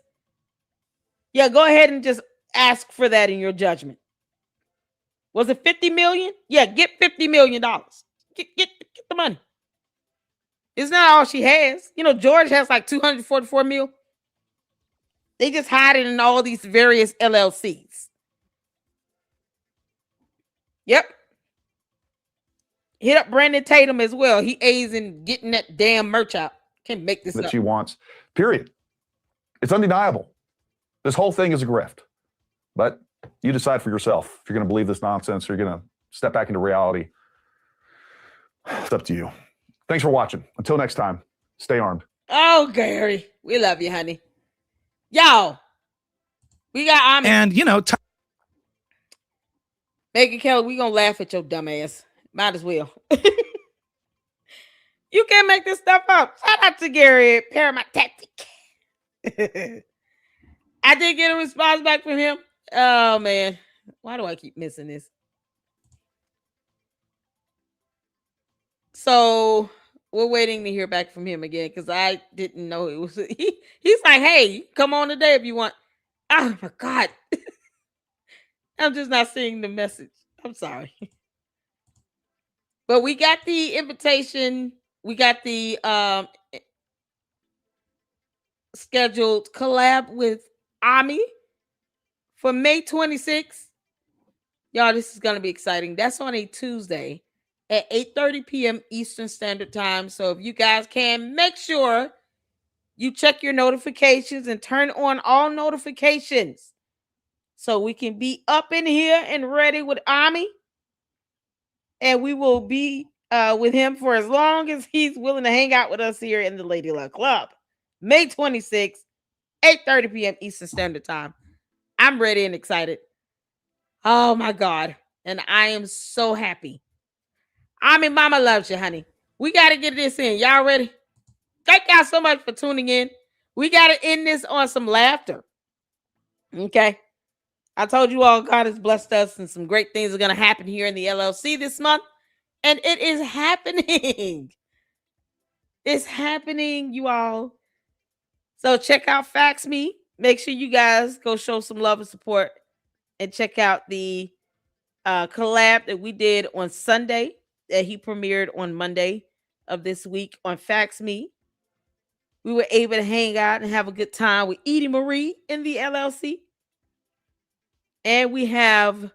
yeah, go ahead and just ask for that in your judgment. Was it $50 million? Yeah, get $50 million. Get the money. It's not all she has. You know, George has like $244 million. They just hide it in all these various LLCs. Yep. Hit up Brandon Tatum as well. He aids in getting that damn merch out. Can't make this that up. She wants, period. It's undeniable. This whole thing is a grift. But you decide for yourself if you're going to believe this nonsense or you're going to step back into reality. It's up to you. Thanks for watching. Until next time, stay armed. Oh, Gary, we love you, honey. Y'all, we got Ami. And, Megan Kelly, we gonna laugh at your dumb ass. Might as well. You can't make this stuff up. Shout out to Gary, Paramount Tactic. I did get a response back from him. Oh, man. Why do I keep missing this? So we're waiting to hear back from him again because I didn't know it was. He's like, hey, come on today if you want. Oh, my God. I'm just not seeing the message. I'm sorry. But we got the invitation. We got the scheduled collab with Ami for May 26th. Y'all, this is going to be exciting. That's on a Tuesday at 8:30 p.m. Eastern Standard Time. So if you guys can, make sure you check your notifications and turn on all notifications so we can be up in here and ready with Ami. And we will be with him for as long as he's willing to hang out with us here in the Lady Luck Club. May 26th, 8:30 p.m. Eastern Standard Time. I'm ready and excited. Oh, my God. And I am so happy. Ami Mama loves you, honey. We got to get this in. Y'all ready? Thank y'all so much for tuning in. We got to end this on some laughter. Okay? I told you all God has blessed us and some great things are going to happen here in the LLC this month. And it is happening. It's happening, you all. So check out Fax Me. Make sure you guys go show some love and support and check out the collab that we did on Sunday that he premiered on Monday of this week on Fax Me. We were able to hang out and have a good time with Edie Marie in the LLC. And we have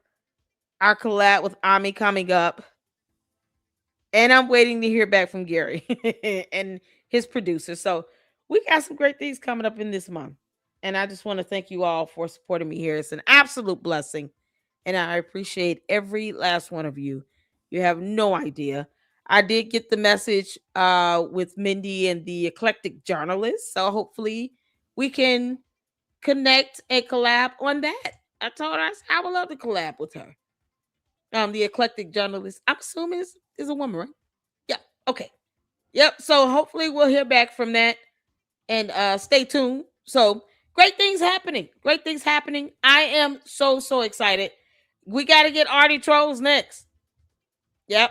our collab with Ami coming up. And I'm waiting to hear back from Gary and his producer. So we got some great things coming up in this month. And I just want to thank you all for supporting me here. It's an absolute blessing. And I appreciate every last one of you. You have no idea. I did get the message with Mindy and the Eclectic Journalist. So hopefully we can connect and collab on that. I told her I would love to collab with her. The Eclectic Journalist, I'm assuming is a woman, right? Yeah. Okay. Yep. So hopefully we'll hear back from that and stay tuned. So great things happening. Great things happening. I am so excited. We got to get Artie Trolls next. Yep.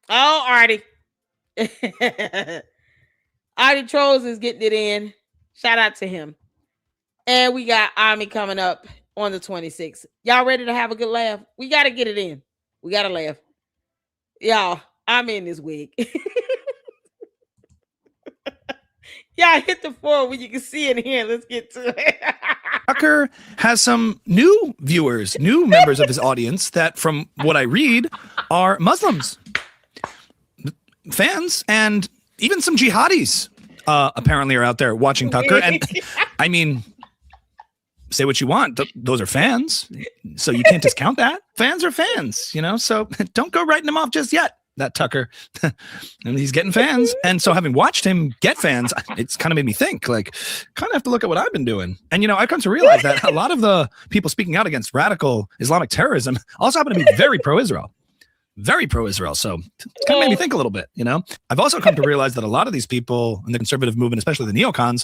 Oh, Artie. Artie Trolls is getting it in. Shout out to him. And we got Ami coming up on the 26th. Y'all ready to have a good laugh? We got to get it in. We got to laugh. Y'all, I'm in this wig. Y'all hit the floor where you can see it here. Let's get to it. Tucker has some new viewers, new members of his audience that, from what I read, are Muslims, fans, and even some jihadis apparently are out there watching Tucker. And I mean, say what you want. Those are fans. So you can't discount that. Fans are fans, you know, so don't go writing them off just yet. That Tucker, and he's getting fans. And so having watched him get fans, it's kind of made me think, like, kind of have to look at what I've been doing. And, you know, I've come to realize that a lot of the people speaking out against radical Islamic terrorism also happen to be very pro-Israel. Very pro-Israel. So it's kind of made me think a little bit, you know. I've also come to realize that a lot of these people in the conservative movement, especially the neocons,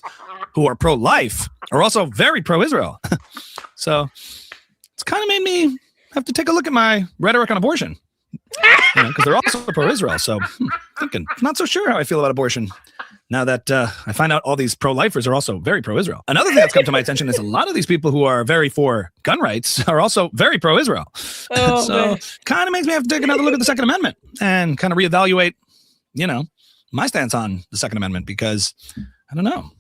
who are pro-life, are also very pro-Israel. So it's kind of made me have to take a look at my rhetoric on abortion. Because they're also pro-Israel. So thinking, not so sure how I feel about abortion now that I find out all these pro-lifers are also very pro-Israel. Another thing that's come to my attention is a lot of these people who are very for gun rights are also very pro-Israel. Oh, so kind of makes me have to take another look at the Second Amendment and kind of reevaluate, you know, my stance on the Second Amendment, because I don't know,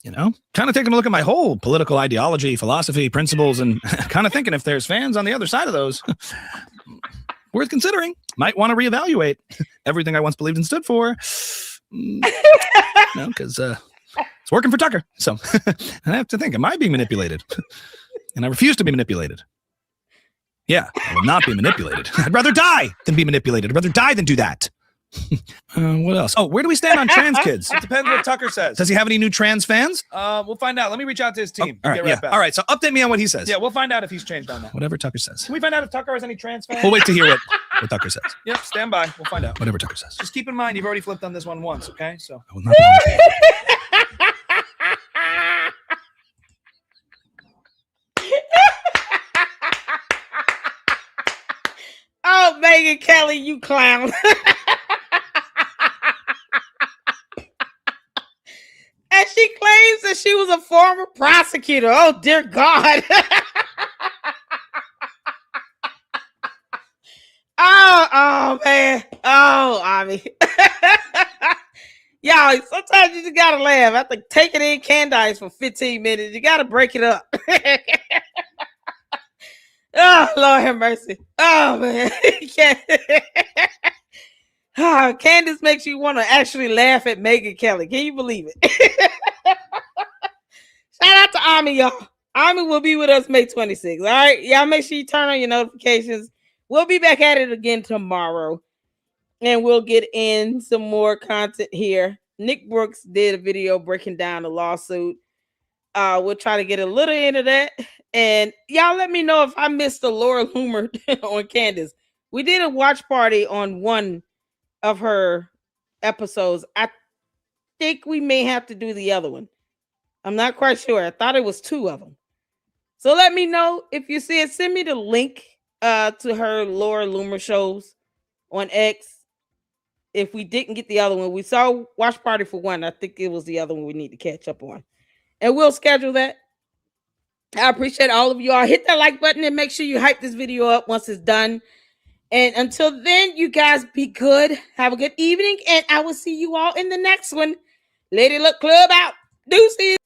you know, kind of taking a look at my whole political ideology, philosophy, principles, and kind of thinking if there's fans on the other side of those, worth considering. Might want to reevaluate everything I once believed and stood for. Because it's working for Tucker. So I have to think, am I being manipulated? And I refuse to be manipulated. Yeah, I will not be manipulated. I'd rather die than be manipulated. I'd rather die than do that. What else? Oh, where do we stand on trans kids? It depends what Tucker says. Does he have any new trans fans? We'll find out. Let me reach out to his team. All right, yeah. Back. All right, so update me on what he says. Yeah, we'll find out if he's changed on that. Whatever Tucker says. Can we find out if Tucker has any trans fans? We'll wait to hear what Tucker says. Yep, stand by. We'll find out. Whatever Tucker says. Just keep in mind, you've already flipped on this one once, okay? So. I will not Oh, Megyn Kelly, you clown. And she claims that she was a former prosecutor. Oh, dear God. oh, man. Oh, Ami. Y'all, sometimes you just got to laugh. I think taking in Candace for 15 minutes, you got to break it up. Oh, Lord have mercy. Oh, man. Candace makes you want to actually laugh at Megyn Kelly. Can you believe it? Shout out to Ami, y'all. Ami will be with us May 26th. All right. Y'all make sure you turn on your notifications. We'll be back at it again tomorrow. And we'll get in some more content here. Nick Brooks did a video breaking down the lawsuit. We'll try to get a little into that. And y'all let me know if I missed the Laura Loomer on Candace. We did a watch party on one of her episodes. I think we may have to do the other one. I'm not quite sure. I thought it was 2 of them. So let me know if you see it. Send me the link to her Laura Loomer shows on X. If we didn't get the other one, we saw watch party for one. I think it was the other one we need to catch up on. And we'll schedule that. I appreciate all of y'all. Hit that like button and make sure you hype this video up once it's done. And until then, you guys be good. Have a good evening. And I will see you all in the next one. Lady Luck Club out. Deuces.